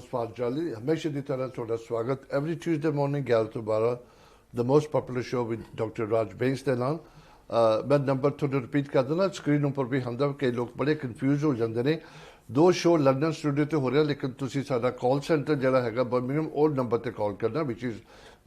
Spark Jolly. हमेशा की तरह थोड़ा स्वागत every Tuesday morning 11 to 12 the most popular show with Dr. Raj Bains ਦੇ ਨਾਲ मैं नंबर थोड़ा रिपीट कर देना स्क्रीन ਉੱਪਰ ਵੀ ਹੁੰਦਾ ਕਈ ਲੋਕ ਬੜੇ ਕਨਫਿਊਜ਼ ਹੋ ਜਾਂਦੇ ਨੇ ਦੋ ਸ਼ੋ ਲੰਡਨ ਸਟੂਡੀਓ ਤੇ ਹੋ ਰਿਹਾ ਲੇਕਿਨ ਤੁਸੀਂ ਸਾਡਾ ਕਾਲ ਸੈਂਟਰ ਜਿਹੜਾ ਹੈਗਾ ਬਰਮਿੰਗਮ ਉਹ ਨੰਬਰ ਤੇ ਕਾਲ ਕਰਨਾ which is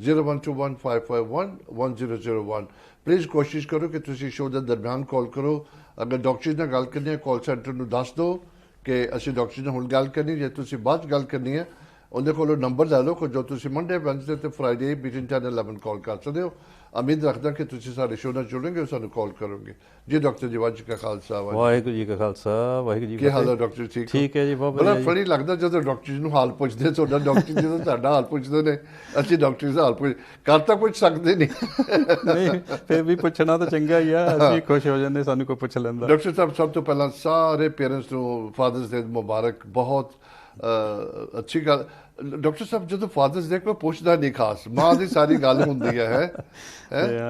0121551001 ਪਲੀਜ਼ ਕੋਸ਼ਿਸ਼ ਕਰੋ ਕਿ ਤੁਸੀਂ ਸ਼ੋ ਦੇ ਦਰਮਿਆਨ ਕਾਲ ਕਰੋ ਅਗਰ ਡਾਕਟਰ ਨਾਲ ਗੱਲ ਕਰਨੀ ਹੈ ਕਾਲ ਸੈਂਟਰ ਨੂੰ ਦੱਸ ਦਿਓ ਕਿ ਅਸੀਂ ਡਾਕਟਰ ਨਾਲ ਹੁਣ ਗੱਲ ਕਰਨੀ ਜੇ ਤੁਸੀਂ ਬਾਅਦ ਗੱਲ ਕਰਨੀ ਹੈ ਉਹਦੇ ਕੋਲੋਂ ਨੰਬਰ ਲੈ ਲਓ ਜੋ ਤੁਸੀਂ ਮੰਡੇ ਵੈਨਸਡੇ ਤੇ ਫਰਾਈਡੇ ਬਿਟਵੀਨ 10 and 11 ਕਾਲ ਕਰ ਸਕਦੇ ਹੋ ਉਮੀਦ ਰੱਖਦਾ ਕਿ ਤੁਸੀਂ ਸਾਡੇ ਸ਼ੋਅ ਨਾਲ ਜੁੜੋਗੇ ਸਾਨੂੰ ਕਾਲ ਕਰੋਗੇ ਜੀ ਡਾਕਟਰ ਜੀ ਵਾਹਿਗੁਰੂ ਕਾ ਖਾਲਸਾ ਵਾਹਿਗੁਰੂ ਜੀ ਕਾ ਖਾਲਸਾ ਵਾਹਿਗੁਰੂ ਜੀ ਕੀ ਹਾਲ ਹੈ ਡਾਕਟਰ ਠੀਕ ਹੈ ਜੀ ਬਹੁਤ ਬੜਾ ਫਨੀ ਲੱਗਦਾ ਜਦੋਂ ਡਾਕਟਰ ਜੀ ਨੂੰ ਹਾਲ ਪੁੱਛਦੇ ਤੁਹਾਡਾ ਡਾਕਟਰ ਜੀ ਦਾ ਸਾਡਾ ਹਾਲ ਪੁੱਛਦੇ ਨੇ ਅਸੀਂ ਡਾਕਟਰ ਜੀ ਦਾ ਹਾਲ ਕਰ ਤਾਂ ਪੁੱਛ ਸਕਦੇ ਨਹੀਂ ਫਿਰ ਵੀ ਪੁੱਛਣਾ ਤਾਂ ਚੰਗਾ ਹੀ ਆ ਅਸੀਂ ਖੁਸ਼ ਹੋ ਜਾਂਦੇ ਸਾਨੂੰ ਕੋਈ ਪੁੱਛ ਲੈਂਦਾ ਡਾਕਟਰ ਸਾਹਿਬ ਸਭ ਤੋਂ ਪਹਿਲਾਂ ਸਾਰੇ ਪੇਰੈਂਟਸ ਨੂੰ ਫਾਦਰਸ ਡੇ ਮੁਬਾਰਕ ਬਹੁਤ ਅੱਛੀ ਗੱਲ ਡਾਕਟਰ ਸਾਹਿਬ ਜਦੋਂ ਫਾਦਰਸ ਡੇ ਕੋਈ ਪੁੱਛਦਾ ਨਹੀਂ ਖਾਸ ਮਾਂ ਦੀ ਸਾਰੀ ਗੱਲ ਹੁੰਦੀ ਹੈ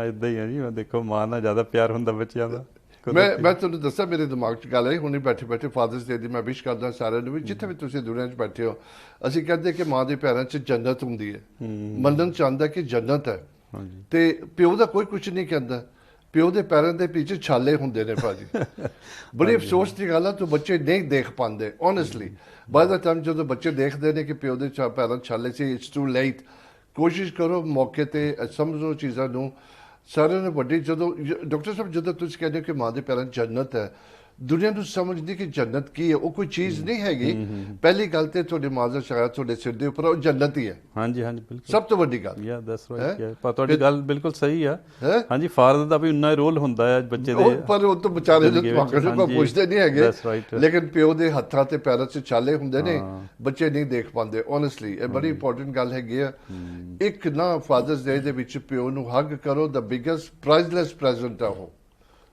ਇਦਾਂ ਹੀ ਆ ਜੀ ਦੇਖੋ ਮਾਂ ਨਾਲ ਜ਼ਿਆਦਾ ਪਿਆਰ ਹੁੰਦਾ ਬੱਚਿਆਂ ਦਾ ਮੈਂ ਤੁਹਾਨੂੰ ਦੱਸਾਂ ਮੇਰੇ ਦਿਮਾਗ 'ਚ ਗੱਲ ਆਈ ਹੁਣੇ ਬੈਠੇ ਬੈਠੇ ਫਾਦਰਸ ਡੇ ਦੀ ਮੈਂ ਵਿਸ਼ ਕਰਦਾ ਸਾਰਿਆਂ ਨੂੰ ਵੀ ਜਿੱਥੇ ਵੀ ਤੁਸੀਂ ਦੁਨੀਆ 'ਚ ਬੈਠੇ ਹੋ ਅਸੀਂ ਕਹਿੰਦੇ ਕਿ ਮਾਂ ਦੇ ਪੈਰਾਂ 'ਚ ਜੰਨਤ ਹੁੰਦੀ ਹੈ ਮੰਨਣ ਚਾਹੁੰਦਾ ਕਿ ਜੰਨਤ ਹੈ ਤੇ ਪਿਓ ਦਾ ਕੋਈ ਕੁਝ ਨਹੀਂ ਕਹਿੰਦਾ ਪਿਓ ਦੇ ਪੈਰਾਂ ਦੇ ਪਿੱਛੇ ਛਾਲੇ ਹੁੰਦੇ ਨੇ ਭਾਜੀ ਬੜੀ ਅਫਸੋਸ ਦੀ ਗੱਲ ਆ ਤੂੰ ਬੱਚੇ ਨਹੀਂ ਦੇਖ ਪਾਉਂਦੇ ਓਨੈਸਟਲੀ ਬਾਏ ਦਾ ਟਾਈਮ ਜਦੋਂ ਬੱਚੇ ਦੇਖਦੇ ਨੇ ਕਿ ਪਿਓ ਦੇ ਪੈਰਾਂ ਛਾਲੇ ਸੀ ਇਟਸ ਟੂ ਲੇਟ ਕੋਸ਼ਿਸ਼ ਕਰੋ ਮੌਕੇ ਤੇ ਸਮਝੋ ਚੀਜ਼ਾਂ ਨੂੰ ਸਾਰਿਆਂ ਨੂੰ ਵੱਡੀ ਜਦੋਂ ਡਾਕਟਰ ਸਾਹਿਬ ਜਦੋਂ ਤੁਸੀਂ ਕਹਿੰਦੇ ਹੋ ਕਿ ਮਾਂ ਦੇ ਪੈਰਾਂ ਜੰਨਤ ਹੈ ਦੁਨੀਆ ਨੂੰ ਸਮਝਦੀ ਕਿ ਜੰਨਤ ਕੀ ਹੈ ਉਹ ਕੋਈ ਚੀਜ਼ ਨਹੀਂ ਹੈਗੀ ਪਹਿਲੀ ਗੱਲ ਤੇ ਤੁਹਾਡੇ ਮਾਂ ਦਾ ਸ਼ਾਇਦ ਤੁਹਾਡੇ ਸਿਰ ਦੇ ਉੱਪਰ ਉਹ ਜੰਨਤ ਹੀ ਹੈ ਹਾਂਜੀ ਹਾਂਜੀ ਬਿਲਕੁਲ ਸਭ ਤੋਂ ਵੱਡੀ ਗੱਲ ਯਾ ਦੈਟਸ ਰਾਈਟ ਪਰ ਤੁਹਾਡੀ ਗੱਲ ਬਿਲਕੁਲ ਸਹੀ ਆ ਹਾਂਜੀ ਫਾਦਰ ਦਾ ਵੀ ਉਨਾ ਹੀ ਰੋਲ ਹੁੰਦਾ ਹੈ ਬੱਚੇ ਦੇ ਪਰ ਉਹ ਤਾਂ ਵਿਚਾਰੇ ਦੇ ਦਿਮਾਗ ਪੁੱਛਦੇ ਨਹੀਂ ਹੈਗੇ ਲੇਕਿਨ ਪਿਓ ਦੇ ਹੱਥਾਂ ਤੇ ਪੈਰਾਂ 'ਚ ਛਾਲੇ ਹੁੰਦੇ ਨੇ ਬੱਚੇ ਨਹੀਂ ਦੇਖ ਪਾਉਂਦੇ ਓਨੈਸਟਲੀ ਇਹ ਬੜੀ ਇੰਪੋਰਟੈਂਟ ਗੱਲ ਹੈਗੀ ਆ ਇੱਕ ਨਾ ਫਾਦਰਸ ਡੇ ਦੇ ਵਿੱਚ ਪਿਓ ਨੂੰ ਹੱਗ ਕਰੋ ਦਾ ਬਿਗੇਸਟ ਪ੍ਰਾਈਜ਼ਲੈਸ ਪ੍ਰੈਜ਼ੈਂਟ ਆ ਉਹ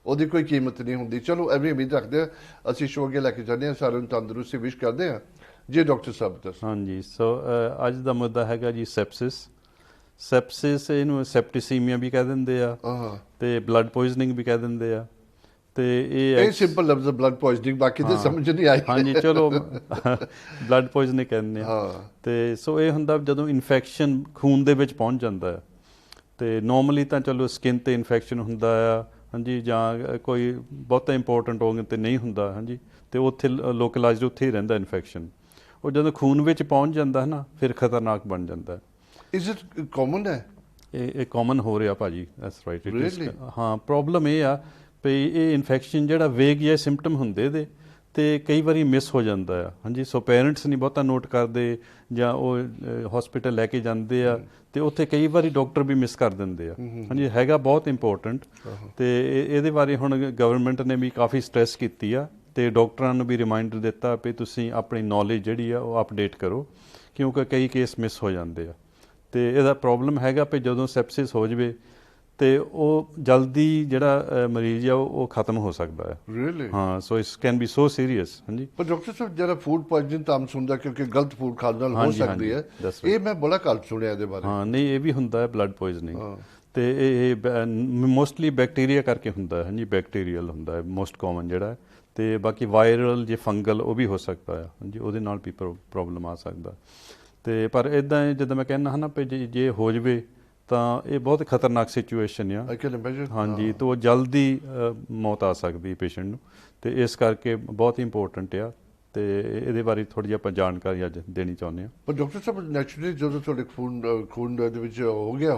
ਉਹਦੀ ਕੋਈ ਕੀਮਤ ਨਹੀਂ ਹੁੰਦੀ ਚਲੋ ਐਵੇਂ ਉਮੀਦ ਰੱਖਦੇ ਹਾਂ ਅਸੀਂ ਸ਼ੋਅ ਅੱਗੇ ਲੈ ਕੇ ਜਾਂਦੇ ਹਾਂ ਸਾਰਿਆਂ ਨੂੰ ਤੰਦਰੁਸਤੀ ਵਿਸ਼ ਕਰਦੇ ਹਾਂ ਜੀ ਡਾਕਟਰ ਸਾਹਿਬ ਦੱਸੋ ਹਾਂਜੀ ਸੋ ਅੱਜ ਦਾ ਮੁੱਦਾ ਹੈਗਾ ਜੀ ਸੈਪਸਿਸ ਇਹਨੂੰ ਸੈਪਟੀਸੀਮੀਆ ਵੀ ਕਹਿ ਦਿੰਦੇ ਆ ਤੇ ਬਲੱਡ ਪੋਇਜ਼ਨਿੰਗ ਵੀ ਕਹਿ ਦਿੰਦੇ ਆ ਤੇ ਇਹ ਸਿੰਪਲ ਲਫ਼ਜ਼ ਬਲੱਡ ਪੋਇਜ਼ਨਿੰਗ ਬਾਕੀ ਤੇ ਸਮਝ ਨਹੀਂ ਆਈ ਹਾਂਜੀ ਚਲੋ ਬਲੱਡ ਪੋਇਜ਼ਨਿੰਗ ਕਹਿੰਦੇ ਆ ਤੇ ਸੋ ਇਹ ਹੁੰਦਾ ਜਦੋਂ ਇਨਫੈਕਸ਼ਨ ਖੂਨ ਦੇ ਵਿੱਚ ਪਹੁੰਚ ਜਾਂਦਾ ਹੈ ਤੇ ਨੋਰਮਲੀ ਤਾਂ ਚਲੋ ਸਕਿਨ ਤੇ ਇਨਫੈਕਸ਼ਨ ਹੁੰਦਾ ਆ ਹਾਂਜੀ ਜਾਂ ਕੋਈ ਬਹੁਤਾ ਇੰਪੋਰਟੈਂਟ ਹੋ ਗਿਆ ਤੇ ਨਹੀਂ ਹੁੰਦਾ ਹਾਂਜੀ ਤੇ ਉੱਥੇ ਲੋਕਲਾਈਜ਼ਡ ਉੱਥੇ ਹੀ ਰਹਿੰਦਾ ਇਨਫੈਕਸ਼ਨ ਉਹ ਜਦੋਂ ਖੂਨ ਵਿੱਚ ਪਹੁੰਚ ਜਾਂਦਾ ਹੈ ਨਾ ਫਿਰ ਖਤਰਨਾਕ ਬਣ ਜਾਂਦਾ ਹੈ ਇਜ਼ ਇਟ ਕਾਮਨ ਹੈ ਇਹ ਕਾਮਨ ਹੋ ਰਿਹਾ ਭਾਜੀ ਦੈਟਸ ਰਾਈਟ ਹਾਂ ਪ੍ਰੋਬਲਮ ਇਹ ਆ ਵੀ ਇਹ ਇਨਫੈਕਸ਼ਨ ਜਿਹੜਾ ਵੇਗ ਜਾਂ ਸਿੰਪਟਮ ਹੁੰਦੇ ਇਹਦੇ ਤੇ ਕਈ ਵਾਰੀ ਮਿਸ ਹੋ ਜਾਂਦਾ ਆ ਹਾਂਜੀ ਸੋ ਪੇਰੈਂਟਸ ਨਹੀਂ ਬਹੁਤਾ ਨੋਟ ਕਰਦੇ ਜਾਂ ਉਹ ਹਸਪੀਟਲ ਲੈ ਕੇ ਜਾਂਦੇ ਆ ਤੇ ਉੱਥੇ ਕਈ ਵਾਰੀ ਡਾਕਟਰ ਵੀ ਮਿਸ ਕਰ ਦਿੰਦੇ ਆ ਹਾਂਜੀ ਹੈਗਾ ਬਹੁਤ ਇੰਪੋਰਟੈਂਟ ਤੇ ਇਹਦੇ ਬਾਰੇ ਹੁਣ ਗਵਰਨਮੈਂਟ ਨੇ ਵੀ ਕਾਫੀ ਸਟ੍ਰੈਸ ਕੀਤੀ ਆ ਤੇ ਡਾਕਟਰਾਂ ਨੂੰ ਵੀ ਰਿਮਾਈਂਡਰ ਦਿੱਤਾ ਵੀ ਤੁਸੀਂ ਆਪਣੀ ਨੌਲੇਜ ਜਿਹੜੀ ਆ ਉਹ ਅਪਡੇਟ ਕਰੋ ਕਿਉਂਕਿ ਕਈ ਕੇਸ ਮਿਸ ਹੋ ਜਾਂਦੇ ਆ ਤੇ ਇਹਦਾ ਪ੍ਰੋਬਲਮ ਹੈਗਾ ਵੀ ਜਦੋਂ ਸੈਪਸਿਸ ਹੋ ਜਾਵੇ ਤੇ ਉਹ ਜਲਦੀ ਜਿਹੜਾ ਮਰੀਜ਼ ਆ ਉਹ ਖਤਮ ਹੋ ਸਕਦਾ ਹੈ ਰੀਅਲੀ ਹਾਂ so it's can be so serious ਹਾਂਜੀ ਪਰ ਡਾਕਟਰ ਸਾਹਿਬ ਜਿਹੜਾ ਫੂਡ ਪੋਇਜ਼ਨਿੰਗ ਤਾਂ ਆਮ ਸੁਣਦਾ ਕਿਉਂਕਿ ਗਲਤ ਫੂਡ ਖਾਣ ਨਾਲ ਹੋ ਸਕਦੀ ਹੈ ਇਹ ਮੈਂ ਬੜਾ ਘੱਟ ਸੁਣਿਆ ਇਹਦੇ ਬਾਰੇ ਹਾਂ ਨਹੀਂ ਇਹ ਵੀ ਹੁੰਦਾ ਹੈ ਬਲੱਡ ਪੋਇਜ਼ਨਿੰਗ ਤੇ ਇਹ ਮੋਸਟਲੀ ਬੈਕਟੀਰੀਆ ਕਰਕੇ ਹੁੰਦਾ ਹੈ ਹਾਂਜੀ ਬੈਕਟੀਰੀਅਲ ਹੁੰਦਾ ਹੈ ਮੋਸਟ ਕਾਮਨ ਜਿਹੜਾ ਤੇ ਬਾਕੀ ਵਾਇਰਲ ਜੇ ਫੰਗਲ ਉਹ ਵੀ ਹੋ ਸਕਦਾ ਹੈ ਹਾਂਜੀ ਉਹਦੇ ਨਾਲ ਵੀ ਪ੍ਰੋਬਲਮ ਆ ਸਕਦਾ ਤੇ ਪਰ ਇਦਾਂ ਜਦੋਂ ਮੈਂ ਕਹਿੰਦਾ ਹਾਂ ਨਾ ਵੀ ਜੇ ਹੋ ਜਾਵੇ ਤਾਂ ਇਹ ਬਹੁਤ ਖਤਰਨਾਕ ਸਿਚੁਏਸ਼ਨ ਆ ਹਾਂਜੀ ਤਾਂ ਉਹ ਜਲਦੀ ਮੌਤ ਆ ਸਕਦੀ ਪੇਸ਼ੈਂਟ ਨੂੰ ਤੇ ਇਸ ਕਰਕੇ ਬਹੁਤ ਹੀ ਇੰਪੋਰਟੈਂਟ ਆ ਤੇ ਇਹਦੇ ਬਾਰੇ ਥੋੜ੍ਹੀ ਜਿਹੀ ਆਪਾਂ ਜਾਣਕਾਰੀ ਅੱਜ ਦੇਣੀ ਚਾਹੁੰਦੇ ਹਾਂ ਪਰ ਡਾਕਟਰ ਸਾਹਿਬ ਨੈਚੁਰਲੀ ਜਦੋਂ ਤੁਹਾਡੇ ਖੂਨ ਦੇ ਵਿੱਚ ਹੋ ਗਿਆ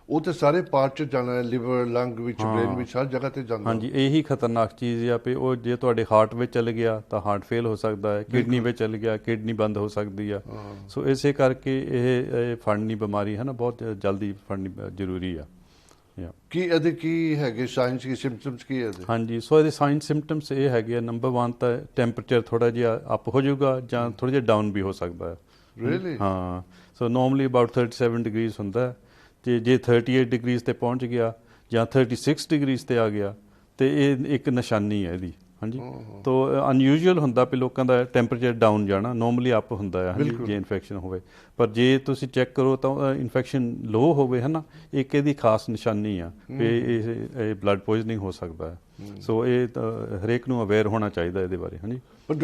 ਉਹ ਤੇ ਸਾਰੇ ਪਾਰਟ 'ਚ ਜਾਣਾ ਹੈ ਲਿਵਰ ਲੰਗ ਵਿੱਚ ਬ੍ਰੇਨ ਵਿੱਚ ਹਰ ਜਗ੍ਹਾ ਤੇ ਜਾਂਦਾ ਹਾਂਜੀ ਇਹੀ ਖਤਰਨਾਕ ਚੀਜ਼ ਆ ਵੀ ਉਹ ਜੇ ਤੁਹਾਡੇ ਹਾਰਟ ਵਿੱਚ ਚਲ ਗਿਆ ਤਾਂ ਹਾਰਟ ਫੇਲ ਹੋ ਸਕਦਾ ਹੈ ਕਿਡਨੀ ਵਿੱਚ ਚਲ ਗਿਆ ਕਿਡਨੀ ਬੰਦ ਹੋ ਸਕਦੀ ਆ ਸੋ ਇਸੇ ਕਰਕੇ ਇਹ ਫੜਨੀ ਬਿਮਾਰੀ ਹੈ ਨਾ ਬਹੁਤ ਜਲਦੀ ਫੜਨੀ ਜ਼ਰੂਰੀ ਆ ਕੀ ਇਹਦੇ ਕੀ ਹੈਗੇ ਸਾਇੰਸ ਕੀ ਸਿੰਪਟਮਸ ਕੀ ਹੈ ਹਾਂਜੀ ਸੋ ਇਹਦੇ ਸਾਇੰਸ ਸਿੰਪਟਮਸ ਇਹ ਹੈਗੇ ਨੰਬਰ 1 ਤਾਂ ਟੈਂਪਰੇਚਰ ਥੋੜਾ ਜਿਹਾ ਅਪ ਹੋ ਜਾਊਗਾ ਜਾਂ ਥੋੜਾ ਜਿਹਾ ਡਾਊਨ ਵੀ ਹੋ ਸਕਦਾ ਹੈ ਰੀਅਲੀ ਹਾਂ ਸੋ ਨੋਰਮਲੀ ਅਬਾਊਟ 37 ਡਿਗਰੀਜ਼ ਹੁੰਦਾ ਜੇ 38 ਡਿਗਰੀਜ਼ ਤੇ ਪਹੁੰਚ ਗਿਆ ਜਾਂ 36 ਡਿਗਰੀਜ਼ ਤੇ ਆ ਗਿਆ ਤੇ ਇਹ ਇੱਕ ਨਿਸ਼ਾਨੀ ਹੈ ਇਹਦੀ ਹਾਂਜੀ ਤੋ ਅਨਯੂਜੂਅਲ ਹੁੰਦਾ ਵੀ ਲੋਕਾਂ ਦਾ ਟੈਂਪਰੇਚਰ ਡਾਊਨ ਜਾਣਾ ਨੋਰਮਲੀ ਅਪ ਹੁੰਦਾ ਹੈ ਜੇ ਇਨਫੈਕਸ਼ਨ ਹੋਵੇ ਪਰ ਜੇ ਤੁਸੀਂ ਚੈੱਕ ਕਰੋ ਤਾਂ ਇਨਫੈਕਸ਼ਨ ਲੋ ਹੋਵੇ ਹੈ ਨਾ ਇੱਕ ਇਹਦੀ ਖਾਸ ਨਿਸ਼ਾਨੀ ਆ ਵੀ ਇਹ ਬਲੱਡ ਪੋਇਜ਼ਨਿੰਗ ਹੋ ਸਕਦਾ ਹੈ ਸੋ ਇਹ ਤਾਂ ਹਰੇਕ ਨੂੰ ਅਵੇਅਰ ਹੋਣਾ ਚਾਹੀਦਾ ਇਹਦੇ ਬਾਰੇ। ਹਾਂਜੀ ਪਰ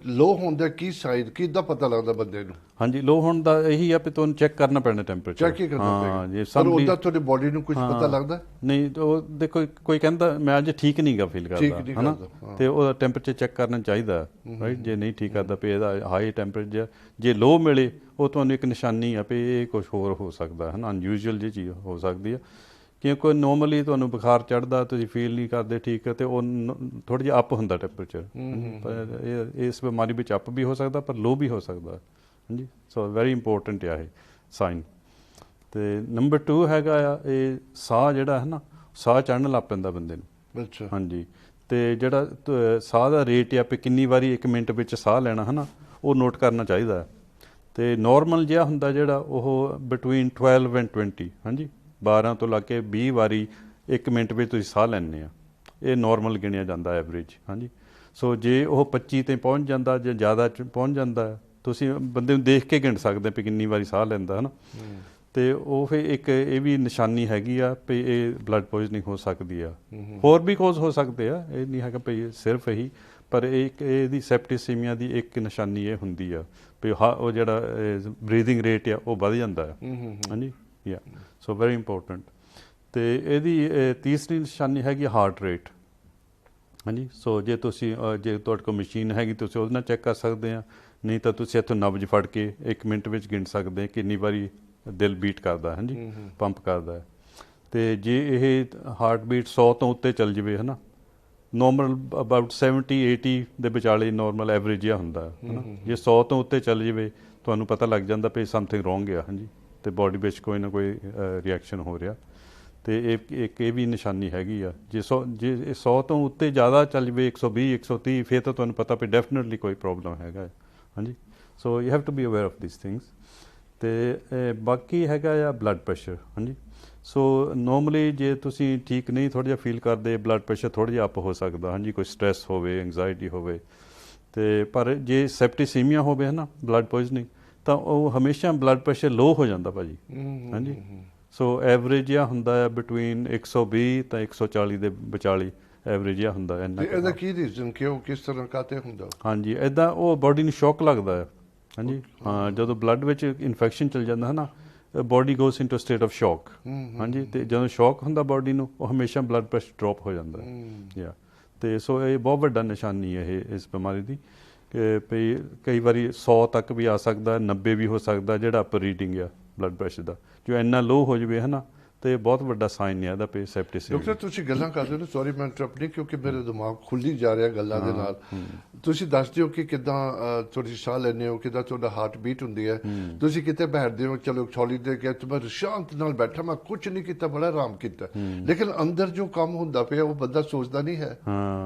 ਲੋ ਹੋਣ ਦਾ ਕੀ ਸਾਈਨ ਕਿੱਦਾਂ ਪਤਾ ਲੱਗਦਾ ਬੰਦੇ ਨੂੰ? ਹਾਂਜੀ, ਲੋ ਹੋਣ ਦਾ ਇਹੀ ਆ ਵੀ ਤੁਹਾਨੂੰ ਚੈੱਕ ਕਰਨਾ ਪੈਣਾ ਟੈਂਪਰੇਚਰ। ਚੈੱਕ ਹੀ ਕਰਨਾ ਹਾਂ ਪਏਗਾ। ਜੇ ਪਰ ਉਹਦਾ ਤੁਹਾਡੀ ਬਾਡੀ ਨੂੰ ਕੁਝ ਪਤਾ ਲੱਗਦਾ ਨਹੀਂ? ਉਹ ਦੇਖੋ ਕੋਈ ਕਹਿੰਦਾ ਮੈਂ ਅੱਜ ਠੀਕ ਨਹੀਂਗਾ ਫੀਲ ਕਰਦਾ ਹਨਾ, ਤੇ ਉਹਦਾ ਟੈਂਪਰੇਚਰ ਚੈੱਕ ਕਰਨਾ ਚਾਹੀਦਾ ਰਾਈਟ। ਜੇ ਨਹੀਂ ਠੀਕ ਕਰਦਾ ਵੀ ਇਹਦਾ ਹਾਈ ਟੈਂਪਰੇਚਰ, ਜੇ ਲੋ ਮਿਲੇ ਉਹ ਤੁਹਾਨੂੰ ਇੱਕ ਨਿਸ਼ਾਨੀ ਆ ਵੀ ਇਹ ਕੁਝ ਹੋਰ ਹੋ ਸਕਦਾ ਹੈ ਨਾ, ਅਨਯੂਜੂਅਲ ਜਿਹੀ ਚੀਜ਼ ਹੋ ਸਕਦੀ ਆ। ਕਿਉਂਕਿ ਨੋਰਮਲੀ ਤੁਹਾਨੂੰ ਬੁਖਾਰ ਚੜ੍ਹਦਾ, ਤੁਸੀਂ ਫੀਲ ਨਹੀਂ ਕਰਦੇ ਠੀਕ, ਤੇ ਉਹ ਥੋੜ੍ਹਾ ਜਿਹਾ ਅਪ ਹੁੰਦਾ ਟੈਂਪਰੇਚਰ, ਪਰ ਇਸ ਬਿਮਾਰੀ ਵਿੱਚ ਅਪ ਵੀ ਹੋ ਸਕਦਾ ਪਰ ਲੋ ਵੀ ਹੋ ਸਕਦਾ। ਹਾਂਜੀ, ਸੋ ਵੈਰੀ ਇੰਪੋਰਟੈਂਟ ਆ ਇਹ ਸਾਈਨ। ਤੇ ਨੰਬਰ 2 ਹੈਗਾ ਆ ਇਹ ਸਾਹ ਜਿਹੜਾ ਹੈ ਨਾ, ਸਾਹ ਚੜ੍ਹਨ ਲੱਗ ਪੈਂਦਾ ਬੰਦੇ ਨੂੰ। ਅੱਛਾ। ਹਾਂਜੀ, ਤੇ ਜਿਹੜਾ ਸਾਹ ਦਾ ਰੇਟ ਆ ਵੀ ਕਿੰਨੀ ਵਾਰੀ 1 ਮਿੰਟ ਵਿੱਚ ਸਾਹ ਲੈਣਾ ਹੈ ਨਾ, ਉਹ ਨੋਟ ਕਰਨਾ ਚਾਹੀਦਾ ਹੈ। ਤੇ ਨਾਰਮਲ ਜਿਹਾ ਹੁੰਦਾ ਜਿਹੜਾ ਉਹ ਬਿਟਵੀਨ 12 ਐਂਡ 20, ਹਾਂਜੀ 12 ਤੋਂ ਲੱਗ ਕੇ 20 ਵਾਰੀ 1 ਮਿੰਟ ਵਿੱਚ ਤੁਸੀਂ ਸਾਹ ਲੈਂਦੇ ਆ, ਇਹ ਨਾਰਮਲ ਗਿਣਿਆ ਜਾਂਦਾ ਐਵਰੇਜ। ਹਾਂਜੀ, ਸੋ ਜੇ ਉਹ 25 ਤੇ ਪਹੁੰਚ ਜਾਂਦਾ ਜਾਂ ਜ਼ਿਆਦਾ ਪਹੁੰਚ ਜਾਂਦਾ, ਤੁਸੀਂ ਬੰਦੇ ਨੂੰ ਦੇਖ ਕੇ ਗਿਣ ਸਕਦੇ ਵੀ ਕਿੰਨੀ ਵਾਰੀ ਸਾਹ ਲੈਂਦਾ ਹੈ ਨਾ। ਤੇ ਉਹ ਫਿਰ ਇੱਕ ਇਹ ਵੀ ਨਿਸ਼ਾਨੀ ਹੈਗੀ ਆ ਵੀ ਇਹ ਬਲੱਡ ਪੋਇਜ਼ਨਿੰਗ ਹੋ ਸਕਦੀ ਆ। ਹੋਰ ਵੀ ਕੋਜ਼ ਹੋ ਸਕਦੇ ਆ, ਇਹ ਨਹੀਂ ਹੈਗਾ ਵੀ ਸਿਰਫ ਇਹੀ, ਪਰ ਇਹਦੀ ਸੈਪਟੀਸੀਮੀਆ ਦੀ ਇੱਕ ਨਿਸ਼ਾਨੀ ਇਹ ਹੁੰਦੀ ਆ ਵੀ ਉਹ ਜਿਹੜਾ ਬਰੀਥਿੰਗ ਰੇਟ ਆ ਉਹ ਵੱਧ ਜਾਂਦਾ ਹੈ। ਹਾਂਜੀ, ਯਾ ਸੋ ਵੈਰੀ ਇੰਪੋਰਟੈਂਟ। ਤੇ ਇਹਦੀ ਤੀਸਰੀ ਨਿਸ਼ਾਨੀ ਹੈਗੀ ਹਾਰਟ ਰੇਟ। ਹਾਂਜੀ, ਸੋ ਜੇ ਤੁਸੀਂ ਜੇ ਤੁਹਾਡੇ ਕੋਲ ਮਸ਼ੀਨ ਹੈਗੀ ਤੁਸੀਂ ਉਹਦੇ ਨਾਲ ਚੈੱਕ ਕਰ ਸਕਦੇ ਆ, ਨਹੀਂ ਤਾਂ ਤੁਸੀਂ ਇੱਥੋਂ ਨਬਜ਼ ਫੜ ਕੇ 1 ਮਿੰਟ ਵਿੱਚ ਗਿਣ ਸਕਦੇ ਕਿੰਨੀ ਵਾਰੀ ਦਿਲ ਬੀਟ ਕਰਦਾ, ਹਾਂਜੀ ਪੰਪ ਕਰਦਾ। ਤੇ ਜੇ ਇਹ ਹਾਰਟ ਬੀਟ 100 ਤੋਂ ਉੱਤੇ ਚੱਲ ਜਾਵੇ ਹੈ ਨਾ, ਨੋਰਮਲ ਅਬਾਊਟ 70-80 ਦੇ ਵਿਚਾਲੇ ਨੋਰਮਲ ਐਵਰੇਜ ਜਿਹਾ ਹੁੰਦਾ ਹੈ ਨਾ। ਜੇ 100 ਤੋਂ ਉੱਤੇ ਚੱਲ ਜਾਵੇ ਤੁਹਾਨੂੰ ਪਤਾ ਲੱਗ ਜਾਂਦਾ ਵੀ ਸਮਥਿੰਗ ਰੋਂਗ ਆ, ਹਾਂਜੀ, ਤੇ ਬਾਡੀ ਵਿੱਚ ਕੋਈ ਨਾ ਕੋਈ ਰਿਐਕਸ਼ਨ ਹੋ ਰਿਹਾ। ਤੇ ਇਹ ਵੀ ਨਿਸ਼ਾਨੀ ਹੈਗੀ ਆ। ਜੇ 100 ਤੋਂ ਉੱਤੇ ਜ਼ਿਆਦਾ ਚੱਲ ਜਾਵੇ, 120-130, ਫਿਰ ਤਾਂ ਤੁਹਾਨੂੰ ਪਤਾ ਵੀ ਡੈਫੀਨਿਟਲੀ ਕੋਈ ਪ੍ਰੋਬਲਮ ਹੈਗਾ। ਹਾਂਜੀ, so you have to be aware of this things. ਤੇ ਬਾਕੀ ਹੈਗਾ ਆ ਬਲੱਡ ਪ੍ਰੈਸ਼ਰ। ਹਾਂਜੀ, ਸੋ ਨੋਰਮਲੀ ਜੇ ਤੁਸੀਂ ਠੀਕ ਨਹੀਂ ਥੋੜ੍ਹਾ ਜਿਹਾ ਫੀਲ ਕਰਦੇ, ਬਲੱਡ ਪ੍ਰੈਸ਼ਰ ਥੋੜ੍ਹਾ ਜਿਹਾ ਅਪ ਹੋ ਸਕਦਾ। ਹਾਂਜੀ, ਕੋਈ ਸਟ੍ਰੈਸ ਹੋਵੇ, ਐਂਗਜ਼ਾਇਟੀ ਹੋਵੇ, ਤੇ ਪਰ ਜੇ ਸੈਪਟੀਸੀਮੀਆ ਹੋਵੇ ਹੈ ਨਾ, ਬਲੱਡ ਪੋਇਜ਼ਨਿੰਗ, ਤਾਂ ਉਹ ਹਮੇਸ਼ਾ ਬਲੱਡ ਪ੍ਰੈਸ਼ਰ ਲੋ ਹੋ ਜਾਂਦਾ ਭਾਜੀ। ਹਾਂਜੀ, ਸੋ ਐਵਰੇਜ ਜਿਹਾ ਹੁੰਦਾ ਆ ਬਿਟਵੀਨ 120 ਤਾਂ 140 ਦੇ ਵਿਚਾਲੇ ਐਵਰੇਜ ਜਿਹਾ ਹੁੰਦਾ ਹੈ। ਇਹਦਾ ਕੀ ਰੀਜ਼ਨ ਕਿਉਂ ਕਿਸ ਤਰ੍ਹਾਂ ਕਾਤੇ ਹੁੰਦਾ? ਹਾਂਜੀ, ਇੱਦਾਂ ਉਹ ਬਾਡੀ ਨੂੰ ਸ਼ੌਕ ਲੱਗਦਾ ਹੈ। ਹਾਂਜੀ, ਹਾਂ, ਜਦੋਂ ਬਲੱਡ ਵਿੱਚ ਇਨਫੈਕਸ਼ਨ ਚੱਲ ਜਾਂਦਾ ਹੈ ਨਾ, body goes into state of ਸ਼ੌਕ। ਹਾਂਜੀ, ਤੇ ਜਦੋਂ ਸ਼ੌਕ ਹੁੰਦਾ ਬਾਡੀ ਨੂੰ, ਉਹ ਹਮੇਸ਼ਾ ਬਲੱਡ ਪ੍ਰੈਸ਼ਰ ਡ੍ਰੌਪ ਹੋ ਜਾਂਦਾ ਯਾ। ਤੇ ਸੋ ਇਹ ਬਹੁਤ ਵੱਡਾ ਨਿਸ਼ਾਨੀ ਹੈ ਇਹ ਇਸ ਬਿਮਾਰੀ ਦੀ, ਕਿ ਭਈ ਕਈ ਵਾਰੀ 100 ਤੱਕ ਵੀ ਆ ਸਕਦਾ, 90 ਵੀ ਹੋ ਸਕਦਾ ਜਿਹੜਾ ਅਪਰ ਰੀਡਿੰਗ ਆ ਬਲੱਡ ਪ੍ਰੈਸ਼ਰ ਦਾ। ਜੋ ਇੰਨਾ ਲੋ ਹੋ ਜਾਵੇ ਹੈ ਨਾ, ਤੇ ਬਹੁਤ ਵੱਡਾ ਸਾਈਨ ਹੈ ਇਹਦਾ ਪੇ ਸੈਪਟਿਸਿਮੀਆ। ਡਾਕਟਰ ਤੁਸੀਂ ਗੱਲਾਂ ਕਰਦੇ ਹੋ, ਸੌਰੀ ਮੈਂ ਇੰਟਰਪਟ ਨਹੀਂ, ਕਿਉਂਕਿ ਮੇਰੇ ਦਿਮਾਗ ਖੁੱਲੀ ਜਾ ਰਿਹਾ ਗੱਲਾਂ ਦੇ ਨਾਲ। ਤੁਸੀਂ ਦੱਸ ਦਿਓ ਕਿ ਕਿੱਦਾਂ ਤੁਸੀਂ ਸਾਹ ਲੈਂਦੇ ਹੋ, ਕਿੱਦਾਂ ਤੁਹਾਡਾ ਹਾਰਟ ਬੀਟ ਹੁੰਦੀ ਹੈ। ਤੁਸੀਂ ਕਿਤੇ ਬੈਠਦੇ ਹੋ, ਚਲੋ ਛੋਲੀ ਦੇ ਕੇ ਮੈਂ ਸ਼ਾਂਤ ਨਾਲ ਬੈਠਾ, ਮੈਂ ਕੁਝ ਨਹੀਂ ਕੀਤਾ, ਬੜਾ ਆਰਾਮ ਕੀਤਾ, ਲੇਕਿਨ ਅੰਦਰ ਜੋ ਕੰਮ ਹੁੰਦਾ ਪਿਆ ਉਹ ਬੰਦਾ ਸੋਚਦਾ ਨਹੀਂ ਹੈ।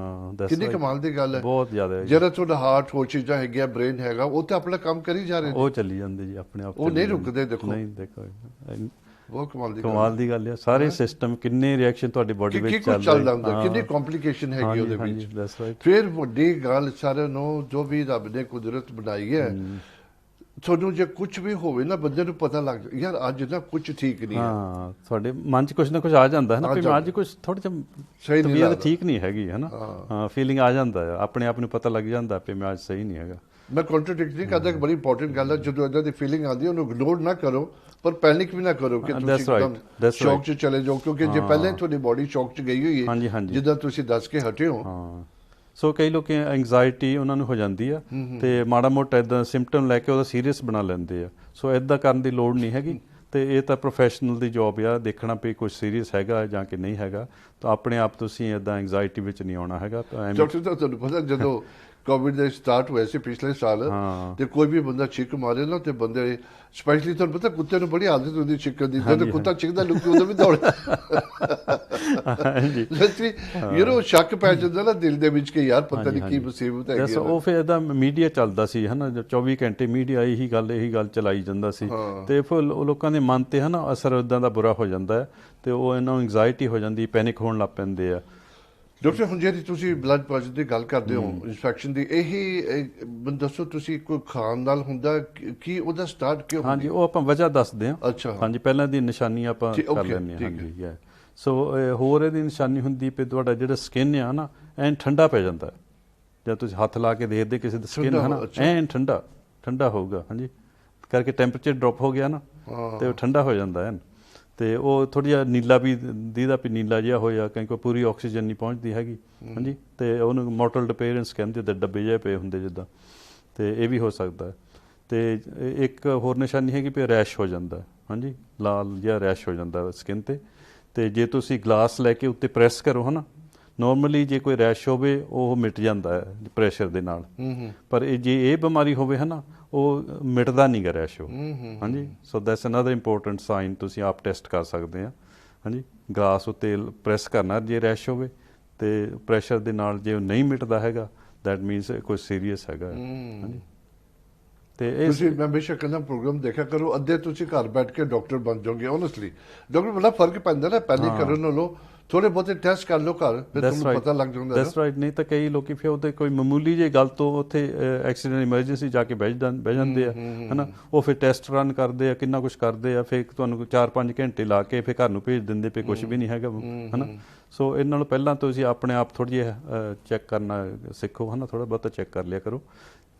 ਕਿੰਨੀ ਕਮਾਲ ਦੀ ਗੱਲ ਹੈ, ਬਹੁਤ ਜ਼ਿਆਦਾ। ਜਿਹੜਾ ਤੁਹਾਡਾ ਹਾਰਟ ਹੋ ਚੀਜ਼ਾਂ ਹੈਗੀਆਂ, ਬ੍ਰੇਨ ਹੈਗਾ, ਉਹ ਤਾਂ ਆਪਣਾ ਕੰਮ ਕਰੀ ਜਾ ਰਹੇ ਨੇ, ਉਹ ਚੱਲੀ ਜਾਂਦੇ ਜੀ ਆਪਣੇ ਆਪ, ਉਹ ਨਹੀਂ ਰੁਕਦੇ। ਦੇਖੋ ਬਹੁਤ ਕਮਾਲ ਦੀ ਗੱਲ ਹੈ। ਸਾਰੇ ਸਿਸਟਮ ਕਿੰਨੇ ਰਿਐਕਸ਼ਨ ਤੁਹਾਡੀ ਬਾਡੀ ਵਿੱਚ ਚੱਲਦਾ ਹੁੰਦਾ, ਕਿੰਨੀ ਕੰਪਲਿਕੇਸ਼ਨ ਹੈਗੀ ਉਹਦੇ ਵਿੱਚ। ਫਿਰ ਵੱਡੀ ਗੱਲ ਸਾਰਿਆਂ ਨੂੰ, ਜੋ ਵੀ ਰੱਬ ਨੇ ਕੁਦਰਤ ਬਣਾਈ ਹੈ, ਤੁਹਾਨੂੰ ਜੇ ਕੁਝ ਵੀ ਹੋਵੇ ਨਾ, ਬੰਦੇ ਨੂੰ ਪਤਾ ਲੱਗ ਯਾਰ ਅੱਜ ਨਾ ਕੁਝ ਠੀਕ ਨਹੀਂ ਹੈ। ਹਾਂ, ਤੁਹਾਡੇ ਮਨ 'ਚ ਕੁਝ ਨਾ ਕੁਝ ਆ ਜਾਂਦਾ ਹੈ ਨਾ, ਵੀ ਅੱਜ ਕੁਝ ਥੋੜਾ ਜਿਹਾ ਤਬੀਅਤ ਠੀਕ ਨਹੀਂ ਹੈਗੀ ਹੈ ਨਾ। ਹਾਂ, ਫੀਲਿੰਗ ਆ ਜਾਂਦਾ ਹੈ, ਆਪਣੇ ਆਪ ਨੂੰ ਪਤਾ ਲੱਗ ਜਾਂਦਾ ਵੀ ਮੈਂ ਅੱਜ ਸਹੀ ਨਹੀਂ ਹੈਗਾ। ਮੈਂ ਕੰਟਰਡਿਕਟ ਨਹੀਂ ਕਰਦਾ, ਕਿ ਬੜੀ ਇੰਪੋਰਟੈਂਟ ਗੱਲ ਹੈ। ਜਦੋਂ ਇੱਦਾਂ ਦੀ ਫੀਲਿੰਗ ਆਉਂਦੀ ਹੈ, ਉਹਨੂੰ ਇਗਨੋਰ ਨਾ ਕਰੋ, ਪਰ ਪੈਨਿਕ ਵੀ ਨਾ ਕਰੋ ਕਿ ਤੁਸੀਂ ਇੱਕਦਮ ਸ਼ੌਕ 'ਚ ਚਲੇ ਜਾਓ, ਕਿਉਂਕਿ ਜੇ ਪਹਿਲਾਂ ਤੁਹਾਡੀ ਬਾਡੀ ਸ਼ੌਕ 'ਚ ਗਈ ਹੋਈ ਹੈ, ਜਿੱਦਾਂ ਤੁਸੀਂ ਦੱਸ ਕੇ ਹਟੇ ਹੋ। ਸੋ ਕਈ ਲੋਕ ਐਂਗਜ਼ਾਇਟੀ ਉਹਨਾਂ ਨੂੰ ਹੋ ਜਾਂਦੀ ਆ, ਤੇ ਮਾੜਾ ਮੋਟਾ ਇੱਦਾਂ ਸਿੰਪਟਮ ਲੈ ਕੇ ਉਹਦਾ ਸੀਰੀਅਸ ਬਣਾ ਲੈਂਦੇ ਆ। ਸੋ ਇੱਦਾਂ ਕਰਨ ਦੀ ਲੋੜ ਨਹੀਂ ਹੈਗੀ, ਤੇ ਇਹ ਤਾਂ ਪ੍ਰੋਫੈਸ਼ਨਲ ਦੀ ਜੋਬ ਆ ਦੇਖਣਾ ਵੀ ਕੁਝ ਸੀਰੀਅਸ ਹੈਗਾ ਜਾਂ ਕਿ ਨਹੀਂ ਹੈਗਾ। ਤਾਂ ਆਪਣੇ ਆਪ ਤੁਸੀਂ ਇੱਦਾਂ ਐਂਗਜ਼ਾਇਟੀ ਵਿੱਚ ਨਹੀਂ ਆਉਣਾ ਹੈਗਾ। ਡਾਕਟਰ ਸਾਹਿਬ ਤੁਹਾਨੂੰ ਪਤਾ ਜਦੋਂ ਕੋਵਿਡ ਦੇ ਸਟਾਰਟ ਹੋਏ ਸੀ ਪਿਛਲੇ ਸਾਲ, ਤੇ ਕੋਈ ਵੀ ਬੰਦਾ ਛਿੱਕ ਮਾਰੇ ਨਾ, ਤੇ ਬੰਦੇ ਸਪੈਸ਼ਲੀ ਤੁਹਾਨੂੰ ਪਤਾ ਕੁੱਤੇ ਨੂੰ ਬੜੀ ਆਦਤ ਹੁੰਦੀ ਛਿੱਕਣ ਦੀ, ਜਦੋਂ ਕੁੱਤਾ ਛਿੱਕਦਾ ਲੋਕੀ ਉਦੋਂ ਵੀ ਦੌੜਦੇ। ਯਾਰ ਸ਼ੱਕ ਪੈ ਜਾਂਦਾ ਨਾ ਦਿਲ ਦੇ ਵਿੱਚ ਕਿ ਯਾਰ ਪਤਾ ਨਹੀਂ ਕੀ ਮੁਸੀਬਤ ਹੈਗੀ। ਉਹ ਫਿਰ ਇਹਦਾ ਮੀਡੀਆ ਚੱਲਦਾ ਸੀ ਹੈ ਨਾ, 24 ਘੰਟੇ ਮੀਡੀਆ ਇਹੀ ਗੱਲ ਚਲਾਈ ਜਾਂਦਾ ਸੀ, ਤੇ ਫਿਰ ਲੋਕਾਂ ਦੇ ਮਨ ਤੇ ਹੈ ਨਾ ਅਸਰ ਇੱਦਾਂ ਦਾ ਬੁਰਾ ਹੋ ਜਾਂਦਾ ਹੈ, ਤੇ ਉਹ ਇਹਨਾਂ ਨੂੰ ਐਂਗਜ਼ਾਇਟੀ ਹੋ ਜਾਂਦੀ, ਪੈਨਿਕ ਹੋਣ ਲੱਗ ਪੈਂਦੇ ਆ। ਡਾਕਟਰ ਹੁਣ ਜਿਹੜੀ ਤੁਸੀਂ ਬਲੱਡ ਪ੍ਰੈਸ਼ਰ ਦੀ ਗੱਲ ਕਰਦੇ ਹੋ, ਇਨਫੈਕਸ਼ਨ ਦੀ, ਇਹੀ ਮੈਨੂੰ ਦੱਸੋ ਤੁਸੀਂ ਕੋਈ ਖਾਣ ਨਾਲ ਹੁੰਦਾ ਕੀ, ਉਹਦਾ ਸਟਾਰਟ ਕਿਉਂ? ਹਾਂਜੀ, ਉਹ ਆਪਾਂ ਵਜ੍ਹਾ ਦੱਸਦੇ ਹਾਂ। ਅੱਛਾ, ਹਾਂਜੀ, ਪਹਿਲਾਂ ਦੀ ਨਿਸ਼ਾਨੀ ਆਪਾਂ ਕਰ ਲੈਂਦੇ ਹਾਂ। ਹਾਂਜੀ, ਸੋ ਹੋਰ ਇਹਦੀ ਨਿਸ਼ਾਨੀ ਹੁੰਦੀ ਵੀ ਤੁਹਾਡਾ ਜਿਹੜਾ ਸਕਿਨ ਆ ਨਾ ਐਨ ਠੰਡਾ ਪੈ ਜਾਂਦਾ ਜਦ ਤੁਸੀਂ ਹੱਥ ਲਾ ਕੇ ਦੇਖਦੇ ਕਿਸੇ ਦਾ ਸਕਿਨ ਹੈ ਨਾ ਐਨ ਠੰਡਾ ਹੋਊਗਾ। ਹਾਂਜੀ, ਕਰਕੇ ਟੈਂਪਰੇਚਰ ਡ੍ਰੌਪ ਹੋ ਗਿਆ ਨਾ ਤੇ ਉਹ ਠੰਡਾ ਹੋ ਜਾਂਦਾ ਐਨ। ਤੇ ਉਹ ਥੋੜ੍ਹਾ ਜਿਹਾ ਨੀਲਾ ਵੀ ਦੀਦਾ ਵੀ ਨੀਲਾ ਜਿਹਾ ਹੋਇਆ ਕਿਉਂਕਿ ਪੂਰੀ ਆਕਸੀਜਨ ਨਹੀਂ ਪਹੁੰਚਦੀ ਹੈਗੀ। ਹਾਂਜੀ, ਤੇ ਉਹਨੂੰ ਮੋਟਲਡ ਅਪੀਅਰੈਂਸ ਕਹਿੰਦੇ, ਤੇ ਡੱਬੇ ਜਿਹੇ ਪਏ ਹੁੰਦੇ ਜਿੱਦਾਂ, ਤੇ ਇਹ ਵੀ ਹੋ ਸਕਦਾ। ਤੇ ਇੱਕ ਹੋਰ ਨਿਸ਼ਾਨੀ ਹੈਗੀ ਵੀ ਰੈਸ਼ ਹੋ ਜਾਂਦਾ। ਹਾਂਜੀ, ਲਾਲ ਜਿਹਾ ਰੈਸ਼ ਹੋ ਜਾਂਦਾ ਸਕਿਨ ਤੇ ਜੇ ਤੁਸੀਂ ਗਲਾਸ ਲੈ ਕੇ ਉੱਤੇ ਪ੍ਰੈਸ ਕਰੋ ਹੈ ਨਾ, ਨੋਰਮਲੀ ਜੇ ਕੋਈ ਰੈਸ਼ ਹੋਵੇ ਉਹ ਮਿਟ ਜਾਂਦਾ ਹੈ ਪ੍ਰੈਸ਼ਰ ਦੇ ਨਾਲ, ਪਰ ਜੇ ਇਹ ਬਿਮਾਰੀ ਹੋਵੇ ਹੈ ਨਾ ਉਹ ਮਿਟਦਾ ਨਹੀਂ ਗਾ ਰੈਸ਼ ਉਹ। ਹਾਂਜੀ, so that's another important sign, ਤੁਸੀਂ ਆਪ ਟੈਸਟ ਕਰ ਸਕਦੇ ਆ। ਹਾਂਜੀ, ਗਲਾਸ ਉੱਤੇ ਪ੍ਰੈਸ ਕਰਨਾ ਜੇ ਰੈਸ਼ ਹੋਵੇ, ਤੇ ਪ੍ਰੈਸ਼ਰ ਦੇ ਨਾਲ ਜੇ ਉਹ ਨਹੀਂ ਮਿਟਦਾ ਹੈਗਾ ਦੈਟ ਮੀਨਸ ਕੋਈ ਸੀਰੀਅਸ ਹੈਗਾ। ਹਾਂਜੀ, ਤੇ ਤੁਸੀਂ ਮੈਂ ਬੇਸ਼ੱਕ ਕਹਿੰਦਾ ਪ੍ਰੋਗਰਾਮ ਦੇਖਿਆ ਕਰੋ, ਅੱਧੇ ਤੁਸੀਂ ਘਰ ਬੈਠ ਕੇ ਡਾਕਟਰ ਬਣ ਜਾਓਗੇ। ਓਨੈਸਟਲੀ ਡਾਕਟਰ ਬੜਾ ਫਰਕ ਪੈਂਦਾ ਨਾ ਪਹਿਲੇ ਕਰਨ ਨਾਲੋਂ। ਥੋੜੇ ਬਹੁਤੇ ਟੈਸਟ ਕਰ ਲਓ ਘਰ, ਫਿਰ ਤੁਹਾਨੂੰ ਪਤਾ ਲੱਗ ਜਾਂਦਾ। That's right. ਨਹੀਂ ਤਾਂ ਕਈ ਲੋਕੀ ਫਿਰ ਉਹਦੇ ਕੋਈ ਮਾਮੂਲੀ ਜਿਹੀ ਗੱਲ ਤੋਂ ਉੱਥੇ ਐਕਸੀਡੈਂਟ ਇਮਰਜੈਂਸੀ ਜਾ ਕੇ ਬਹਿ ਜਾਂਦੇ ਆ ਹੈ ਨਾ। ਉਹ ਫਿਰ ਟੈਸਟ ਰਨ ਕਰਦੇ ਆ, ਕਿੰਨਾ ਕੁਛ ਕਰਦੇ ਆ, ਫਿਰ ਤੁਹਾਨੂੰ 4-5 ਘੰਟੇ ਲਾ ਕੇ ਫਿਰ ਘਰ ਨੂੰ ਭੇਜ ਦਿੰਦੇ ਪਏ, ਕੁਛ ਵੀ ਨਹੀਂ ਹੈਗਾ ਹੈ ਨਾ। ਸੋ ਇਹਨਾਂ ਨਾਲੋਂ ਪਹਿਲਾਂ ਤੁਸੀਂ ਆਪਣੇ ਆਪ ਥੋੜ੍ਹਾ ਜਿਹਾ ਚੈੱਕ ਕਰਨਾ ਸਿੱਖੋ ਹੈ ਨਾ, ਥੋੜ੍ਹਾ ਬਹੁਤਾ ਚੈੱਕ ਕਰ ਲਿਆ ਕਰੋ।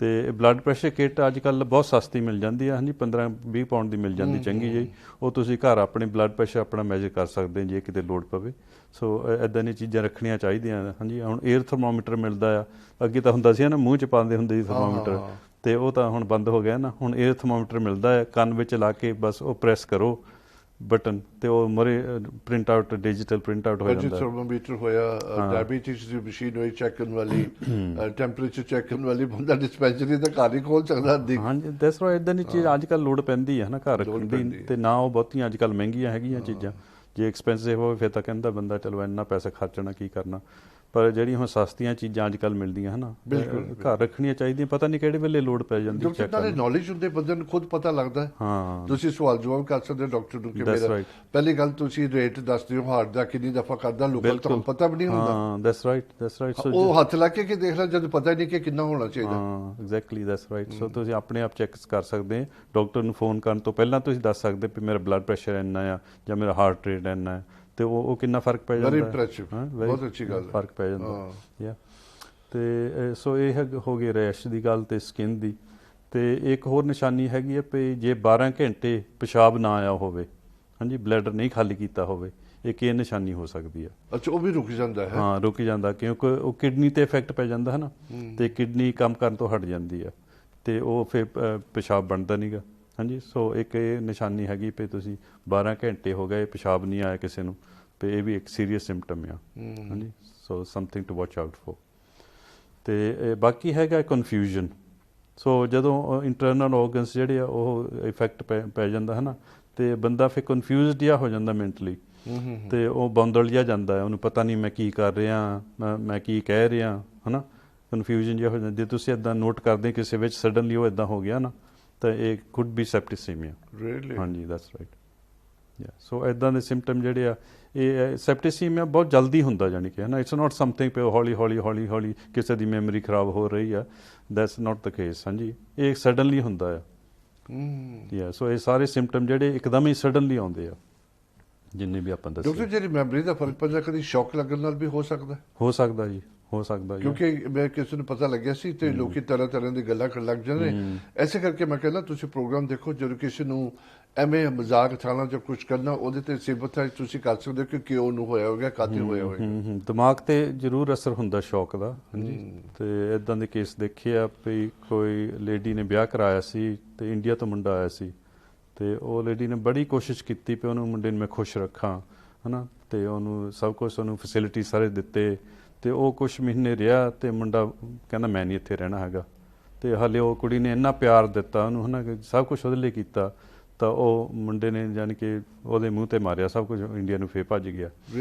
ਤੇ ਬਲੱਡ ਪ੍ਰੈਸ਼ਰ ਕਿੱਟ ਅੱਜ ਕੱਲ੍ਹ ਬਹੁਤ ਸਸਤੀ ਮਿਲ ਜਾਂਦੀ ਹੈ। ਹਾਂਜੀ, 15-20 ਪਾਉਂਡ ਦੀ ਮਿਲ ਜਾਂਦੀ ਚੰਗੀ ਜਿਹੀ। ਉਹ ਤੁਸੀਂ ਘਰ ਆਪਣੇ ਬਲੱਡ ਪ੍ਰੈਸ਼ਰ ਆਪਣਾ ਮੈਜਰ ਕਰ ਸਕਦੇ ਜੇ ਕਿਤੇ ਲੋੜ ਪਵੇ। ਸੋ ਇੱਦਾਂ ਦੀਆਂ ਚੀਜ਼ਾਂ ਰੱਖਣੀਆਂ ਚਾਹੀਦੀਆਂ। ਹਾਂਜੀ, ਹੁਣ ਏਅਰ ਥਰਮੋਮੀਟਰ ਮਿਲਦਾ ਆ। ਅੱਗੇ ਤਾਂ ਹੁੰਦਾ ਸੀ ਨਾ ਮੂੰਹ 'ਚ ਪਾਉਂਦੇ ਹੁੰਦੇ ਸੀ ਥਰਮੋਮੀਟਰ, ਤੇ ਉਹ ਤਾਂ ਹੁਣ ਬੰਦ ਹੋ ਗਿਆ ਨਾ। ਹੁਣ ਏਅਰ ਥਰਮੋਮੀਟਰ ਮਿਲਦਾ ਹੈ, ਕੰਨ ਵਿੱਚ ਲਾ ਕੇ ਬਸ ਉਹ ਪ੍ਰੈਸ ਕਰੋ ਬਟਨ, ਤੇ ਉਹ ਮਰੇ print out, digital print out ਹੋ ਜਾਂਦਾ। ਥਰਮੋਮੀਟਰ ਹੋਇਆ, ਡਾਇਬੀਟੀਜ਼ ਦੀ ਮਸ਼ੀਨ ਹੋਈ ਚੈੱਕ ਕਰਨ ਵਾਲੀ, ਟੈਂਪਰੇਚਰ ਚੈੱਕ ਕਰਨ ਵਾਲੀ, ਬੰਦਾ ਡਿਸਪੈਂਸਰੀ ਤਾਂ ਘਰ ਹੀ ਖੋਲ ਸਕਦਾ। ਹਾਂਜੀ, ਦੈਟਸ ਰਾਈਟ। ਇੱਦਾਂ ਦੀ ਚੀਜ਼ ਅੱਜ ਕੱਲ੍ਹ ਲੋੜ ਪੈਂਦੀ ਹੈ ਨਾ ਘਰ ਰੱਖਣ ਦੀ, ਤੇ ਨਾ ਉਹ ਬਹੁਤੀਆਂ ਅੱਜ ਕੱਲ੍ਹ ਮਹਿੰਗੀਆਂ ਹੈਗੀਆਂ ਚੀਜ਼ਾਂ। ਜੇ ਐਕਸਪੈਂਸਿਵ ਹੋਵੇ ਫਿਰ ਤਾਂ ਕਹਿੰਦਾ ਬੰਦਾ ਚਲੋ ਇੰਨਾ ਪੈਸਾ ਖਰਚਣਾ ਕੀ ਕਰਨਾ। ਪਰ ਜਿਹੜੀਆਂ ਹੁਣ ਸਸਤੀਆਂ ਚੀਜ਼ਾਂ ਅੱਜ ਕੱਲ੍ਹ ਮਿਲਦੀਆਂ ਹੈ ਨਾ, ਘਰ ਰੱਖਣੀਆਂ ਚਾਹੀਦੀਆਂ। ਪਤਾ ਨਹੀਂ ਕਿਹੜੇ ਵੇਲੇ ਲੋੜ ਪੈ ਜਾਂਦੀ। ਡਾਕਟਰ ਨਾਲੇ ਨੌਲੇਜ ਹੁੰਦੇ ਬੰਦੇ ਨੂੰ ਖੁਦ ਪਤਾ ਲੱਗਦਾ। ਹਾਂ, ਤੁਸੀਂ ਸਵਾਲ ਜਵਾਬ ਕਰ ਸਕਦੇ ਡਾਕਟਰ ਨੂੰ ਕਿ ਮੇਰਾ ਪਹਿਲੀ ਗੱਲ ਤੁਸੀਂ ਰੇਟ ਦੱਸਦੇ ਹੋ ਹਾਰਟ ਦਾ ਕਿੰਨੀ ਦਫਾ ਕਰਦਾ, ਲੋਕਾਂ ਨੂੰ ਤੁਹਾਨੂੰ ਪਤਾ ਵੀ ਨਹੀਂ ਹੁੰਦਾ। ਹਾਂ, ਦੈਟਸ ਰਾਈਟ। ਉਹ ਹੱਥ ਲਾ ਕੇ ਦੇਖ ਲੈ ਜਦ ਪਤਾ ਹੀ ਨਹੀਂ ਕਿ ਕਿੰਨਾ ਹੋਣਾ ਚਾਹੀਦਾ। ਹਾਂ, ਐਗਜ਼ੈਕਟਲੀ, ਦੈਟਸ ਰਾਈਟ। ਸੋ ਤੁਸੀਂ ਆਪਣੇ ਆਪ ਚੈੱਕ ਕਰ ਸਕਦੇ। ਡਾਕਟਰ ਨੂੰ ਫੋਨ ਕਰਨ ਤੋਂ ਪਹਿਲਾਂ ਤੁਸੀਂ ਦੱਸ ਸਕਦੇ ਵੀ ਮੇਰਾ ਬਲੱਡ ਪ੍ਰੈਸ਼ਰ ਇੰਨਾ ਆ ਜਾਂ ਮੇਰਾ ਹਾਰਟ ਰੇਟ ਇੰਨਾ ਹੈ, ਤੇ ਉਹ ਕਿੰਨਾ ਫਰਕ ਪੈ ਜਾਂਦਾ। ਵੈਰੀ ਇੰਪ੍ਰੈਸਿਵ, ਬਹੁਤ ਅੱਛੀ ਗੱਲ, ਫਰਕ ਪੈ ਜਾਂਦਾ। ਤੇ ਸੋ ਇਹ ਹੋ ਗਈ ਰੈਸ਼ ਦੀ ਗੱਲ ਤੇ ਸਕਿਨ ਦੀ। ਤੇ ਇੱਕ ਹੋਰ ਨਿਸ਼ਾਨੀ ਹੈਗੀ ਹੈ ਵੀ ਜੇ 12 ਘੰਟੇ ਪਿਸ਼ਾਬ ਨਾ ਆਇਆ ਹੋਵੇ, ਹਾਂਜੀ, ਬਲੈਡਰ ਨਹੀਂ ਖਾਲੀ ਕੀਤਾ ਹੋਵੇ, ਇੱਕ ਇਹ ਨਿਸ਼ਾਨੀ ਹੋ ਸਕਦੀ ਹੈ। ਅੱਛਾ, ਉਹ ਵੀ ਰੁਕ ਜਾਂਦਾ ਹੈ। ਹਾਂ, ਰੁਕ ਜਾਂਦਾ ਕਿਉਂਕਿ ਉਹ ਕਿਡਨੀ ਤੇ ਇਫੈਕਟ ਪੈ ਜਾਂਦਾ ਹੈ ਨਾ, ਤੇ ਕਿਡਨੀ ਕੰਮ ਕਰਨ ਤੋਂ ਹਟ ਜਾਂਦੀ ਆ, ਤੇ ਉਹ ਫਿਰ ਪਿਸ਼ਾਬ ਬਣਦਾ ਨਹੀਂਗਾ। ਹਾਂਜੀ, ਸੋ ਇੱਕ ਇਹ ਨਿਸ਼ਾਨੀ ਹੈਗੀ ਵੀ ਤੁਸੀਂ 12 ਘੰਟੇ ਹੋ ਗਏ ਪਿਸ਼ਾਬ ਨਹੀਂ ਆਇਆ ਕਿਸੇ ਨੂੰ, ਵੀ ਇਹ ਵੀ ਇੱਕ ਸੀਰੀਅਸ ਸਿੰਪਟਮ ਆ। ਹਾਂਜੀ, so something to watch out for. ਤੇ ਬਾਕੀ ਹੈਗਾ ਕਨਫਿਊਜ਼ਨ। ਸੋ ਜਦੋਂ ਇੰਟਰਨਲ ਔਰਗਨਸ ਜਿਹੜੇ ਆ ਉਹ ਇਫੈਕਟ ਪੈ ਜਾਂਦਾ ਹੈ ਨਾ, ਤੇ ਬੰਦਾ ਫਿਰ ਕਨਫਿਊਜ਼ਡ ਜਿਹਾ ਹੋ ਜਾਂਦਾ ਮੈਂਟਲੀ, ਤੇ ਉਹ ਬੰਦਲ ਜਿਹਾ ਜਾਂਦਾ, ਉਹਨੂੰ ਪਤਾ ਨਹੀਂ ਮੈਂ ਕੀ ਕਰ ਰਿਹਾ, ਮੈਂ ਕੀ ਕਹਿ ਰਿਹਾ ਹੈ ਨਾ। ਕਨਫਿਊਜ਼ਨ ਜਿਹਾ ਹੋ ਜਾਂਦਾ। ਜੇ ਤੁਸੀਂ ਇੱਦਾਂ ਨੋਟ ਕਰਦੇ ਕਿਸੇ ਵਿੱਚ ਸਡਨਲੀ ਉਹ ਇੱਦਾਂ ਹੋ ਗਿਆ ਨਾ, ਤਾਂ ਇਹ ਕੁਡ ਬੀ ਸੈਪਟਿਸੀਮੀਆ। ਹਾਂਜੀ, ਦੈਟਸ ਰਾਈਟ। ਸੋ ਇੱਦਾਂ ਦੇ ਸਿੰਪਟਮ ਜਿਹੜੇ ਆ, ਇਹ ਸੈਪਟਿਸੀਮੀਆ ਬਹੁਤ ਜਲਦੀ ਹੁੰਦਾ, ਜਾਣੀ ਕਿ ਹੈ ਨਾ। ਇਟਸ ਨਾਟ ਸਮਥਿੰਗ ਪੇ ਹੌਲੀ ਕਿਸੇ ਦੀ ਮੈਮਰੀ ਖਰਾਬ ਹੋ ਰਹੀ ਆ, ਦੈਟਸ ਨਾਟ ਦ ਕੇਸ। ਹਾਂਜੀ, ਇਹ ਸਡਨਲੀ ਹੁੰਦਾ ਆ। ਸੋ ਇਹ ਸਾਰੇ ਸਿੰਪਟਮ ਜਿਹੜੇ ਇੱਕਦਮ ਹੀ ਸਡਨਲੀ ਆਉਂਦੇ ਆ, ਜਿੰਨੇ ਵੀ ਆਪਾਂ ਦੱਸੇ। ਡਾਕਟਰ, ਜਿਹੜੀ ਮੈਮਰੀ ਦਾ ਫਰਕ ਪੈਂਦਾ, ਕਦੀ ਸ਼ੌਕ ਲੱਗਣ ਨਾਲ ਵੀ ਹੋ ਸਕਦਾ? ਹੋ ਸਕਦਾ ਜੀ, ਹੋ ਸਕਦਾ। ਕਿਉਂਕਿ ਮੈਂ ਕਿਸੇ ਨੂੰ ਪਤਾ ਲੱਗਿਆ ਸੀ ਤੇ ਲੋਕੀ ਤਰ੍ਹਾਂ ਦੀ ਗੱਲਾਂ ਕਰਨ ਲੱਗ ਜਾਂਦੇ। ਐਸੇ ਕਰਕੇ ਮੈਂ ਕਹਿੰਦਾ ਤੁਸੀਂ ਪ੍ਰੋਗਰਾਮ ਦੇਖੋ, ਜਦੋਂ ਕਿਸੇ ਨੂੰ ਐਵੇਂ ਮਜ਼ਾਕ ਉਠਾਉਣਾ ਜਾਂ ਕੁਝ ਕਰਨਾ, ਉਹਦੇ ਤੇ ਸਿਬਤ ਤੁਸੀਂ ਕਰ ਸਕਦੇ ਹੋ ਕਿ ਕਿਉਂ ਉਹਨੂੰ ਹੋਇਆ ਹੋਵੇਗਾ, ਕਾਹਤੇ ਹੋਇਆ ਹੋਵੇਗਾ। ਦਿਮਾਗ ਤੇ ਜ਼ਰੂਰ ਅਸਰ ਹੁੰਦਾ ਸ਼ੌਕ ਦਾ। ਹਾਂਜੀ, ਤੇ ਇਦਾਂ ਦੇ ਕੇਸ ਦੇਖੇ ਆ ਵੀ ਕੋਈ ਲੇਡੀ ਨੇ ਵਿਆਹ ਕਰਾਇਆ ਸੀ ਤੇ ਇੰਡੀਆ ਤੋਂ ਮੁੰਡਾ ਆਇਆ ਸੀ, ਤੇ ਉਹ ਲੇਡੀ ਨੇ ਬੜੀ ਕੋਸ਼ਿਸ਼ ਕੀਤੀ ਵੀ ਉਹਨੂੰ ਮੁੰਡੇ ਨੂੰ ਮੈਂ ਖੁਸ਼ ਰੱਖਾਂ ਹੈ ਨਾ, ਤੇ ਉਹਨੂੰ ਸਭ ਕੁਛ, ਉਹਨੂੰ ਫੈਸਿਲਿਟੀ ਸਾਰੇ ਦਿੱਤੇ, ਤੇ ਉਹ ਕੁਛ ਮਹੀਨੇ ਰਿਹਾ, ਤੇ ਮੁੰਡਾ ਕਹਿੰਦਾ ਮੈਂ ਨਹੀਂ ਇੱਥੇ ਰਹਿਣਾ ਹੈਗਾ। ਤੇ ਹਾਲੇ ਉਹ ਕੁੜੀ ਨੇ ਇੰਨਾ ਪਿਆਰ ਦਿੱਤਾ ਉਹਨੂੰ ਹੈ ਨਾ, ਸਭ ਕੁਛ ਉਹਦੇ ਲਈ ਕੀਤਾ, ਤਾਂ ਉਹ ਮੁੰਡੇ ਨੇ ਜਾਣੀ ਕਿ ਉਹਦੇ ਮੂੰਹ ਤੇ ਮਾਰਿਆ ਸਭ ਕੁਝ, ਇੰਡੀਆ ਨੂੰ ਫੇਰ ਭੱਜ ਗਿਆ।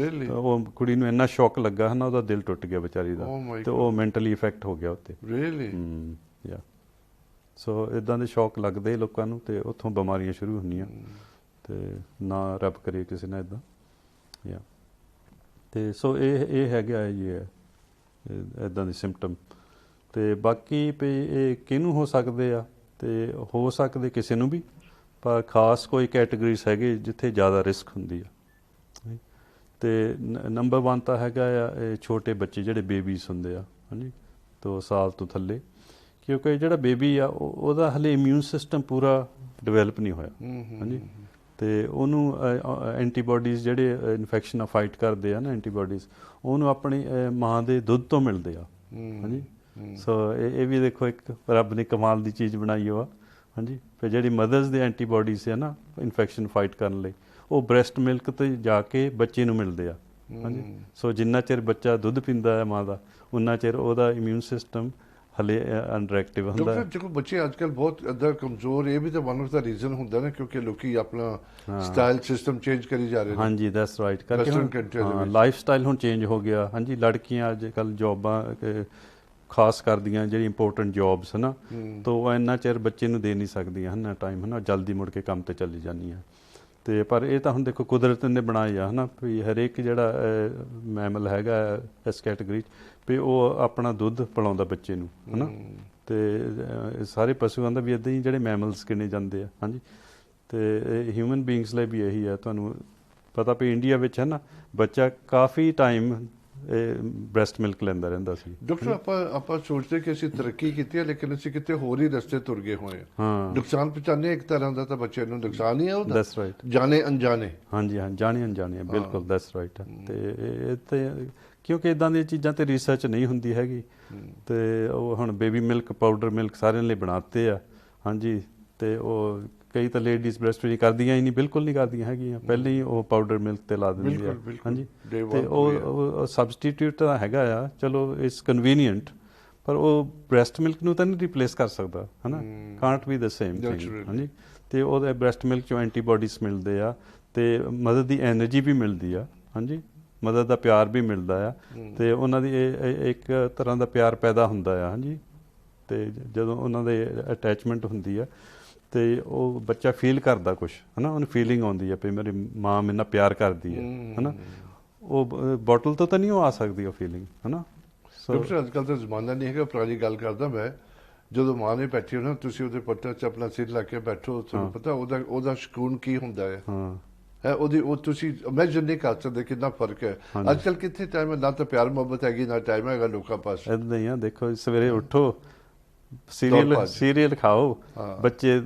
ਉਹ ਕੁੜੀ ਨੂੰ ਇੰਨਾ ਸ਼ੌਕ ਲੱਗਾ ਹੈ ਨਾ, ਉਹਦਾ ਦਿਲ ਟੁੱਟ ਗਿਆ ਵਿਚਾਰੀ ਦਾ, ਤੇ ਉਹ ਮੈਂਟਲੀ ਇਫੈਕਟ ਹੋ ਗਿਆ ਉੱਤੇ। ਸੋ ਇੱਦਾਂ ਦੇ ਸ਼ੌਕ ਲੱਗਦੇ ਲੋਕਾਂ ਨੂੰ, ਤੇ ਉੱਥੋਂ ਬਿਮਾਰੀਆਂ ਸ਼ੁਰੂ ਹੁੰਦੀਆਂ, ਤੇ ਨਾ ਰੱਬ ਕਰੇ ਕਿਸੇ ਨਾਲ ਇੱਦਾਂ। ਤੇ ਸੋ ਇਹ ਹੈਗਾ ਜੀ ਇੱਦਾਂ ਦੇ ਸਿੰਪਟਮ। ਤੇ ਬਾਕੀ ਵੀ ਇਹ ਕਿਹਨੂੰ ਹੋ ਸਕਦੇ ਆ, ਤੇ ਹੋ ਸਕਦੇ ਕਿਸੇ ਨੂੰ ਵੀ, ਪਰ ਖਾਸ ਕੋਈ ਕੈਟੇਗਰੀਜ਼ ਹੈਗੇ ਜਿੱਥੇ ਜ਼ਿਆਦਾ ਰਿਸਕ ਹੁੰਦੀ ਆ। ਤੇ ਨੰਬਰ 1 ਤਾਂ ਹੈਗਾ ਆ ਇਹ ਛੋਟੇ ਬੱਚੇ ਜਿਹੜੇ ਬੇਬੀਜ਼ ਹੁੰਦੇ ਆ, ਹਾਂਜੀ, 2 ਸਾਲ ਤੋਂ ਥੱਲੇ, ਕਿਉਂਕਿ ਜਿਹੜਾ ਬੇਬੀ ਆ ਉਹਦਾ ਹਲੇ ਇਮਿਊਨ ਸਿਸਟਮ ਪੂਰਾ ਡਿਵੈਲਪ ਨਹੀਂ ਹੋਇਆ, ਹਾਂਜੀ, ਤੇ ਉਹਨੂੰ ਐਂਟੀਬਾਡੀਜ਼ ਜਿਹੜੇ ਇਨਫੈਕਸ਼ਨ ਨਾਲ ਫਾਈਟ ਕਰਦੇ ਆ ਨਾ, ਐਂਟੀਬਾਡੀਜ਼ ਉਹਨੂੰ ਆਪਣੀ ਮਾਂ ਦੇ ਦੁੱਧ ਤੋਂ ਮਿਲਦੇ ਆ, ਹਾਂਜੀ। ਸੋ ਇਹ ਵੀ ਦੇਖੋ ਇੱਕ ਰੱਬ ਨੇ ਕਮਾਲ ਦੀ ਚੀਜ਼ ਬਣਾਈ ਹੋਆ, ਹਾਂਜੀ। ਫਿਰ ਜਿਹੜੀ ਮਦਰਸ ਦੇ ਐਂਟੀਬਾਡੀਜ਼ ਹੈ ਨਾ ਇਨਫੈਕਸ਼ਨ ਫਾਈਟ ਕਰਨ ਲਈ, ਉਹ ਬ੍ਰੈਸਟ ਮਿਲਕ 'ਤੇ ਜਾ ਕੇ ਬੱਚੇ ਨੂੰ ਮਿਲਦੇ ਆ, ਹਾਂਜੀ। ਸੋ ਜਿੰਨਾ ਚਿਰ ਬੱਚਾ ਦੁੱਧ ਪੀਂਦਾ ਹੈ ਮਾਂ ਦਾ, ਉਨਾ ਚਿਰ ਉਹਦਾ ਇਮਿਊਨ ਸਿਸਟਮ ਹਲੇ ਅੰਡਰ ਐਕਟਿਵ ਹੁੰਦਾ। ਡਾਕਟਰ ਦੇਖੋ ਬੱਚੇ ਅੱਜ ਕੱਲ੍ਹ ਬਹੁਤ ਇੱਦਾਂ ਕਮਜ਼ੋਰ, ਇਹ ਵੀ ਤਾਂ ਵਨ ਆਫ ਦਾ ਰੀਜ਼ਨ ਹੁੰਦਾ ਨਾ, ਕਿਉਂਕਿ ਲੋਕੀ ਆਪਣਾ ਸਟਾਈਲ ਸਿਸਟਮ ਚੇਂਜ ਕਰੀ ਜਾ ਰਹੇ ਨੇ। ਹਾਂਜੀ, ਦੈਟਸ ਰਾਈਟ, ਕਰਕੇ ਲਾਈਫ ਸਟਾਈਲ ਹੁਣ ਚੇਂਜ ਹੋ ਗਿਆ, ਹਾਂਜੀ। ਲੜਕੀਆਂ ਅੱਜ ਕੱਲ੍ਹ ਜੋਬਾਂ ਖਾਸ ਕਰਦੀਆਂ ਜਿਹੜੀ ਇੰਪੋਰਟੈਂਟ ਜੋਬਸ ਹੈ ਨਾ, ਤਾਂ ਉਹ ਇੰਨਾ ਚਿਰ ਬੱਚੇ ਨੂੰ ਦੇ ਨਹੀਂ ਸਕਦੀਆਂ ਹੈ ਨਾ ਟਾਈਮ, ਹੈ ਨਾ, ਜਲਦੀ ਮੁੜ ਕੇ ਕੰਮ 'ਤੇ ਚਲੀ ਜਾਂਦੀਆਂ। ਅਤੇ ਪਰ ਇਹ ਤਾਂ ਹੁਣ ਦੇਖੋ ਕੁਦਰਤ ਨੇ ਬਣਾਏ ਆ, ਹੈ ਨਾ, ਵੀ ਹਰੇਕ ਜਿਹੜਾ ਮੈਮਲ ਹੈਗਾ ਇਸ ਕੈਟੇਗਰੀ 'ਚ, ਵੀ ਉਹ ਆਪਣਾ ਦੁੱਧ ਪਿਲਾਉਂਦਾ ਬੱਚੇ ਨੂੰ, ਹੈ ਨਾ। ਅਤੇ ਸਾਰੇ ਪਸ਼ੂਆਂ ਦਾ ਵੀ ਇੱਦਾਂ ਹੀ ਜਿਹੜੇ ਮੈਮਲਸ ਗਿਣੇ ਜਾਂਦੇ ਆ, ਹਾਂਜੀ। ਅਤੇ ਹਿਊਮਨ ਬੀਇੰਗਸ ਲਈ ਵੀ ਇਹੀ ਹੈ। ਤੁਹਾਨੂੰ ਪਤਾ ਵੀ ਇੰਡੀਆ ਵਿੱਚ ਹੈ ਨਾ ਬੱਚਾ ਕਾਫੀ ਟਾਈਮ ਬ੍ਰੈਸਟ ਮਿਲਕ ਲੈਂਦਾ ਰਹਿੰਦਾ ਸੀ। ਡਾਕਟਰ ਆਪਾਂ ਸੋਚਦੇ ਕਿ ਅਸੀਂ ਤਰੱਕੀ ਕੀਤੀ ਹੈ, ਲੇਕਿਨ ਅਸੀਂ ਕਿਤੇ ਹੋਰ ਹੀ ਰਸਤੇ ਤੁਰ ਗਏ ਹੋਏ ਹਾਂ। ਨੁਕਸਾਨ ਪਹੁੰਚਾਉਂਦੇ ਇੱਕ ਤਰ੍ਹਾਂ ਦਾ, ਤਾਂ ਬੱਚੇ ਨੂੰ ਨੁਕਸਾਨ ਹੀ ਹੈ ਉਹਦਾ, ਦੈਟਸ ਰਾਈਟ, ਜਾਣੇ ਅਣਜਾਣੇ। ਹਾਂਜੀ, ਹਾਂ, ਜਾਣੇ ਅਣਜਾਣੇ, ਬਿਲਕੁਲ, ਦੈਟਸ ਰਾਈਟ। ਅਤੇ ਇਹ ਤੇ ਕਿਉਂਕਿ ਇੱਦਾਂ ਦੀਆਂ ਚੀਜ਼ਾਂ 'ਤੇ ਰਿਸਰਚ ਨਹੀਂ ਹੁੰਦੀ ਹੈਗੀ, ਅਤੇ ਉਹ ਹੁਣ ਬੇਬੀ ਮਿਲਕ, ਪਾਊਡਰ ਮਿਲਕ ਸਾਰਿਆਂ ਲਈ ਬਣਾਤੇ ਆ, ਹਾਂਜੀ। ਅਤੇ ਉਹ ਕਈ ਤਾਂ ਲੇਡੀਜ਼ ਬ੍ਰੈਸਟ ਫੀਡਿੰਗ ਕਰਦੀਆਂ ਹੀ ਨਹੀਂ, ਬਿਲਕੁਲ ਨਹੀਂ ਕਰਦੀਆਂ ਹੈਗੀਆਂ, ਪਹਿਲਾਂ ਹੀ ਉਹ ਪਾਊਡਰ ਮਿਲਕ 'ਤੇ ਲਾ ਦਿੰਦੀ ਆ, ਹਾਂਜੀ। ਅਤੇ ਉਹ ਸਬਸਟੀਟਿਊਟ ਤਾਂ ਹੈਗਾ ਆ, ਚਲੋ ਇਟਸ ਕਨਵੀਨੀਅੰਟ, ਪਰ ਉਹ ਬ੍ਰੈਸਟ ਮਿਲਕ ਨੂੰ ਤਾਂ ਨਹੀਂ ਰਿਪਲੇਸ ਕਰ ਸਕਦਾ, ਹੈ ਨਾ, can't be the same thing, ਹਾਂਜੀ। ਅਤੇ ਉਹਦੇ ਬ੍ਰੈਸਟ ਮਿਲਕ 'ਚੋਂ ਐਂਟੀਬਾਡੀਜ਼ ਮਿਲਦੇ ਆ, ਅਤੇ ਮਦਰ ਦੀ ਐਨਰਜੀ ਵੀ ਮਿਲਦੀ ਆ, ਹਾਂਜੀ, ਮਦਰ ਦਾ ਪਿਆਰ ਵੀ ਮਿਲਦਾ ਆ, ਅਤੇ ਉਹਨਾਂ ਦੀ ਇੱਕ ਤਰ੍ਹਾਂ ਦਾ ਪਿਆਰ ਪੈਦਾ ਹੁੰਦਾ ਆ, ਹਾਂਜੀ। ਅਤੇ ਜਦੋਂ ਉਹਨਾਂ ਦੇ ਅਟੈਚਮੈਂਟ ਹੁੰਦੀ ਆ, ਅਤੇ ਉਹ ਬੱਚਾ ਫੀਲ ਕਰਦਾ ਕੁਛ, ਹੈ ਨਾ, ਉਹਨੂੰ ਫੀਲਿੰਗ ਆਉਂਦੀ ਆ ਵੀ ਮੇਰੀ ਮਾਂ ਮੇਰੇ ਨਾਲ ਪਿਆਰ ਕਰਦੀ ਹੈ ਨਾ। ਉਹ ਬੋਟਲ ਤੋਂ ਤਾਂ ਨਹੀਂ ਉਹ ਆ ਸਕਦੀ ਉਹ ਫੀਲਿੰਗ, ਹੈ ਨਾ। ਡਾਕਟਰ ਅੱਜ ਕੱਲ੍ਹ ਤਾਂ ਜ਼ਮਾਨਾ ਨਹੀਂ ਹੈਗਾ, ਪੁਰਾਣੀ ਗੱਲ ਕਰਦਾ ਮੈਂ, ਜਦੋਂ ਮਾਂ ਨੇ ਬੈਠੀ ਹੋ ਨਾ, ਤੁਸੀਂ ਉਹਦੇ ਪੱਟਾਂ 'ਚ ਆਪਣਾ ਸਿਰ ਲਾ ਕੇ ਬੈਠੋ, ਤੁਹਾਨੂੰ ਪਤਾ ਉਹਦਾ ਸਕੂਨ ਕੀ ਹੁੰਦਾ ਹੈ, ਉਹਦੀ ਉਹ ਤੁਸੀਂ ਇਮੈਜਿਨ ਨਹੀਂ ਕਰ ਸਕਦੇ ਕਿੰਨਾ ਫਰਕ ਹੈ। ਅੱਜ ਕੱਲ੍ਹ ਕਿੱਥੇ ਟਾਈਮ ਹੈ, ਨਾ ਤਾਂ ਪਿਆਰ ਮੁਹੱਬਤ ਹੈਗੀ, ਨਾ ਟਾਈਮ ਹੈਗਾ ਲੋਕਾਂ ਪਾਸ। ਇੱਦਾਂ ਹੀ ਆ, ਦੇਖੋ ਸਵੇਰੇ ਉੱਠੋ, ਸੀਰੀਅਲ ਖਾਓ, ਬੱਚੇ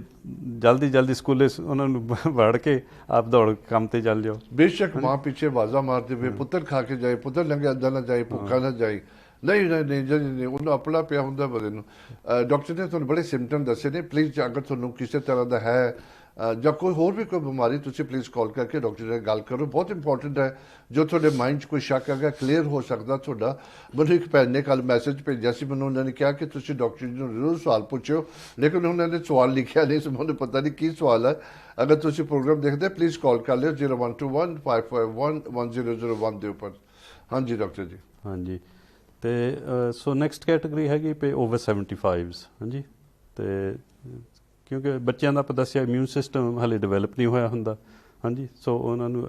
ਜਲਦੀ ਸਕੂਲੇ ਉਹਨਾਂ ਨੂੰ ਵੜ ਕੇ ਆਪ ਦੌੜ ਕੰਮ 'ਤੇ ਚੱਲ ਜਾਓ। ਬੇਸ਼ੱਕ ਮਾਂ ਪਿੱਛੇ ਆਵਾਜ਼ਾਂ ਮਾਰਦੇ ਪਏ, ਪੁੱਤਰ ਖਾ ਕੇ ਜਾਏ, ਪੁੱਤਰ ਲੰਘਿਆ ਅੱਧਾ ਨਾ ਜਾਏ, ਭੁੱਖਾ ਨਾ ਜਾਏ, ਨਹੀਂ, ਉਹਨੂੰ ਆਪਣਾ ਪਿਆ ਹੁੰਦਾ ਬੰਦੇ ਨੂੰ। ਡਾਕਟਰ ਨੇ ਤੁਹਾਨੂੰ ਬੜੇ ਸਿੰਪਟਮ ਦੱਸੇ ਨੇ, ਪਲੀਜ਼ ਅਗਰ ਤੁਹਾਨੂੰ ਕਿਸੇ ਤਰ੍ਹਾਂ ਦਾ ਹੈ ਜਾਂ ਕੋਈ ਹੋਰ ਵੀ ਕੋਈ ਬਿਮਾਰੀ, ਤੁਸੀਂ ਪਲੀਜ਼ ਕਾਲ ਕਰਕੇ ਡਾਕਟਰ ਨਾਲ ਗੱਲ ਕਰੋ, ਬਹੁਤ ਇੰਪੋਰਟੈਂਟ ਹੈ। ਜੋ ਤੁਹਾਡੇ ਮਾਈਂਡ 'ਚ ਕੋਈ ਸ਼ੱਕ ਹੈਗਾ, ਕਲੀਅਰ ਹੋ ਸਕਦਾ ਤੁਹਾਡਾ। ਮੈਨੂੰ ਇੱਕ ਭੈਣ ਨੇ ਕੱਲ੍ਹ ਮੈਸੇਜ ਭੇਜਿਆ ਸੀ, ਮੈਨੂੰ ਉਹਨਾਂ ਨੇ ਕਿਹਾ ਕਿ ਤੁਸੀਂ ਡਾਕਟਰ ਜੀ ਨੂੰ ਜ਼ਰੂਰ ਸਵਾਲ ਪੁੱਛਿਓ, ਲੇਕਿਨ ਉਹਨਾਂ ਨੇ ਸਵਾਲ ਲਿਖਿਆ ਨਹੀਂ ਸੀ, ਮੈਨੂੰ ਪਤਾ ਨਹੀਂ ਕੀ ਸਵਾਲ ਹੈ। ਅਗਰ ਤੁਸੀਂ ਪ੍ਰੋਗਰਾਮ ਦੇਖਦੇ ਪਲੀਜ਼ ਕਾਲ ਕਰ ਲਿਓ 0121 551 1001 ਦੇ ਉੱਪਰ। ਹਾਂਜੀ ਡਾਕਟਰ ਜੀ। ਹਾਂਜੀ, ਅਤੇ ਸੋ ਨੈਕਸਟ ਕੈਟੇਗਰੀ ਹੈਗੀ ਪੇ ਓਵਰ 75s, ਹਾਂਜੀ। ਅਤੇ ਕਿਉਂਕਿ ਬੱਚਿਆਂ ਦਾ ਆਪਾਂ ਦੱਸਿਆ ਇਮਿਊਨ ਸਿਸਟਮ ਹਾਲੇ ਡਿਵੈਲਪ ਨਹੀਂ ਹੋਇਆ ਹੁੰਦਾ, ਹਾਂਜੀ। ਸੋ ਉਹਨਾਂ ਨੂੰ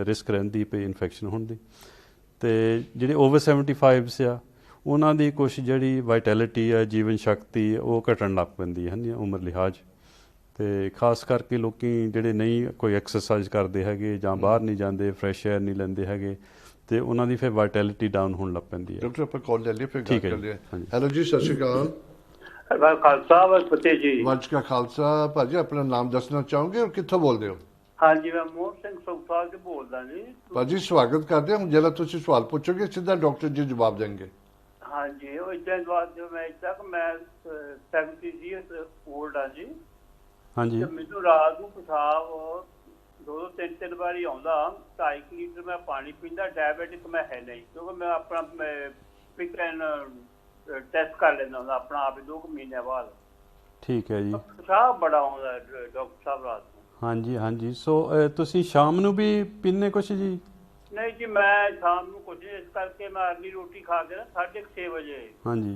ਰਿਸਕ ਰਹਿੰਦੀ ਪਈ ਇਨਫੈਕਸ਼ਨ ਹੋਣ ਦੀ। ਅਤੇ ਜਿਹੜੇ ਓਵਰ 75s ਆ, ਉਹਨਾਂ ਦੀ ਕੁਛ ਜਿਹੜੀ ਵਾਈਟੈਲਿਟੀ ਆ, ਜੀਵਨ ਸ਼ਕਤੀ, ਉਹ ਘਟਣ ਲੱਗ ਪੈਂਦੀ ਹੈ, ਹਾਂਜੀ, ਉਮਰ ਲਿਹਾਜ਼। ਅਤੇ ਖਾਸ ਕਰਕੇ ਲੋਕ ਜਿਹੜੇ ਨਹੀਂ ਕੋਈ ਐਕਸਰਸਾਈਜ਼ ਕਰਦੇ ਹੈਗੇ, ਜਾਂ ਬਾਹਰ ਨਹੀਂ ਜਾਂਦੇ, ਫਰੈਸ਼ ਏਅਰ ਨਹੀਂ ਲੈਂਦੇ ਹੈਗੇ, ਅਤੇ ਉਹਨਾਂ ਦੀ ਫਿਰ ਵਾਈਟੈਲਿਟੀ ਡਾਊਨ ਹੋਣ ਲੱਗ ਪੈਂਦੀ ਹੈ। ਡਾਕਟਰ ਆਪਾਂ ਕਾਲ ਲੈ ਲਈਏ, ਫਿਰ ਗੱਲ ਕਰ ਲਈਏ। ਹੈਲੋ ਜੀ, ਸਤਿ ਸ਼੍ਰੀ ਅਕਾਲ। ਖਾਲਸਾ ਫਤਿਹ ਜੀ। ਵਾਹਿਗੁਰੂ ਜੀ ਕਾ ਖਾਲਸਾ। ਭਾਜੀ ਆਪਣਾ ਨਾਮ ਦੱਸਣਾ ਚਾਹੋਗੇ ਔਰ ਕਿੱਥੋਂ ਬੋਲਦੇ ਹੋ? ਹਾਂਜੀ, ਮੈਂ ਮੋਹਨ ਸਿੰਘ ਸੌਖਾਲ ਤੋਂ ਬੋਲਦਾ ਜੀ। ਭਾਜੀ ਸਵਾਗਤ ਕਰਦੇ ਹਾਂ। ਹੁਣ ਜਿਹੜਾ ਤੁਸੀਂ ਸਵਾਲ ਪੁੱਛੋਗੇ ਸਿੱਧਾ ਡਾਕਟਰ ਜੀ ਜਵਾਬ ਦੇਣਗੇ। ਹਾਂਜੀ, ਉਹ ਇੱਦਾਂ ਜਵਾਬ ਦਿਓ। ਮੈਂ ਮੈਂ 70 ਈਅਰਸ ਓਲਡ ਹਾਂ ਜੀ। ਹਾਂਜੀ, ਮੈਨੂੰ ਰਾਤ ਨੂੰ ਪਿਸ਼ਾਬ 2-3 ਵਾਰੀ ਆਉਂਦਾ। 2.5 ਲੀਟਰ ਮੈਂ ਪਾਣੀ ਪੀਂਦਾ। ਡਾਇਬੈਟਿਕ ਮੈਂ ਹੈ ਨਹੀਂ, ਕਿਉਂਕਿ ਮੈਂ ਆਪਣਾ ਟੈਸਟ ਕਰ ਲੈਂਦਾ ਹੁੰਦਾ ਆਪਣਾ ਆਪ 2 ਮਹੀਨਿਆਂ ਬਾਅਦ। ਠੀਕ ਹੈ ਜੀ। ਪਿਸ਼ਾਬ ਬੜਾ ਆਉਂਦਾ ਡਾਕਟਰ ਸਾਹਿਬ ਰਾਤ ਨੂੰ। ਹਾਂਜੀ। ਸੋ ਤੁਸੀਂ ਸ਼ਾਮ ਨੂੰ ਵੀ ਪੀਂਦੇ ਕੁਛ ਜੀ? ਨਹੀਂ ਜੀ, ਮੈਂ ਸ਼ਾਮ ਨੂੰ ਕੁਝ, ਇਸ ਕਰਕੇ ਮੈਂ ਅਰਲੀ ਰੋਟੀ ਖਾ ਕੇ ਨਾ 6:30 ਵਜੇ, ਹਾਂਜੀ,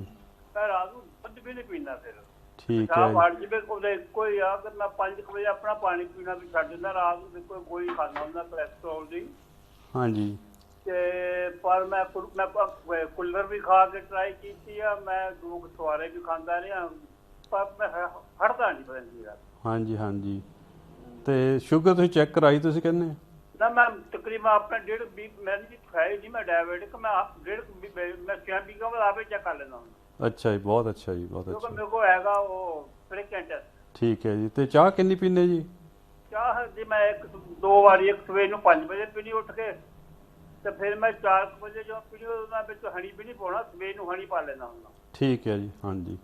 ਮੈਂ ਰਾਤ ਨੂੰ ਦੁੱਧ ਵੀ ਨਹੀਂ ਪੀਂਦਾ। ਫਿਰ ਠੀਕ ਹੈ। 8 ਵਜੇ ਉਹਦੇ ਇੱਕੋ ਹੀ ਆ ਕਿ ਮੈਂ 5 ਵਜੇ ਆਪਣਾ ਪਾਣੀ ਪੀਣਾ ਵੀ ਛੱਡ ਦਿੰਦਾ। ਰਾਤ ਨੂੰ ਕੋਈ ਗੋਲੀ ਖਾਂਦਾ ਹੁੰਦਾ ਕੋਲੈਸਟਰੋਲ ਦੀ। ਹਾਂਜੀ, ਤੇ ਪਰ ਮੈਂ ਕੂਲਰ ਵੀ ਖਾ ਕੇ ਟਰਾਈ ਕੀਤੀ ਆ, ਮੈਂ 2 ਸਵਾਰੇ ਵੀ ਖਾਂਦਾ ਰਿਹਾ, ਪਰ ਮੈਂ ਹਟਦਾ ਨਹੀਂ ਪਤਾ ਨਹੀਂ। ਹਾਂਜੀ। ਅਤੇ ਸ਼ੂਗਰ ਤੁਸੀਂ ਚੈੱਕ ਕਰਾਈ ਤੁਸੀਂ ਕਹਿੰਦੇ? ਨਾ ਮੈਂ ਤਕਰੀਬਨ ਆਪਣਾ 1.5 ਮੈਂ ਜੀ ਹੈ ਨਹੀਂ ਮੈਂ ਡਾਇਬੀਟਿਕ ਮੈਂ 1.5 ਮੈਂ 6 ਵੀਕਾਂ ਬਾਅਦ ਆਪੇ ਚੈੱਕ ਕਰ ਲੈਂਦਾ ਹੁੰਦਾ ਅੱਛਾ ਜੀ, ਬਹੁਤ ਅੱਛਾ ਜੀ, ਬਹੁਤ ਕਿਉਂਕਿ ਅੱਛਾ। ਮੇਰੇ ਕੋਲ ਹੈਗਾ ਉਹ ਫ੍ਰੀਕੁਐਂਟ ਠੀਕ ਹੈ ਜੀ। ਤੇ ਚਾਹ ਕਿੰਨੀ ਪੀਂਦੇ ਜੀ? ਚਾਹ ਜੀ ਮੈਂ ਦੋ ਵਾਰੀ, ਇੱਕ ਸਵੇਰ ਨੂੰ 5 ਵਜੇ ਪੀਣੀ ਉੱਠ ਕੇ, ਤੇ ਫਿਰ ਮੈਂ 4 ਵਜੇ ਜੋ ਪੀਣੀ ਉਹਨਾਂ ਵਿੱਚ ਹਣੀ ਵੀ ਨਹੀਂ ਪਾਉਣਾ, ਸਵੇਰ ਨੂੰ ਹਣੀ ਪਾ ਲੈਂਦਾ ਹੁੰਦਾ। ਠੀਕ ਹੈ ਜੀ, ਹਾਂਜੀ।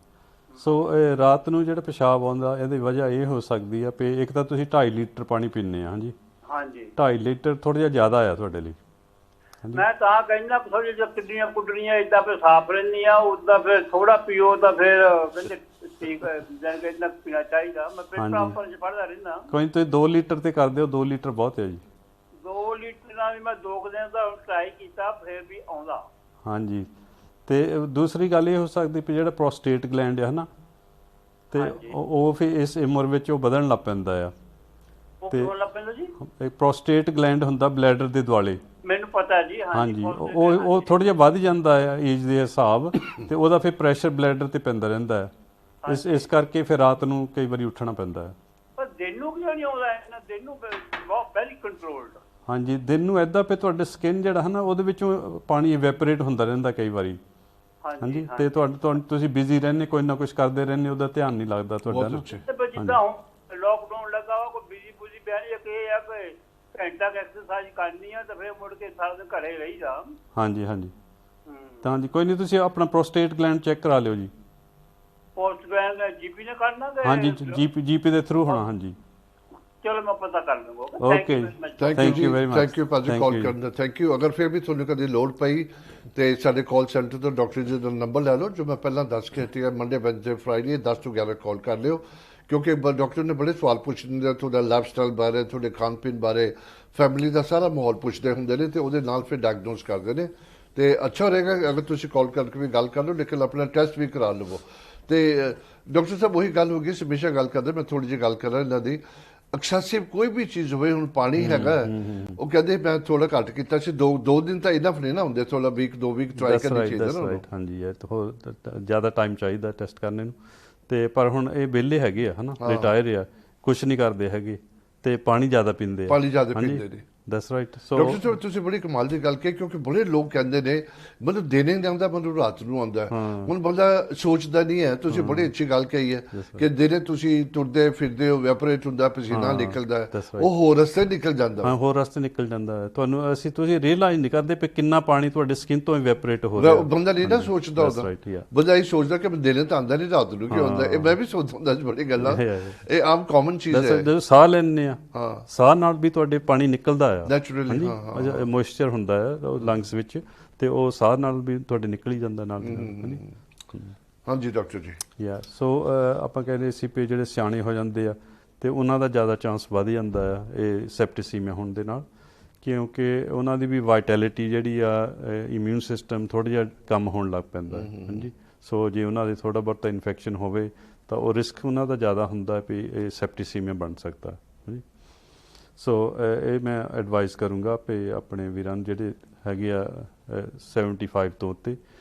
ਸੋ ਇਹ ਰਾਤ ਨੂੰ ਜਿਹੜਾ ਪਿਸ਼ਾਬ ਆਉਂਦਾ ਇਹਦੀ ਵਜ੍ਹਾ ਇਹ ਹੋ ਸਕਦੀ ਆ ਵੀ ਇੱਕ ਤਾਂ ਤੁਸੀਂ 2.5 ਲੀਟਰ ਪਾਣੀ ਪੀਂਦੇ ਆ। ਹਾਂਜੀ, ਹਾਂਜੀ 2.5 ਲੀਟਰ ਥੋੜਾ ਜਿਹਾ ਜ਼ਿਆਦਾ ਆ ਤੁਹਾਡੇ ਲਈ। ਮੈਂ ਤਾਂ ਕਹਿੰਦਾ ਥੋੜੀ ਜਿਹੀ ਕਿਡਨੀਆਂ ਕੁੱਟਣੀਆਂ ਏਦਾਂ ਫਿਰ ਸਾਫ਼ ਰਹਿੰਦੀਆਂ, ਉਦਾਂ ਫਿਰ ਥੋੜਾ ਪੀਓ ਤਾਂ ਫਿਰ ਕਹਿੰਦੇ ਠੀਕ ਹੈ, ਜਾਨ ਕੇ ਇੰਨਾ ਪੀਣਾ ਚਾਹੀਦਾ। ਮੈਂ ਪੇਪਰ ਆਪਰ ਚ ਪੜ੍ਹਦਾ ਰਹਿੰਦਾ। ਕੋਈ ਨਹੀਂ, ਤੁਸੀਂ 2 ਲੀਟਰ ਤੇ ਕਰ ਦਿਓ, 2 ਲੀਟਰ ਬਹੁਤ ਹੈ ਜੀ। 2 ਲੀਟਰ ਨਾਲ ਵੀ ਮੈਂ 2 ਦਿਨ ਦਾ ਟਰਾਈ ਕੀਤਾ, ਫਿਰ ਵੀ ਆਉਂਦਾ। ਹਾਂਜੀ। ਤੇ ਦੂਸਰੀ ਗੱਲ ਇਹ ਹੋ ਸਕਦੀ ਵੀ ਜਿਹੜਾ ਪ੍ਰੋਸਟੇਟ ਗਲੈਂਡ ਹੈ ਨਾ, ਤੇ ਉਹ ਫਿਰ ਇਸ ਉਮਰ ਵਿੱਚ ਉਹ ਵਧਣ ਲੱਗ ਪੈਂਦਾ ਆ। ਉਹ ਕਿਉਂ ਲੱਗ ਪੈਂਦਾ ਜੀ? ਇੱਕ ਪ੍ਰੋਸਟੇਟ ਗਲੈਂਡ ਹੁੰਦਾ ਬਲੈਡਰ ਦੇ ਦੁਆਲੇ। ਮੈਨੂੰ ਪਤਾ ਜੀ। ਹਾਂਜੀ, ਉਹ ਥੋੜਾ ਜਿਹਾ ਵੱਧ ਜਾਂਦਾ ਆ ਏਜ ਦੇ ਹਿਸਾਬ, ਤੇ ਉਹਦਾ ਫਿਰ ਪ੍ਰੈਸ਼ਰ ਬਲੈਡਰ ਤੇ ਪੈਂਦਾ ਰਹਿੰਦਾ ਹੈ। ਇਸ ਕਰਕੇ ਫਿਰ ਰਾਤ ਨੂੰ ਕਈ ਵਾਰੀ ਉੱਠਣਾ ਪੈਂਦਾ ਹੈ। ਪਰ ਦਿਨ ਨੂੰ ਕਿਉਂ ਨਹੀਂ ਆਉਂਦਾ ਇਹਨਾਂ? ਦਿਨ ਨੂੰ ਬਹੁਤ ਵੈਰੀ ਕੰਟਰੋਲਡ। ਹਾਂਜੀ, ਦਿਨ ਨੂੰ ਐਦਾਂ ਪੇ ਤੁਹਾਡੇ ਸਕਿਨ ਜਿਹੜਾ ਹੈ ਨਾ ਉਹਦੇ ਵਿੱਚੋਂ ਪਾਣੀ ਇਵੈਪੋਰੇਟ ਹੁੰਦਾ ਰਹਿੰਦਾ ਕਈ ਵਾਰੀ। ਹਾਂਜੀ, ਤੇ ਤੁਹਾਨੂੰ ਤੁਸੀਂ ਬਿਜ਼ੀ ਰਹਿੰਦੇ, ਕੋਈ ਨਾ ਕੁਝ ਕਰਦੇ ਰਹਿੰਦੇ, ਉਹਦਾ ਧਿਆਨ ਨਹੀਂ ਲੱਗਦਾ ਤੁਹਾਡਾ ਨਾ। ਜਿੱਦਾਂ ਹੁਣ ਲੋਕਡਾਊਨ ਲੱਗਾ ਵਾ, ਕੋਈ ਬਿਜ਼ੀ ਬੁਜ਼ੀ ਪਿਆ ਨਹੀਂ, ਇਹ ਆ ਕਿ ਘੰਟਾ ਐਕਸਰਸਾਈਜ਼ ਕਰਨੀ ਆ ਤੇ ਫਿਰ ਮੁੜ ਕੇ ਸਾਰਾ ਦਿਨ ਘਰੇ ਰਹੀਦਾ। ਹਾਂਜੀ ਹਾਂਜੀ, ਤਾਂ ਜੀ ਕੋਈ ਨਹੀਂ, ਤੁਸੀਂ ਆਪਣਾ ਪ੍ਰੋਸਟੇਟ ਗਲੈਂਡ ਚੈੱਕ ਕਰਾ ਲਿਓ ਜੀ। ਪੋਸਟ ਗ੍ਰੈਂਡ ਜੀਪੀ ਨੇ ਕਰਨਾ? ਹਾਂਜੀ, ਜੀਪੀ ਦੇ ਥਰੂ ਹੋਣਾ। ਹਾਂਜੀ, ਚਲੋ ਮੈਂ ਪਤਾ ਕਰ ਲਵਾਂਗਾ। Okay, thank you very much. Thank you ਭਾਜੀ ਕਾਲ ਕਰਨ ਦਾ, ਥੈਂਕ ਯੂ। ਅਗਰ ਫਿਰ ਵੀ ਤੁਹਾਨੂੰ ਕਦੇ ਲੋੜ ਪਈ ਤੇ ਸਾਡੇ ਕਾਲ ਸੈਂਟਰ ਤੋਂ ਡਾਕਟਰ ਜੀ ਦਾ ਨੰਬਰ ਲੈ ਲਓ, ਜੋ ਮੈਂ ਪਹਿਲਾਂ ਦੱਸ ਕੇ ਹਟੀ ਹੈ। ਮੰਡੇ, ਵੈਨਸਡੇ, ਫਰਾਈਡੇ 10 ਤੋਂ 11 ਕਾਲ ਕਰ ਲਿਓ, ਕਿਉਂਕਿ ਡਾਕਟਰ ਨੇ ਬੜੇ ਸਵਾਲ ਪੁੱਛਦੇ ਨੇ ਤੁਹਾਡਾ ਲਾਈਫ ਸਟਾਈਲ ਬਾਰੇ, ਤੁਹਾਡੇ ਖਾਣ ਪੀਣ ਬਾਰੇ, ਫੈਮਿਲੀ ਦਾ ਸਾਰਾ ਮਾਹੌਲ ਪੁੱਛਦੇ ਹੁੰਦੇ ਨੇ, ਤੇ ਉਹਦੇ ਨਾਲ ਫਿਰ ਡਾਇਗਨੋਸ ਕਰਦੇ ਨੇ। ਤੇ ਅੱਛਾ ਰਹੇਗਾ ਅਗਰ ਤੁਸੀਂ ਕਾਲ ਕਰਕੇ ਵੀ ਗੱਲ ਕਰ ਲਓ, ਲੇਕਿਨ ਆਪਣਾ ਟੈਸਟ ਵੀ ਕਰਾ ਲਵੋ। ਤੇ ਡਾਕਟਰ ਸਾਹਿਬ ਉਹੀ ਗੱਲ ਹੋ ਗਈ, ਹਮੇਸ਼ਾ ਗੱਲ ਕਰਦੇ, ਮੈਂ ਥੋੜੀ ਜਿਹੀ ਗੱਲ ਕਰਾਂ ਇਹਨਾਂ ਦੀ। ਐਕਸੈਸਿਵ ਕੋਈ ਵੀ ਚੀਜ਼ ਹੋਵੇ, ਹੁਣ ਪਾਣੀ ਹੈਗਾ, ਉਹ ਕਹਿੰਦੇ ਮੈਂ ਥੋੜਾ ਘੱਟ ਕੀਤਾ ਸੀ, 2 ਦਿਨ ਤਾਂ ਇਨਫ ਨਹੀਂ ਨਾ ਹੁੰਦੇ, ਥੋੜਾ ਵੀਕ 2 ਵੀਕ ਟਰਾਈ ਕਰਨੀ ਚਾਹੀਦਾ ਨਾ। ਹਾਂਜੀ, ਇਹ ਹੋਰ ਜ਼ਿਆਦਾ ਟਾਈਮ ਚਾਹੀਦਾ ਟੈਸਟ ਕਰਨੇ ਨੂੰ। ਤੇ ਪਰ ਹੁਣ ਇਹ ਵਿਹਲੇ ਹੈਗੇ ਆ ਹਨਾ, ਰਿਟਾਇਰ ਆ, ਕੁਛ ਨਹੀਂ ਕਰਦੇ ਹੈਗੇ, ਤੇ ਪਾਣੀ ਜ਼ਿਆਦਾ ਪੀਂਦੇ ਆ। ਪਾਣੀ ਜ਼ਿਆਦਾ ਪੀਂਦੇ ਨੇ। That's right. ਸੋ ਡਾਕਟਰ ਸਾਹਿਬ ਤੁਸੀਂ ਬੜੀ ਕਮਾਲ ਦੀ ਗੱਲ ਕਹੀ, ਕਿਉਂਕਿ ਬੜੇ ਲੋਕ ਕਹਿੰਦੇ ਨੇ ਮੈਨੂੰ ਦਿਨੇ ਨਹੀਂ ਆਉਂਦਾ, ਮੈਨੂੰ ਰਾਤ ਨੂੰ ਆਉਂਦਾ। ਹੁਣ ਬੰਦਾ ਸੋਚਦਾ ਨਹੀਂ ਹੈ। ਤੁਸੀਂ ਬੜੀ ਅੱਛੀ ਗੱਲ ਕਹੀ ਹੈ ਕਿ ਦਿਨੇ ਤੁਸੀਂ ਤੁਰਦੇ ਫਿਰਦੇ ਹੋ, ਵੈਪੋਰੇਟ ਹੁੰਦਾ, ਪਸੀਨਾ ਨਿਕਲਦਾ, ਉਹ ਹੋਰ ਰਸਤੇ ਨਿਕਲ ਜਾਂਦਾ। ਹਾਂ, ਹੋਰ ਰਸਤੇ ਨਿਕਲ ਜਾਂਦਾ। ਤੁਹਾਨੂੰ ਤੁਸੀਂ ਰੀਅਲਾਈਜ਼ ਨਹੀਂ ਕਰਦੇ ਵੀ ਕਿੰਨਾ ਪਾਣੀ ਤੁਹਾਡੇ ਸਕਿਨ ਤੋਂ ਇਵੈਪੋਰੇਟ ਹੋ ਰਿਹਾ। ਬੰਦਾ ਨਹੀਂ ਨਾ ਸੋਚਦਾ ਉਹਦਾ, ਬੰਦਾ ਇਹ ਸੋਚਦਾ ਕਿ ਦਿਨੇ ਤਾਂ ਆਉਂਦਾ ਨਹੀਂ, ਰਾਤ ਨੂੰ ਕਿਉਂ ਆਉਂਦਾ। ਇਹ ਮੈਂ ਵੀ ਸੋਚਦਾ ਹੁੰਦਾ ਬੜੀ ਗੱਲਾਂ, ਇਹ ਆਮ ਕਾਮਨ ਚੀਜ਼ ਹੈ। ਜਦੋਂ ਸਾਹ ਲੈਂਦੇ ਆ, ਸਾਹ ਨਾਲ ਵੀ ਤੁਹਾਡੇ ਪਾਣੀ ਨਿਕਲਦਾ ਆ ਨੈਚੁਰਲੀ। ਮੋਇਸਚਰ ਹੁੰਦਾ ਹੈ ਲੰਗਸ ਵਿੱਚ, ਤੇ ਉਹ ਸਾਹ ਨਾਲ ਵੀ ਤੁਹਾਡੇ ਨਿਕਲ ਹੀ ਜਾਂਦਾ ਨਾਲ। ਹਾਂਜੀ ਡਾਕਟਰ ਜੀ। ਸੋ ਆਪਾਂ ਕਹਿੰਦੇ ਸੀ ਵੀ ਜਿਹੜੇ ਸਿਆਣੇ ਹੋ ਜਾਂਦੇ ਆ ਤੇ ਉਹਨਾਂ ਦਾ ਜ਼ਿਆਦਾ ਚਾਂਸ ਵੱਧ ਜਾਂਦਾ ਆ ਇਹ ਸੈਪਟੀਸੀਮੀਆ ਹੋਣ ਦੇ ਨਾਲ, ਕਿਉਂਕਿ ਉਹਨਾਂ ਦੀ ਵੀ ਵਾਈਟੈਲਿਟੀ ਜਿਹੜੀ ਆ, ਇਮਿਊਨ ਸਿਸਟਮ ਥੋੜ੍ਹਾ ਜਿਹਾ ਕੰਮ ਹੋਣ ਲੱਗ ਪੈਂਦਾ। ਹਾਂਜੀ, ਸੋ ਜੇ ਉਹਨਾਂ ਦੇ ਥੋੜ੍ਹਾ ਬਹੁਤਾ ਇਨਫੈਕਸ਼ਨ ਹੋਵੇ ਤਾਂ ਉਹ ਰਿਸਕ ਉਹਨਾਂ ਦਾ ਜ਼ਿਆਦਾ ਹੁੰਦਾ ਵੀ ਇਹ ਸੈਪਟੀਸੀਮੀਆ ਬਣ ਸਕਦਾ। ਹਾਂਜੀ, ਸੋ ਇਹ ਮੈਂ ਐਡਵਾਈਸ ਕਰੂੰਗਾ ਵੀ ਆਪਣੇ ਵੀਰਾਂ ਜਿਹੜੇ ਹੈਗੇ ਆ 75 ਤੋਂ ਉੱਤੇ,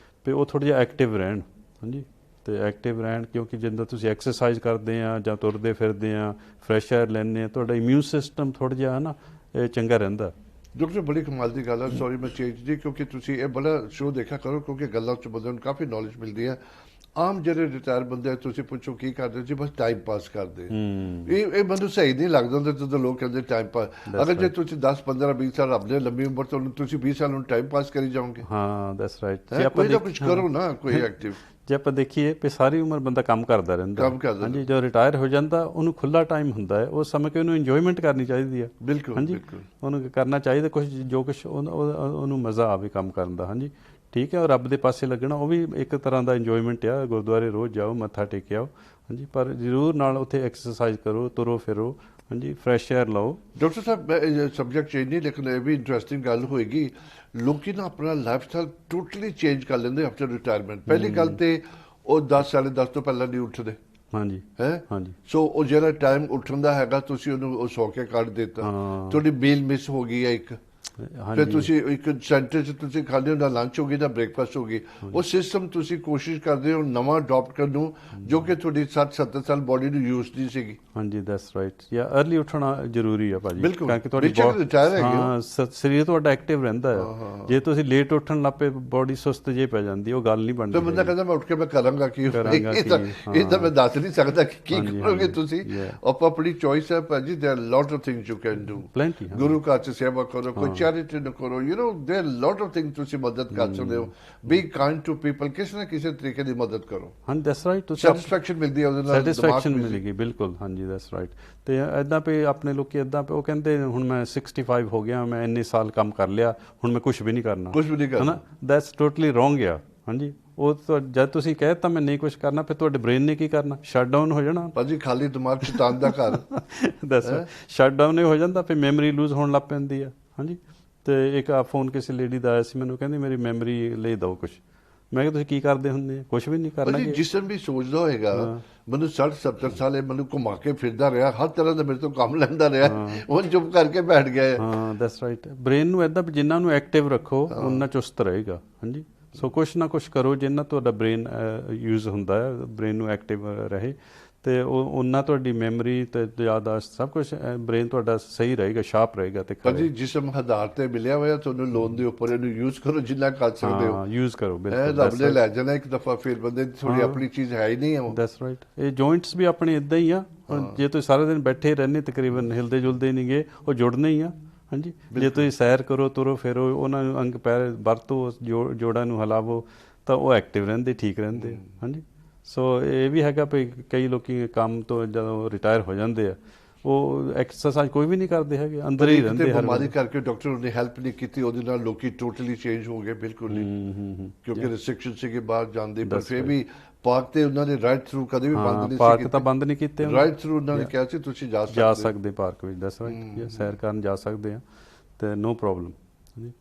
ਵੀ ਉਹ ਥੋੜ੍ਹਾ ਜਿਹਾ ਐਕਟਿਵ ਰਹਿਣ। ਹਾਂਜੀ, ਤੇ ਐਕਟਿਵ ਰਹਿਣ, ਕਿਉਂਕਿ ਜਿੱਦਾਂ ਤੁਸੀਂ ਐਕਸਰਸਾਈਜ਼ ਕਰਦੇ ਆ ਜਾਂ ਤੁਰਦੇ ਫਿਰਦੇ ਆ, ਫਰੈਸ਼ ਏਅਰ ਲੈਂਦੇ ਆ, ਤੁਹਾਡਾ ਇਮਿਊਨ ਸਿਸਟਮ ਥੋੜ੍ਹਾ ਜਿਹਾ ਹੈ ਨਾ ਇਹ ਚੰਗਾ ਰਹਿੰਦਾ। ਡਾਕਟਰ ਬੜੀ ਕਮਾਲ ਦੀ ਗੱਲ ਹੈ। ਸੌਰੀ ਮੈਂ ਚੇਂਜ ਜੀ, ਕਿਉਂਕਿ ਤੁਸੀਂ ਇਹ ਬੜਾ ਸ਼ੋਅ ਦੇਖਿਆ ਕਰੋ, ਕਿਉਂਕਿ ਗੱਲਾਂ 'ਚ ਬੰਦੇ ਨੂੰ ਕਾਫੀ ਨੌਲੇਜ ਮਿਲਦੀ ਹੈ। ਆਮ ਜਿਹੜੇ ਰਿਟਾਇਰ ਬੰਦੇ ਤੁਸੀਂ ਪੁੱਛੋ ਕੀ ਕਰਦੇ ਜੀ, ਬਸ ਟਾਈਮ ਪਾਸ ਕਰਦੇ। ਇਹ ਮੈਨੂੰ ਸਹੀ ਨਹੀਂ ਲੱਗਦਾ ਹੁੰਦਾ ਜਦੋਂ ਲੋਕ ਕਹਿੰਦੇ ਟਾਈਮ ਪਾਸ। ਅਗਰ ਜੇ ਤੁਸੀਂ 10 15 20 ਸਾਲ ਆਪਣੇ ਲੰਬੀ ਉਮਰ ਤੋਂ ਤੁਸੀਂ 20 ਸਾਲ ਨੂੰ ਟਾਈਮ ਪਾਸ ਕਰੀ ਜਾਓਗੇ। ਹਾਂ, ਦੈਟਸ ਰਾਈਟ। ਕੋਈ ਨਾ ਕੁਝ ਕਰੋ ਨਾ, ਕੋਈ ਐਕਟਿਵ। ਜੇ ਆਪਾਂ ਦੇਖੀਏ ਵੀ ਸਾਰੀ ਉਮਰ ਬੰਦਾ ਕੰਮ ਕਰਦਾ ਰਹਿੰਦਾ। ਹਾਂਜੀ, ਜਦੋਂ ਰਿਟਾਇਰ ਹੋ ਜਾਂਦਾ ਉਹਨੂੰ ਖੁੱਲਾ ਟਾਈਮ ਹੁੰਦਾ ਹੈ, ਉਸ ਸਮੇਂ ਕਿ ਉਹਨੂੰ ਇੰਜੋਇਮੈਂਟ ਕਰਨੀ ਚਾਹੀਦੀ ਹੈ। ਬਿਲਕੁਲ। ਹਾਂਜੀ, ਉਹਨੂੰ ਕਰਨਾ ਚਾਹੀਦਾ ਕੁਝ ਜੋ ਕੁਛ ਉਹਨੂੰ ਮਜ਼ਾ ਆਵੇ ਕੰਮ ਕਰਨ ਦਾ। ਹਾਂਜੀ, ਠੀਕ ਹੈ, ਉਹ ਰੱਬ ਦੇ ਪਾਸੇ ਲੱਗਣਾ ਉਹ ਵੀ ਇੱਕ ਤਰ੍ਹਾਂ ਦਾ ਇੰਜੋਇਮੈਂਟ ਆ। ਗੁਰਦੁਆਰੇ ਰੋਜ਼ ਜਾਓ, ਮੱਥਾ ਟੇਕਿਆਓ। ਹਾਂਜੀ, ਪਰ ਜ਼ਰੂਰ ਨਾਲ ਉੱਥੇ ਐਕਸਰਸਾਈਜ਼ ਕਰੋ, ਤੁਰੋ ਫਿਰੋ। ਹਾਂਜੀ, ਫਰੈਸ਼ ਏਅਰ ਲਓ। ਡਾਕਟਰ ਸਾਹਿਬ ਸਬਜੈਕਟ ਚੇਂਜ ਨਹੀਂ, ਲੇਕਿਨ ਇਹ ਵੀ ਇੰਟਰਸਟਿੰਗ ਗੱਲ ਹੋਏਗੀ। ਲੋਕੀ ਨਾ ਆਪਣਾ ਲਾਈਫ ਸਟਾਈਲ ਟੋਟਲੀ ਚੇਂਜ ਕਰ ਲੈਂਦੇ ਆਫਟਰ ਰਿਟਾਇਰਮੈਂਟ। ਪਹਿਲੀ ਗੱਲ ਤੇ ਉਹ 10 ਸਾਢੇ 10 ਤੋਂ ਪਹਿਲਾਂ ਨਹੀਂ ਉੱਠਦੇ। ਹਾਂਜੀ ਹੈ। ਹਾਂਜੀ, ਸੋ ਉਹ ਜਿਹੜਾ ਟਾਈਮ ਉੱਠਣ ਦਾ ਹੈਗਾ ਤੁਸੀਂ ਉਹਨੂੰ ਉਹ ਸੌ ਕੇ ਕੱਢ ਦਿੱਤਾ, ਤੁਹਾਡੀ ਮੀਲ ਮਿਸ ਹੋ ਗਈ ਹੈ ਇੱਕ। ਫਿਰ ਤੁਸੀਂ ਇੱਕ ਸੈਂਟਰ 'ਚ ਤੁਸੀਂ ਖਾਂਦੇ ਹੋ ਨਾ ਲੰਚ ਹੋ ਗਈ ਨਾ ਬ੍ਰੇਕਫਾਸਟ ਹੋ ਗਈ, ਉਹ ਸਿਸਟਮ ਤੁਸੀਂ ਕੋਸ਼ਿਸ਼ ਕਰਦੇ ਹੋ ਨਵਾਂ ਅਡਾਪਟ ਕਰਨ ਨੂੰ ਜੋ ਕਿ ਤੁਹਾਡੀ 60-70 ਸਾਲ ਬੋਡੀ ਨੂੰ ਯੂਜ਼ ਨਹੀਂ ਸੀਗੀ। ਹਾਂਜੀ ਦੈਟਸ ਰਾਈਟ। ਜਾਂ ਅਰਲੀ ਉੱਠਣਾ ਜ਼ਰੂਰੀ ਆ ਭਾਜੀ, ਬਿਲਕੁਲ, ਕਿਉਂਕਿ ਤੁਹਾਡੀ ਸਰੀਰ ਤੁਹਾਡਾ ਐਕਟਿਵ ਰਹਿੰਦਾ ਆ। ਜੇ ਤੁਸੀਂ ਲੇਟ ਉੱਠਣ ਲੱਗ ਪਏ ਬੋਡੀ ਸੁਸਤ ਜੇ ਪੈ ਜਾਂਦੀ, ਉਹ ਗੱਲ ਨਹੀਂ ਬਣਦੀ। ਤੇ ਬੰਦਾ ਕਹਿੰਦਾ ਮੈਂ ਉੱਠ ਕੇ ਮੈਂ ਕਰਾਂਗਾ ਕੀ, ਇਹ ਤਾਂ ਮੈਂ ਦੱਸ ਨਹੀਂ ਸਕਦਾ ਕਿ ਕੀ ਕਰੋਗੇ ਤੁਸੀਂ। ਆਪਣੀ ਚੋਇਸ ਹੈ ਭਾਜੀ। There are lot of things you can do. ਗੁਰੂ ਘਰ 'ਚ ਸੇਵਾ ਕਰੋ, ਕੋਈ ਚੈਰਿਟੀ ਨੂੰ ਕਰੋ, you know there are lot of things ਤੁਸੀਂ ਮਦਦ ਕਰ ਸਕਦੇ ਹੋ। ਬੀ ਕਾਈਂਡ ਟੂ ਪੀਪਲ, ਕਿਸੇ ਨਾ ਕਿਸੇ ਤਰੀਕੇ ਦੀ ਮਦਦ ਕਰੋ। ਹਾਂਜੀ ਦੈਟਸ ਰਾਈਟ। ਤੁਸੀਂ ਸੈਟੀਸਫੈਕਸ਼ਨ ਮਿਲਦੀ ਹੈ ਉਹਦੇ ਨਾਲ, ਸੈਟੀਸਫੈਕਸ਼ਨ ਮਿਲੇਗੀ। ਬਿਲਕੁਲ ਹਾਂਜੀ ਦੈਟਸ ਰਾਈਟ। ਤੇ ਇੱਦਾਂ ਪਏ ਆਪਣੇ ਲੋਕੀ ਇੱਦਾਂ ਉਹ ਕਹਿੰਦੇ ਹੁਣ ਮੈਂ 65 ਹੋ ਗਿਆ, ਮੈਂ ਇੰਨੇ ਸਾਲ ਕੰਮ ਕਰ ਲਿਆ, ਹੁਣ ਮੈਂ ਕੁਛ ਵੀ ਨਹੀਂ ਕਰਨਾ, ਹੈ ਨਾ। ਦੈਟਸ ਟੋਟਲੀ ਰੋਂਗ ਆ। ਹਾਂਜੀ ਉਹ ਜਦ ਤੁਸੀਂ ਕਹਿ ਦਿੱਤਾ ਮੈਂ ਨਹੀਂ ਕੁਛ ਕਰਨਾ, ਫਿਰ ਤੁਹਾਡੇ ਬ੍ਰੇਨ ਨੇ ਕੀ ਕਰਨਾ? ਸ਼ਟ ਡਾਊਨ ਹੋ ਜਾਣਾ ਭਾਜੀ। ਖਾਲੀ ਦਿਮਾਗ ਸ਼ੈਤਾਨ ਦਾ ਘਰ। ਦੱਸ ਸ਼ਟ ਡਾਊਨ ਹੀ ਹੋ ਜਾਂਦਾ, ਫਿਰ ਮੈਮਰੀ ਲੂਜ਼ ਹੋਣ ਲੱਗ ਪੈਂਦੀ ਆ। ਹਾਂਜੀ ਤੇ ਇੱਕ ਆ ਫੋਨ ਕਿਸੇ ਲੇਡੀ ਦਾ ਆਇਆ ਸੀ, ਮੈਨੂੰ ਕਹਿੰਦੀ ਮੇਰੀ ਮੈਮਰੀ ਲੈ ਦਿਓ ਕੁਛ। ਮੈਂ ਕਿਹਾ ਤੁਸੀਂ ਕੀ ਕਰਦੇ ਹੁੰਦੇ? ਕੁਛ ਵੀ ਨਹੀਂ ਕਰਨਾ। ਜਿਸਮ ਵੀ ਸੋਚਦਾ ਹੋਏਗਾ ਮੈਨੂੰ 60-70 ਸਾਲ ਮੈਨੂੰ ਘੁਮਾ ਕੇ ਫਿਰਦਾ ਰਿਹਾ, ਹਰ ਤਰ੍ਹਾਂ ਦਾ ਮੇਰੇ ਤੋਂ ਕੰਮ ਲੈਂਦਾ ਰਿਹਾ, ਉਹ ਚੁੱਪ ਕਰਕੇ ਬੈਠ ਗਿਆ। ਹਾਂ ਦੈਟਸ ਰਾਈਟ। ਬ੍ਰੇਨ ਨੂੰ ਇੱਦਾਂ ਜਿੰਨਾ ਨੂੰ ਐਕਟਿਵ ਰੱਖੋ ਉਨਾ ਚੁਸਤ ਰਹੇਗਾ। ਹਾਂਜੀ ਸੋ ਕੁਛ ਨਾ ਕੁਛ ਕਰੋ ਜਿੰਨਾ ਤੁਹਾਡਾ ਬ੍ਰੇਨ ਯੂਜ਼ ਹੁੰਦਾ ਹੈ, ਬ੍ਰੇਨ ਨੂੰ ਐਕਟਿਵ ਰਹੇ, ਤੇ ਉਹ ਉਹਨਾਂ ਤੁਹਾਡੀ ਮੈਮਰੀ ਤੇ ਯਾਦਾਸ਼ਤ ਸਭ ਕੁਛ ਬ੍ਰੇਨ ਤੁਹਾਡਾ ਸਹੀ ਰਹੇਗਾ, ਸ਼ਾਰਪ ਰਹੇਗਾ। ਤੇ ਭਾਜੀ ਜਿਸਮ ਆਧਾਰ ਤੇ ਮਿਲਿਆ ਹੋਇਆ ਤੁਹਾਨੂੰ ਲੋਨ ਦੇ ਉੱਪਰ, ਇਹਨੂੰ ਯੂਜ਼ ਕਰੋ ਜਿੰਨਾ ਕਰ ਸਕਦੇ ਹੋ। ਯੂਜ਼ ਕਰੋ ਬਿਲਕੁਲ। ਰੱਬ ਨੇ ਲੈ ਜਾਣਾ ਇੱਕ ਦਫਾ, ਫਿਰ ਬੰਦੇ ਦੀ ਥੋੜੀ ਆਪਣੀ ਚੀਜ਼ ਹੈ ਹੀ ਨਹੀਂ ਹੈ। That's right. ਇਹ ਜੁਆਇੰਟਸ ਵੀ ਆਪਣੇ ਇਦਾਂ ਹੀ ਆ। ਜੇ ਤੁਸੀਂ ਸਾਰਾ ਦਿਨ ਬੈਠੇ ਰਹਿੰਦੇ ਤਕਰੀਬਨ ਹਿਲਦੇ ਜੁਲਦੇ ਨਹੀਂ ਗਏ, ਉਹ ਜੁੜਨੇ ਹੀ ਆ। ਹਾਂਜੀ ਜੇ ਤੁਸੀਂ ਸੈਰ ਕਰੋ, ਤੁਰੋ ਫਿਰੋ, ਉਹਨਾਂ ਨੂੰ ਅੰਗ ਪੈਰ ਵਰਤੋ, ਜੋੜਾਂ ਨੂੰ ਹਿਲਾਵੋ, ਤਾਂ ਉਹ ਐਕਟਿਵ ਰਹਿੰਦੇ, ਠੀਕ ਰਹਿੰਦੇ। ਹਾਂਜੀ ਸੋ ਇਹ ਵੀ ਹੈਗਾ ਵੀ ਕਈ ਲੋਕੀ ਕੰਮ ਤੋਂ ਜਦੋਂ ਰਿਟਾਇਰ ਹੋ ਜਾਂਦੇ ਆ, ਉਹ ਐਕਸਰਸਾਈਜ਼ ਕੋਈ ਵੀ ਨਹੀਂ ਕਰਦੇ ਹੈਗੇ, ਅੰਦਰ ਹੀ ਰਹਿੰਦੇ। ਬਿਮਾਰੀ ਕਰਕੇ ਡਾਕਟਰ ਨੇ ਹੈਲਪ ਨਹੀਂ ਕੀਤੀ, ਉਹਦੇ ਨਾਲ ਲੋਕੀ ਟੋਟਲੀ ਚੇਂਜ ਹੋ ਗਏ। ਬਿਲਕੁਲ ਨਹੀਂ, ਕਿਉਂਕਿ ਰਿਸਟ੍ਰਿਕਸ਼ਨ ਸੀਗੇ ਬਾਹਰ ਜਾਂਦੇ, ਪਰ ਫਿਰ ਵੀ ਪਾਰਕ ਤੇ ਉਹਨਾਂ ਨੇ ਰਾਈਟ ਥਰੂ ਕਦੇ ਵੀ ਬੰਦ ਨਹੀਂ ਸੀ। ਪਾਰਕ ਤਾਂ ਬੰਦ ਨਹੀਂ ਕੀਤੇ, ਰਾਈਟ ਥਰੂ ਉਹਨਾਂ ਨੇ ਕਿਹਾ ਸੀ ਤੁਸੀਂ ਜਾ ਸਕਦੇ ਪਾਰਕ ਵਿੱਚ। ਦੱਸ ਰਾਈਟ, ਸੈਰ ਕਰਨ ਜਾ ਸਕਦੇ ਆ ਤੇ ਨੋ ਪ੍ਰੋਬਲਮ। ਹਾਂਜੀ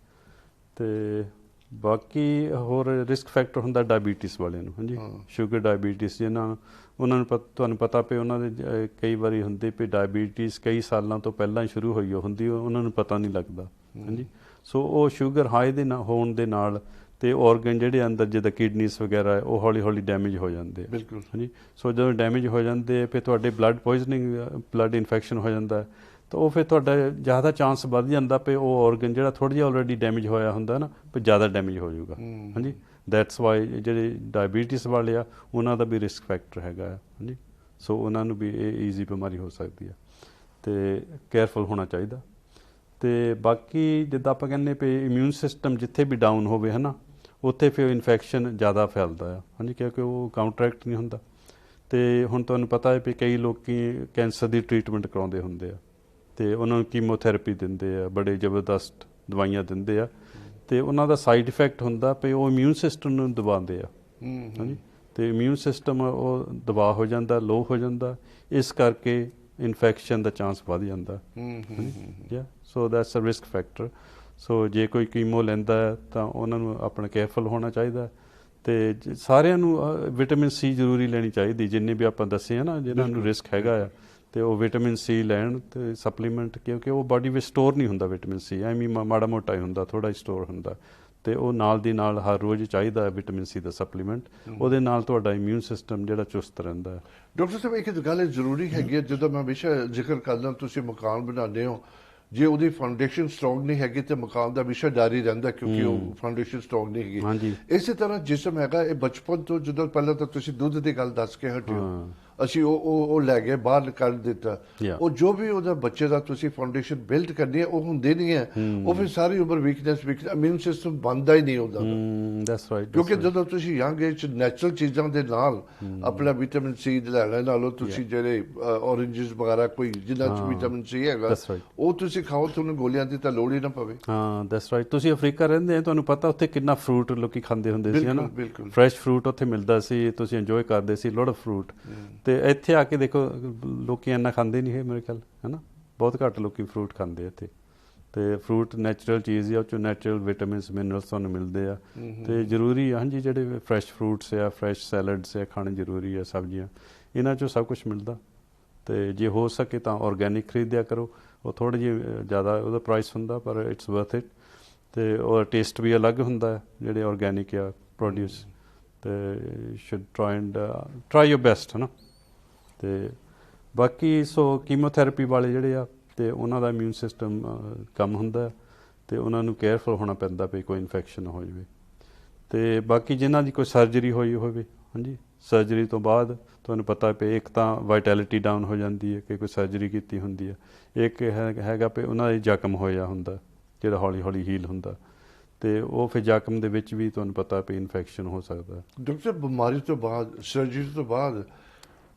ਤੇ ਬਾਕੀ ਹੋਰ ਰਿਸਕ ਫੈਕਟਰ ਹੁੰਦਾ ਡਾਇਬੀਟਿਸ ਵਾਲਿਆਂ ਨੂੰ। ਹਾਂਜੀ ਸ਼ੂਗਰ ਡਾਇਬੀਟਿਸ ਜਿਹਨਾਂ ਉਹਨਾਂ ਨੂੰ ਤੁਹਾਨੂੰ ਪਤਾ ਪਏ, ਉਹਨਾਂ ਦੇ ਕਈ ਵਾਰੀ ਹੁੰਦੀ ਵੀ ਡਾਇਬੀਟਿਸ ਕਈ ਸਾਲਾਂ ਤੋਂ ਪਹਿਲਾਂ ਹੀ ਸ਼ੁਰੂ ਹੋਈ ਹੁੰਦੀ, ਉਹਨਾਂ ਨੂੰ ਪਤਾ ਨਹੀਂ ਲੱਗਦਾ। ਹਾਂਜੀ ਸੋ ਉਹ ਸ਼ੂਗਰ ਹਾਈ ਦੇ ਹੋਣ ਦੇ ਨਾਲ ਤੇ ਔਰਗਨ ਜਿਹੜੇ ਅੰਦਰ ਜਿੱਦਾਂ ਕਿਡਨੀਸ ਵਗੈਰਾ ਉਹ ਹੌਲੀ ਹੌਲੀ ਡੈਮੇਜ ਹੋ ਜਾਂਦੇ। ਬਿਲਕੁਲ ਹਾਂਜੀ ਸੋ ਜਦੋਂ ਡੈਮੇਜ ਹੋ ਜਾਂਦੇ ਫਿਰ ਤੁਹਾਡੇ ਬਲੱਡ ਪੋਇਜ਼ਨਿੰਗ, ਬਲੱਡ ਇਨਫੈਕਸ਼ਨ ਹੋ ਜਾਂਦਾ, ਤਾਂ ਉਹ ਫਿਰ ਤੁਹਾਡਾ ਜ਼ਿਆਦਾ ਚਾਂਸ ਵੱਧ ਜਾਂਦਾ ਪਏ ਉਹ ਔਰਗਨ ਜਿਹੜਾ ਥੋੜ੍ਹਾ ਜਿਹਾ ਆਲਰੇਡੀ ਡੈਮੇਜ ਹੋਇਆ ਹੁੰਦਾ ਨਾ, ਫਿਰ ਜ਼ਿਆਦਾ ਡੈਮੇਜ ਹੋ ਜਾਊਗਾ। ਹਾਂਜੀ ਦੈਟਸ ਵਾਈ ਜਿਹੜੇ ਡਾਇਬੀਟਿਸ ਵਾਲੇ ਆ ਉਹਨਾਂ ਦਾ ਵੀ ਰਿਸਕ ਫੈਕਟਰ ਹੈਗਾ। ਹਾਂਜੀ ਸੋ ਉਹਨਾਂ ਨੂੰ ਵੀ ਇਹ ਈਜ਼ੀ ਬਿਮਾਰੀ ਹੋ ਸਕਦੀ ਆ, ਅਤੇ ਕੇਅਰਫੁਲ ਹੋਣਾ ਚਾਹੀਦਾ। ਅਤੇ ਬਾਕੀ ਜਿੱਦਾਂ ਆਪਾਂ ਕਹਿੰਦੇ ਵੀ ਇਮਿਊਨ ਸਿਸਟਮ ਜਿੱਥੇ ਵੀ ਡਾਊਨ ਹੋਵੇ ਹੈ ਨਾ, ਉੱਥੇ ਫਿਰ ਇਨਫੈਕਸ਼ਨ ਜ਼ਿਆਦਾ ਫੈਲਦਾ ਆ। ਹਾਂਜੀ ਕਿਉਂਕਿ ਉਹ ਕਾਊਂਟਰੈਕਟ ਨਹੀਂ ਹੁੰਦਾ। ਅਤੇ ਹੁਣ ਤੁਹਾਨੂੰ ਪਤਾ ਹੈ ਵੀ ਕਈ ਲੋਕ ਕੈਂਸਰ ਦੀ ਟਰੀਟਮੈਂਟ ਕਰਾਉਂਦੇ ਹੁੰਦੇ ਆ, ਅਤੇ ਉਹਨਾਂ ਨੂੰ ਕੀਮੋਥੈਰੇਪੀ ਦਿੰਦੇ ਆ, ਬੜੇ ਜ਼ਬਰਦਸਤ ਦਵਾਈਆਂ ਦਿੰਦੇ ਆ, ਅਤੇ ਉਹਨਾਂ ਦਾ ਸਾਈਡ ਇਫੈਕਟ ਹੁੰਦਾ ਵੀ ਉਹ ਇਮਿਊਨ ਸਿਸਟਮ ਨੂੰ ਦਬਾਉਂਦੇ ਆ। ਹਾਂਜੀ ਅਤੇ ਇਮਿਊਨ ਸਿਸਟਮ ਉਹ ਦਬਾਅ ਹੋ ਜਾਂਦਾ, ਲੋਅ ਹੋ ਜਾਂਦਾ, ਇਸ ਕਰਕੇ ਇਨਫੈਕਸ਼ਨ ਦਾ ਚਾਂਸ ਵੱਧ ਜਾਂਦਾ। So that's a risk factor. So ਜੇ ਕੋਈ ਕੀਮੋ ਲੈਂਦਾ ਹੈ ਤਾਂ ਉਹਨਾਂ ਨੂੰ ਆਪਣਾ ਕੇਅਰਫੁਲ ਹੋਣਾ ਚਾਹੀਦਾ। ਅਤੇ ਸਾਰਿਆਂ ਨੂੰ ਵਿਟਾਮਿਨ ਸੀ ਜ਼ਰੂਰੀ ਲੈਣੀ ਚਾਹੀਦੀ, ਜਿੰਨੇ ਵੀ ਆਪਾਂ ਦੱਸੇ ਆ ਨਾ ਜਿਹਨਾਂ ਨੂੰ ਰਿਸਕ ਹੈਗਾ ਆ, ਅਤੇ ਉਹ ਵਿਟਾਮਿਨ ਸੀ ਲੈਣ ਅਤੇ ਸਪਲੀਮੈਂਟ, ਕਿਉਂਕਿ ਉਹ ਬਾਡੀ ਵਿੱਚ ਸਟੋਰ ਨਹੀਂ ਹੁੰਦਾ ਵਿਟਾਮਿਨ ਸੀ, ਐਵੇਂ ਮਾੜਾ ਮੋਟਾ ਹੀ ਹੁੰਦਾ, ਥੋੜ੍ਹਾ ਹੀ ਸਟੋਰ ਹੁੰਦਾ, ਅਤੇ ਉਹ ਨਾਲ ਦੀ ਨਾਲ ਹਰ ਰੋਜ਼ ਚਾਹੀਦਾ ਹੈ ਵਿਟਾਮਿਨ ਸੀ ਦਾ ਸਪਲੀਮੈਂਟ। ਉਹਦੇ ਨਾਲ ਤੁਹਾਡਾ ਇਮਿਊਨ ਸਿਸਟਮ ਜਿਹੜਾ ਚੁਸਤ ਰਹਿੰਦਾ ਹੈ। ਡਾਕਟਰ ਸਾਹਿਬ ਇੱਕ ਗੱਲ ਜ਼ਰੂਰੀ ਹੈਗੀ ਹੈ, ਜਦੋਂ ਮੈਂ ਹਮੇਸ਼ਾ ਜ਼ਿਕਰ ਕਰਦਾ, ਤੁਸੀਂ ਮਕਾਨ ਬਣਾਉਂਦੇ ਹੋ, ਜੇ ਉਹਦੀ ਫਾਊਂਡੇਸ਼ਨ ਸਟਰੋਂਗ ਨਹੀਂ ਹੈਗੀ ਤਾਂ ਮਕਾਨ ਦਾ ਵਿਸ਼ਾ ਜਾਰੀ ਰਹਿੰਦਾ, ਕਿਉਂਕਿ ਉਹ ਫਾਊਂਡੇਸ਼ਨ ਸਟਰੋਂਗ ਨਹੀਂ ਹੈਗੀ। ਹਾਂਜੀ ਇਸੇ ਤਰ੍ਹਾਂ ਜਿਸਮ ਹੈਗਾ, ਇਹ ਬਚਪਨ ਤੋਂ ਜਦੋਂ ਪਹਿਲਾਂ ਤਾਂ ਤੁਸੀਂ ਦੁੱਧ ਦੀ ਗੱਲ ਦੱਸ ਕੇ ਹਟਿਓ, ਅਸੀਂ ਉਹ ਲੈ ਗਏ ਬਾਹਰ ਕਰ ਦਿੱਤਾ, ਉਹ ਜੋ ਵੀ ਉਹਦਾ ਬੱਚੇ ਦਾ ਤੁਸੀਂ ਫਾਊਂਡੇਸ਼ਨ ਬਿਲਡ ਕਰਨੀ ਹੈ ਉਹ ਹੁੰਦੀ ਨਹੀਂ ਹੈ, ਉਹ ਫਿਰ ਸਾਰੀ ਉਮਰ ਵੀਕਨੈਸ ਇਮਿਊਨ ਸਿਸਟਮ ਬਣਦਾ ਹੀ ਨਹੀਂ ਉਹਦਾ। That's right. ਕਿਉਂਕਿ ਜਦੋਂ ਤੁਸੀਂ ਯੰਗ ਏਜ ਨੈਚੁਰਲ ਚੀਜ਼ਾਂ ਦੇ ਨਾਲ ਆਪਣਾ ਵਿਟਾਮਿਨ ਸੀ ਲੈਣ ਨਾਲੋਂ ਤੁਸੀਂ ਜਿਹੜੇ ਔਰੇਂਜਸ ਵਗੈਰਾ ਕੋਈ ਜਿਨ੍ਹਾਂ 'ਚ ਵਿਟਾਮਿਨ ਸੀ ਹੈਗਾ ਉਹ ਤੁਸੀਂ ਖਾਓ, ਤੁਹਾਨੂੰ ਗੋਲੀਆਂ ਦੀ ਤਾਂ ਲੋੜ ਹੀ ਨਾ ਪਵੇ। ਹਾਂ ਦੈਟਸ ਰਾਈਟ। ਤੁਸੀਂ ਅਫਰੀਕਾ ਰਹਿੰਦੇ ਆ, ਤੁਹਾਨੂੰ ਪਤਾ ਉੱਥੇ ਕਿੰਨਾ ਫਰੂਟ ਲੋਕੀ ਖਾਂਦੇ ਹੁੰਦੇ ਸੀ, ਹੈ ਨਾ, ਫਰੈਸ਼ ਫਰੂਟ ਉੱਥੇ ਮਿਲਦਾ ਸੀ, ਤੁਸੀਂ ਇੰਜੋਏ ਕਰਦੇ ਸੀ, ਲੋਟ ਆਫ ਫਰੂਟ। ਅਤੇ ਇੱਥੇ ਆ ਕੇ ਦੇਖੋ ਲੋਕੀ ਇੰਨਾ ਖਾਂਦੇ ਨਹੀਂ ਹੈ ਮੇਰੇ ਖਿਆਲ, ਹੈ ਨਾ, ਬਹੁਤ ਘੱਟ ਲੋਕੀ ਫਰੂਟ ਖਾਂਦੇ ਇੱਥੇ। ਅਤੇ ਫਰੂਟ ਨੈਚੁਰਲ ਚੀਜ਼ ਆ, ਉਹ 'ਚੋਂ ਨੈਚੁਰਲ ਵਿਟਾਮਿਨਸ ਮਿਨਰਲਸ ਤੁਹਾਨੂੰ ਮਿਲਦੇ ਆ, ਅਤੇ ਜ਼ਰੂਰੀ ਆ। ਹਾਂਜੀ ਜਿਹੜੇ ਫਰੈਸ਼ ਫਰੂਟਸ ਆ, ਫਰੈਸ਼ ਸੈਲਡਸ ਆ ਖਾਣੇ ਜ਼ਰੂਰੀ ਆ, ਸਬਜ਼ੀਆਂ, ਇਹਨਾਂ 'ਚੋਂ ਸਭ ਕੁਛ ਮਿਲਦਾ। ਤੇ ਜੇ ਹੋ ਸਕੇ ਤਾਂ ਆਰਗੈਨਿਕ ਖਰੀਦਿਆ ਕਰੋ। ਉਹ ਥੋੜ੍ਹੀ ਜਿਹੀ ਜ਼ਿਆਦਾ ਉਹਦਾ ਪ੍ਰਾਈਸ ਹੁੰਦਾ ਪਰ ਇਟਸ ਵਰਥ ਇਟ, ਤੇ ਉਹਦਾ ਟੇਸਟ ਵੀ ਅਲੱਗ ਹੁੰਦਾ ਹੈ ਜਿਹੜੇ ਆਰਗੈਨਿਕ ਆ ਪ੍ਰੋਡਿਊਸ। ਤੇ ਸ਼ੁੱਡ ਟਰਾਈ ਯੋਰ ਬੈਸਟ ਹੈ ਨਾ। ਤੇ ਬਾਕੀ ਸੋ ਕੀਮੋਥੈਰੇਪੀ ਵਾਲੇ ਜਿਹੜੇ ਆ ਤੇ ਉਹਨਾਂ ਦਾ ਇਮਿਊਨ ਸਿਸਟਮ ਕੰਮ ਹੁੰਦਾ ਤੇ ਉਹਨਾਂ ਨੂੰ ਕੇਅਰਫੁਲ ਹੋਣਾ ਪੈਂਦਾ ਵੀ ਕੋਈ ਇਨਫੈਕਸ਼ਨ ਨਾ ਹੋ ਜਾਵੇ। ਤੇ ਬਾਕੀ ਜਿਨ੍ਹਾਂ ਦੀ ਕੋਈ ਸਰਜਰੀ ਹੋਈ ਹੋਵੇ, ਹਾਂਜੀ, ਸਰਜਰੀ ਤੋਂ ਬਾਅਦ ਤੁਹਾਨੂੰ ਪਤਾ ਵੀ ਇੱਕ ਤਾਂ ਵਾਈਟੈਲਿਟੀ ਡਾਊਨ ਹੋ ਜਾਂਦੀ ਹੈ ਕਿ ਕੋਈ ਸਰਜਰੀ ਕੀਤੀ ਹੁੰਦੀ ਹੈ, ਇੱਕ ਹੈਗਾ ਵੀ ਉਹਨਾਂ ਦਾ ਜ਼ਖਮ ਹੋਇਆ ਹੁੰਦਾ ਜਿਹੜਾ ਹੌਲੀ ਹੌਲੀ ਹੀਲ ਹੁੰਦਾ, ਤੇ ਉਹ ਫਿਰ ਜ਼ਖਮ ਦੇ ਵਿੱਚ ਵੀ ਤੁਹਾਨੂੰ ਪਤਾ ਵੀ ਇਨਫੈਕਸ਼ਨ ਹੋ ਸਕਦਾ। ਡਾਕਟਰ ਬਿਮਾਰੀ ਤੋਂ ਬਾਅਦ, ਸਰਜਰੀ ਤੋਂ ਬਾਅਦ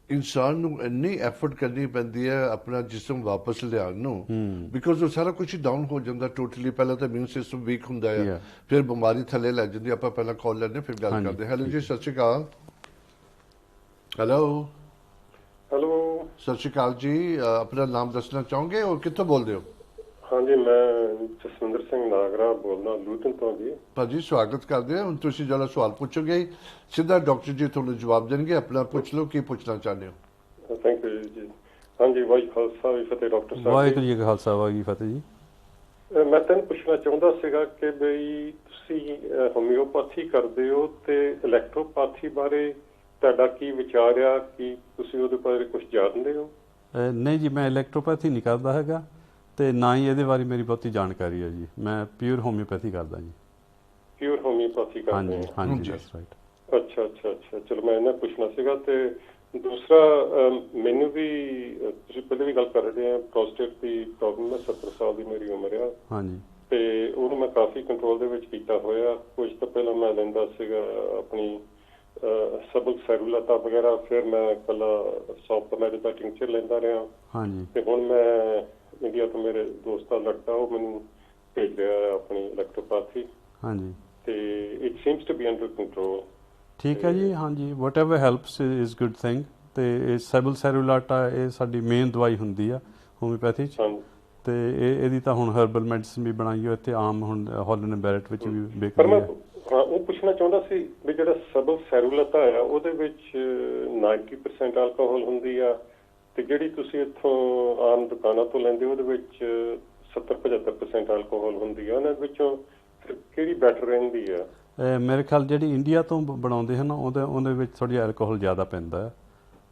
ਇਨਸਾਨ ਨੂੰ ਇੰਨੀ ਐਫਰਟ ਕਰਨੀ ਪੈਂਦੀ ਹੈ ਆਪਣਾ ਜਿਸਮ ਵਾਪਸ ਲਿਆਉਣ ਨੂੰ, ਬਿਕੋਜ਼ ਉਹ ਸਾਰਾ ਕੁਝ ਡਾਊਨ ਹੋ ਜਾਂਦਾ ਟੋਟਲੀ। ਪਹਿਲਾਂ ਤਾਂ ਇਮਿਊਨ ਸਿਸਟਮ ਵੀਕ ਹੁੰਦਾ ਹੈ, ਫਿਰ ਬਿਮਾਰੀ ਥੱਲੇ ਲੱਗ ਜਾਂਦੀ। ਆਪਾਂ ਪਹਿਲਾਂ ਕਾਲ ਲੈਂਦੇ ਫਿਰ ਗੱਲ ਕਰਦੇ। ਹੈਲੋ ਜੀ, ਸਤਿ ਸ਼੍ਰੀ ਅਕਾਲ। ਹੈਲੋ ਹੈਲੋ, ਸਤਿ ਸ਼੍ਰੀ ਅਕਾਲ ਜੀ, ਆਪਣਾ ਨਾਮ ਦੱਸਣਾ ਚਾਹੋਗੇ ਔਰ ਕਿੱਥੋਂ ਬੋਲਦੇ ਹੋ? ਹਾਂਜੀ, ਮੈਂ ਜਸਵਿੰਦਰ ਸਿੰਘ ਨਾਗਰਾ ਬੋਲਦਾ ਲੂਟਨ ਤੋਂ ਜੀ। ਭਾਜੀ ਸਵਾਗਤ ਕਰਦੇ ਹਾਂ। ਹੁਣ ਤੁਸੀਂ ਜਿਹੜਾ ਸਵਾਲ ਪੁੱਛੋਗੇ ਸਿੱਧਾ ਡਾਕਟਰ ਜੀ ਤੁਹਾਨੂੰ ਜਵਾਬ ਦੇਣਗੇ। ਆਪਣਾ ਪੁੱਛ ਲਓ, ਕੀ ਪੁੱਛਣਾ ਚਾਹੁੰਦੇ ਹੋ? ਥੈਂਕ ਯੂ ਜੀ। ਹਾਂਜੀ, ਵਾਹਿਗੁਰੂ ਖਾਲਸਾ ਵਾਹਿਗੁਰੂ ਫਤਿਹ। ਡਾਕਟਰ ਸਾਹਿਬ, ਵਾਹਿਗੁਰੂ ਜੀ ਕਾ ਖਾਲਸਾ ਵਾਹਿਗੁਰੂ ਫਤਿਹ ਜੀ। ਮੈਂ ਤੈਨੂੰ ਪੁੱਛਣਾ ਚਾਹੁੰਦਾ ਸੀਗਾ ਕਿ ਬਈ ਤੁਸੀਂ ਹੋਮਿਓਪੈਥੀ ਕਰਦੇ ਹੋ ਤੇ ਇਲੈਕਟ੍ਰੋਪੈਥੀ ਬਾਰੇ ਤੁਹਾਡਾ ਕੀ ਵਿਚਾਰ ਆ? ਕੀ ਤੁਸੀਂ ਉਹਦੇ ਬਾਰੇ ਕੁਝ ਜਾਣਦੇ ਹੋ? ਨਹੀਂ ਜੀ, ਮੈਂ ਇਲੈਕਟ੍ਰੋਪੈਥੀ ਨਹੀਂ ਕਰਦਾ ਹੈਗਾ ਤੇ ਨਾ ਹੀ ਇਹਦੇ ਬਾਰੇ ਮੇਰੀ ਬਹੁਤੀ ਜਾਣਕਾਰੀ ਹੈ ਜੀ। ਮੈਂ ਪਿਓਰ ਹੋਮਿਓਪੈਥੀ ਕਰਦਾ ਜੀ। ਪਿਓਰ ਹੋਮਿਓਪੈਥੀ ਕਰਦੇ ਹੋ? ਹਾਂਜੀ, ਦੈਟਸ ਰਾਈਟ। ਅੱਛਾ ਅੱਛਾ ਅੱਛਾ, ਚਲੋ ਮੈਂ ਇਹਨਾਂ ਪੁੱਛਣਾ ਸੀਗਾ। ਤੇ ਦੂਸਰਾ, ਮੈਨੂੰ ਵੀ ਤੁਸੀਂ ਪਹਿਲੇ ਵੀ ਗੱਲ ਕਰ ਰਹੇ ਆ, ਪ੍ਰੋਸਟੇਟ ਦੀ ਪ੍ਰੋਬਲਮ ਹੈ। 70 ਸਾਲ ਦੀ ਮੇਰੀ ਉਮਰ ਆ। ਹਾਂਜੀ, ਤੇ ਉਹਨੂੰ ਮੈਂ ਕਾਫੀ ਕੰਟਰੋਲ ਦੇ ਵਿੱਚ ਕੀਤਾ ਹੋਇਆ। ਕੁਝ ਤਾਂ ਪਹਿਲਾਂ ਮੈਂ ਲੈਂਦਾ ਸੀਗਾ ਆਪਣੀ ਸਬਲ ਸੈਰੂਲਤਾ ਵਗੈਰਾ, ਫਿਰ ਮੈਂ ਇਕੱਲਾ ਸੌਪਰਮੈਡ ਦਾ ਟਿੰਕਚਰ ਲੈਂਦਾ ਰਿਹਾ। ਹਾਂਜੀ, ਤੇ ਹੁਣ ਮੈਂ ਇੰਡੀਆ ਤੋਂ ਮੇਰੇ ਦੋਸਤ ਦਾ ਲੜਕਾ ਉਹ ਮੈਨੂੰ ਭੇਜ ਰਿਹਾ ਆਪਣੀ ਇਲੈਕਟ੍ਰੋਪੈਥੀ। ਹਾਂਜੀ, ਤੇ it seems to be under control. ਠੀਕ ਹੈ ਜੀ। ਹਾਂਜੀ, whatever helps is good thing. ਤੇ ਇਹ ਸੈਬਲ ਸੈਰੂਲਾਟਾ ਇਹ ਸਾਡੀ ਮੇਨ ਦਵਾਈ ਹੁੰਦੀ ਆ ਹੋਮਿਓਪੈਥੀ 'ਚ। ਤੇ ਇਹਦੀ ਤਾਂ ਹੁਣ ਹਰਬਲ ਮੈਡੀਸਨ ਵੀ ਬਣਾਈ ਹੋਈ ਇੱਥੇ ਆਮ, ਹੁਣ ਹੌਲਨ ਬੈਰਟ ਵਿੱਚ ਵੀ ਵਿਕ ਰਹੀ ਹੈ। ਹਾਂ, ਉਹ ਪੁੱਛਣਾ ਚਾਹੁੰਦਾ ਸੀ ਵੀ ਜਿਹੜਾ ਸਬਲ ਸੈਰੂਲਤਾ ਆ ਉਹਦੇ ਵਿੱਚ 90% ਅਲਕੋਹਲ ਹੁੰਦੀ ਆ, ਤੇ ਜਿਹੜੀ ਤੁਸੀਂ ਇੱਥੋਂ ਆਮ ਦੁਕਾਨਾਂ ਤੋਂ ਲੈਂਦੇ ਉਹਦੇ ਵਿੱਚ 70-75% ਅਲਕੋਹਲ ਹੁੰਦੀ ਆ। ਉਹਨਾਂ ਵਿੱਚੋਂ ਕਿਹੜੀ ਬੈਟਰ ਰਹਿੰਦੀ ਆ? ਮੇਰੇ ਖਿਆਲ ਜਿਹੜੀ ਇੰਡੀਆ ਤੋਂ ਬਣਾਉਂਦੇ ਹਨ ਉਹਦੇ ਵਿੱਚ ਥੋੜ੍ਹੀ ਅਲਕੋਹਲ ਜ਼ਿਆਦਾ ਪੈਂਦਾ ਹੈ।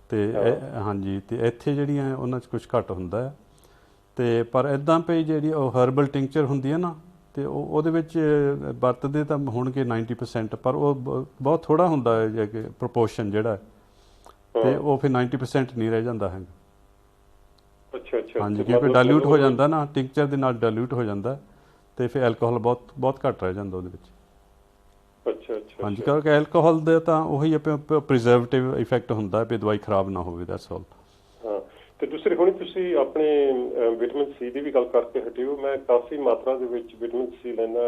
ਤੇ ਹਾਂਜੀ, ਤੇ ਇੱਥੇ ਜਿਹੜੀਆਂ ਉਹਨਾਂ 'ਚ ਕੁਝ ਘੱਟ ਹੁੰਦਾ ਹੈ। ਤੇ ਪਰ ਇੱਦਾਂ ਪਈ ਜਿਹੜੀ ਉਹ ਹਰਬਲ ਟਿੰਕਚਰ ਹੁੰਦੀ ਹੈ ਨਾ, ਤੇ ਉਹਦੇ ਵਿੱਚ ਵਰਤਦੇ ਤਾਂ ਹੋਣਗੇ 90%, ਪਰ ਉਹ ਬਹੁਤ ਥੋੜ੍ਹਾ ਹੁੰਦਾ ਹੈ ਜੇ ਕਿ ਪ੍ਰਪੋਰਸ਼ਨ ਜਿਹੜਾ, ਤੇ ਉਹ ਫਿਰ 90% ਨਹੀਂ ਰਹਿ ਜਾਂਦਾ ਹੈ। ਅੱਛਾ ਅੱਛਾ, ਹਾਂਜੀ, ਕਿਉਂਕਿ ਡਾਇਲੂਟ ਹੋ ਜਾਂਦਾ ਨਾ, ਟਿੰਕਚਰ ਦੇ ਨਾਲ ਡਾਇਲੂਟ ਹੋ ਜਾਂਦਾ, ਤੇ ਫਿਰ ਐਲਕੋਹਲ ਬਹੁਤ ਘੱਟ ਰਹਿ ਜਾਂਦਾ ਉਹਦੇ ਵਿੱਚ। ਅੱਛਾ ਅੱਛਾ, ਹਾਂਜੀ, ਕਿਉਂਕਿ ਐਲਕੋਹਲ ਦੇ ਤਾਂ ਉਹੀ ਪ੍ਰੀਜ਼ਰਵੇਟਿਵ ਇਫੈਕਟ ਹੁੰਦਾ ਵੀ ਦਵਾਈ ਖਰਾਬ ਨਾ ਹੋਵੇ, ਦੈਟਸ ਆਲ। ਹਾਂ, ਤੇ ਦੂਸਰੀ ਹੁਣ ਤੁਸੀਂ ਆਪਣੇ ਵਿਟਾਮਿਨ ਸੀ ਦੀ ਵੀ ਗੱਲ ਕਰਕੇ ਹਟੇ ਹੋ। ਮੈਂ ਕਾਫੀ ਮਾਤਰਾ ਦੇ ਵਿੱਚ ਵਿਟਾਮਿਨ ਸੀ ਲੈਂਦਾ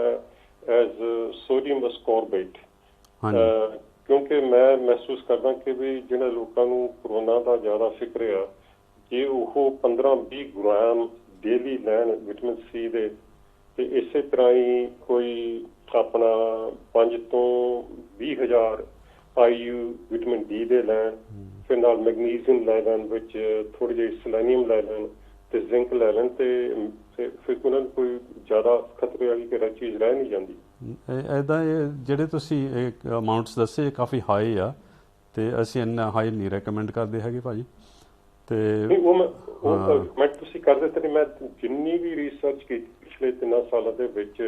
ਐਜ਼ ਸੋਡੀਅਮ ਅਸਕੋਰਬੇਟ, ਕਿਉਂਕਿ ਮੈਂ ਮਹਿਸੂਸ ਕਰਦਾ ਕਿ ਵੀ ਜਿਹੜਾ ਲੋਕਾਂ ਨੂੰ ਕਰੋਨਾ ਦਾ ਜ਼ਿਆਦਾ ਫਿਕਰ ਆ, ਜੇ ਉਹ 15-20 ਗ੍ਰਾਮ ਡੇਲੀ ਲੈਣ ਵਿਟਾਮਿਨ ਸੀ ਦੇ, ਤੇ ਇਸੇ ਤਰ੍ਹਾਂ ਹੀ ਕੋਈ ਆਪਣਾ 5 ਤੋਂ 20,000 IU ਵਿਟਾਮਿਨ ਡੀ ਦੇ ਲੈਣ, ਫਿਰ ਨਾਲ ਮੈਗਨੀਜ਼ੀਅਮ ਲੈ ਲੈਣ, ਵਿੱਚ ਥੋੜ੍ਹੀ ਜਿਹੀ ਸੈਲੇਨੀਅਮ ਲੈ ਲੈਣ, ਤੇ ਜ਼ਿੰਕ ਲੈ ਲੈਣ, ਤੇ ਫਿਰ ਉਹਨਾਂ ਨੂੰ ਕੋਈ ਜ਼ਿਆਦਾ ਖਤਰੇ ਵਾਲੀ ਕਿਹੜਾ ਚੀਜ਼ ਰਹਿ ਨਹੀਂ ਜਾਂਦੀ। ਇੱਦਾਂ ਜਿਹੜੇ ਤੁਸੀਂ ਅਮਾਊਂਟਸ ਦੱਸੇ ਕਾਫੀ ਹਾਈ ਆ, ਤੇ ਅਸੀਂ ਇੰਨਾ ਹਾਈ ਨਹੀਂ ਰეკਮੈਂਡ ਕਰਦੇ ਹੈਗੇ ਭਾਜੀ। ਤੇ ਮੈਂ ਤੁਸੀਂ ਕਰਦੇ ਤੇ ਮੈਂ ਜਿੰਨੀ ਵੀ ਰਿਸਰਚ ਕੀਤੀ ਪਿਛਲੇ 3 ਸਾਲਾਂ ਦੇ ਵਿੱਚ,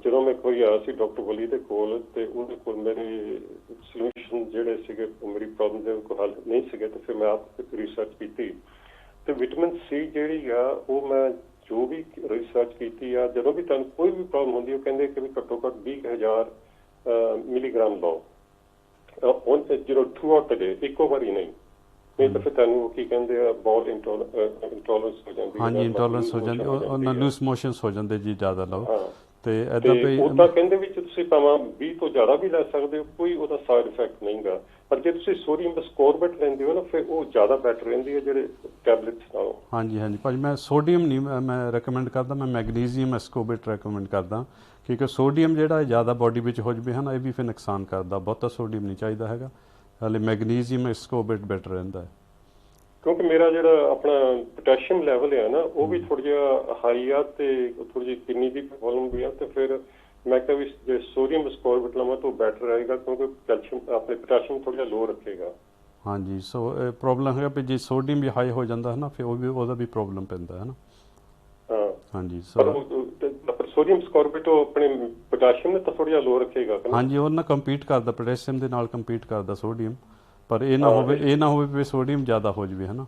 ਜਦੋਂ ਮੈਂ ਕੋਈ ਆਇਆ ਸੀ ਡਾਕਟਰ ਵਲੀ ਦੇ ਕੋਲ, ਤੇ ਉਹਦੇ ਕੋਲ ਮੇਰੇ ਸੋਲੂਸ਼ਨ ਜਿਹੜੇ ਸੀਗੇ ਮੇਰੀ ਪ੍ਰੋਬਲਮ ਦੇ ਕੋਈ ਹੱਲ ਨਹੀਂ ਸੀਗੇ, ਤੇ ਫਿਰ ਮੈਂ ਆਪ ਰਿਸਰਚ ਕੀਤੀ। ਤੇ ਵਿਟਾਮਿਨ ਸੀ ਜਿਹੜੀ ਆ ਉਹ ਮੈਂ ਜੋ ਵੀ ਰਿਸਰਚ ਕੀਤੀ ਆ, ਜਦੋਂ ਵੀ ਤੁਹਾਨੂੰ ਕੋਈ ਵੀ ਪ੍ਰੋਬਲਮ ਹੁੰਦੀ ਉਹ ਕਹਿੰਦੇ ਕਿ ਵੀ ਘੱਟੋ ਘੱਟ 20,000 ਮਿਲੀਗ੍ਰਾਮ ਲਓ, ਜਦੋਂ ਥਰੂ ਆਊਟ ਡੇ, ਇੱਕੋ ਵਾਰੀ ਨਹੀਂ ਤਾਂ ਫਿਰ ਤੁਹਾਨੂੰ ਕੀ ਕਹਿੰਦੇ ਆ ਬੌਲ ਇੰਟੋਲਰੈਂਸ ਹੋ ਜਾਂਦੀ। ਹਾਂਜੀ, ਇੰਟੋਲਰੈਂਸ ਹੋ ਜਾਂਦੀ, ਉਹਨਾਂ ਲੂਸ ਮੋਸ਼ਨਸ ਹੋ ਜਾਂਦੇ ਜੀ ਜ਼ਿਆਦਾ ਲਓ। ਤੇ ਇਦਾਂ ਪਈ ਉਹਦਾ ਕਹਿੰਦੇ ਵਿੱਚ ਤੁਸੀਂ ਭਾਵੇਂ 20 ਤੋਂ ਜ਼ਿਆਦਾ ਵੀ ਲੈ ਸਕਦੇ ਹੋ, ਕੋਈ ਉਹਦਾ ਸਾਈਡ ਇਫੈਕਟ ਨਹੀਂਗਾ। ਪਰ ਜੇ ਤੁਸੀਂ ਸੋਡੀਅਮ ਅਸਕੋਰਬੇਟ ਲੈਂਦੇ ਹੋ ਨਾ, ਫਿਰ ਉਹ ਜ਼ਿਆਦਾ ਬੈਟਰ ਰਹਿੰਦੀ ਹੈ ਜਿਹੜੇ ਟੈਬਲੇਟਸ ਨਾਲੋਂ। ਹਾਂਜੀ ਹਾਂਜੀ ਭਾਜੀ, ਮੈਂ ਸੋਡੀਅਮ ਨਹੀਂ ਮੈਂ ਰეკਮੈਂਡ ਕਰਦਾ, ਮੈਂ ਮੈਗਨੀਜ਼ੀਅਮ ਅਸਕੋਰਬੇਟ ਰეკਮੈਂਡ ਕਰਦਾ, ਕਿਉਂਕਿ ਸੋਡੀਅਮ ਜਿਹੜਾ ਜ਼ਿਆਦਾ ਬੋਡੀ ਵਿੱਚ ਹੋ ਜਾਵੇ ਹੈ ਨਾ, ਇਹ ਵੀ ਫਿਰ ਨੁਕਸਾਨ ਕਰਦਾ। ਬਹੁਤਾ ਸੋਡੀਅਮ ਨਹੀਂ ਚਾਹੀਦਾ ਹੈਗਾ, ਹਾਲੇ ਮੈਗਨੀਜ਼ੀਅਮ ਅਸਕੋਰਬੇਟ ਬੈਟਰ ਰਹਿੰਦਾ ਹੈ। ਕਿਉਂਕਿ ਮੇਰਾ ਜਿਹੜਾ ਆਪਣਾ ਪੋਟੈਸ਼ੀਅਮ ਲੈਵਲ ਹੈ ਨਾ ਉਹ ਵੀ ਥੋੜਾ ਜਿਹਾ ਹਾਈ ਆ ਤੇ ਥੋੜੀ ਜਿਹੀ ਕਿਡਨੀ ਦੀ ਪ੍ਰੋਬਲਮ ਵੀ ਆ ਤੇ ਫਿਰ ਮੈਂ ਕਿਹਾ ਵੀ ਜੇ ਸੋਡੀਅਮ ਸਕਾਰਬੇਟ ਲਵਾਂ ਤਾਂ ਬੈਟਰ ਰਹੇਗਾ ਕਿਉਂਕਿ ਕੈਲਸ਼ੀਅਮ ਆਪਣੇ ਪੋਟੈਸ਼ੀਅਮ ਥੋੜਾ ਜਿਹਾ ਲੋ ਰੱਖੇਗਾ। ਹਾਂਜੀ ਸੋ ਪ੍ਰੋਬਲਮ ਹੈਗਾ ਵੀ ਜੇ ਸੋਡੀਅਮ ਵੀ ਹਾਈ ਹੋ ਜਾਂਦਾ ਹੈ ਨਾ ਫਿਰ ਉਹ ਵੀ ਉਹਦਾ ਵੀ ਪ੍ਰੋਬਲਮ ਪੈਂਦਾ ਹੈ ਨਾ। ਹਾਂ ਹਾਂਜੀ ਪਰ ਸੋਡੀਅਮ ਸਕਾਰਬੇਟ ਉਹ ਆਪਣੇ ਪੋਟੈਸ਼ੀਅਮ ਨੇ ਤਾਂ ਥੋੜਾ ਜਿਹਾ ਲੋ ਰੱਖੇਗਾ। ਹਾਂਜੀ ਉਹ ਨਾਲ ਕੰਪੀਟ ਕਰਦਾ ਪੋਟੈਸ਼ੀਅਮ ਦੇ ਨਾਲ ਕੰਪੀਟ ਕਰਦਾ ਸੋਡੀਅਮ, ਪਰ ਇਹ ਨਾ ਹੋਵੇ ਵੀ ਸੋਡੀਅਮ ਜ਼ਿਆਦਾ ਹੋ ਜਾਵੇ ਹੈ ਨਾ।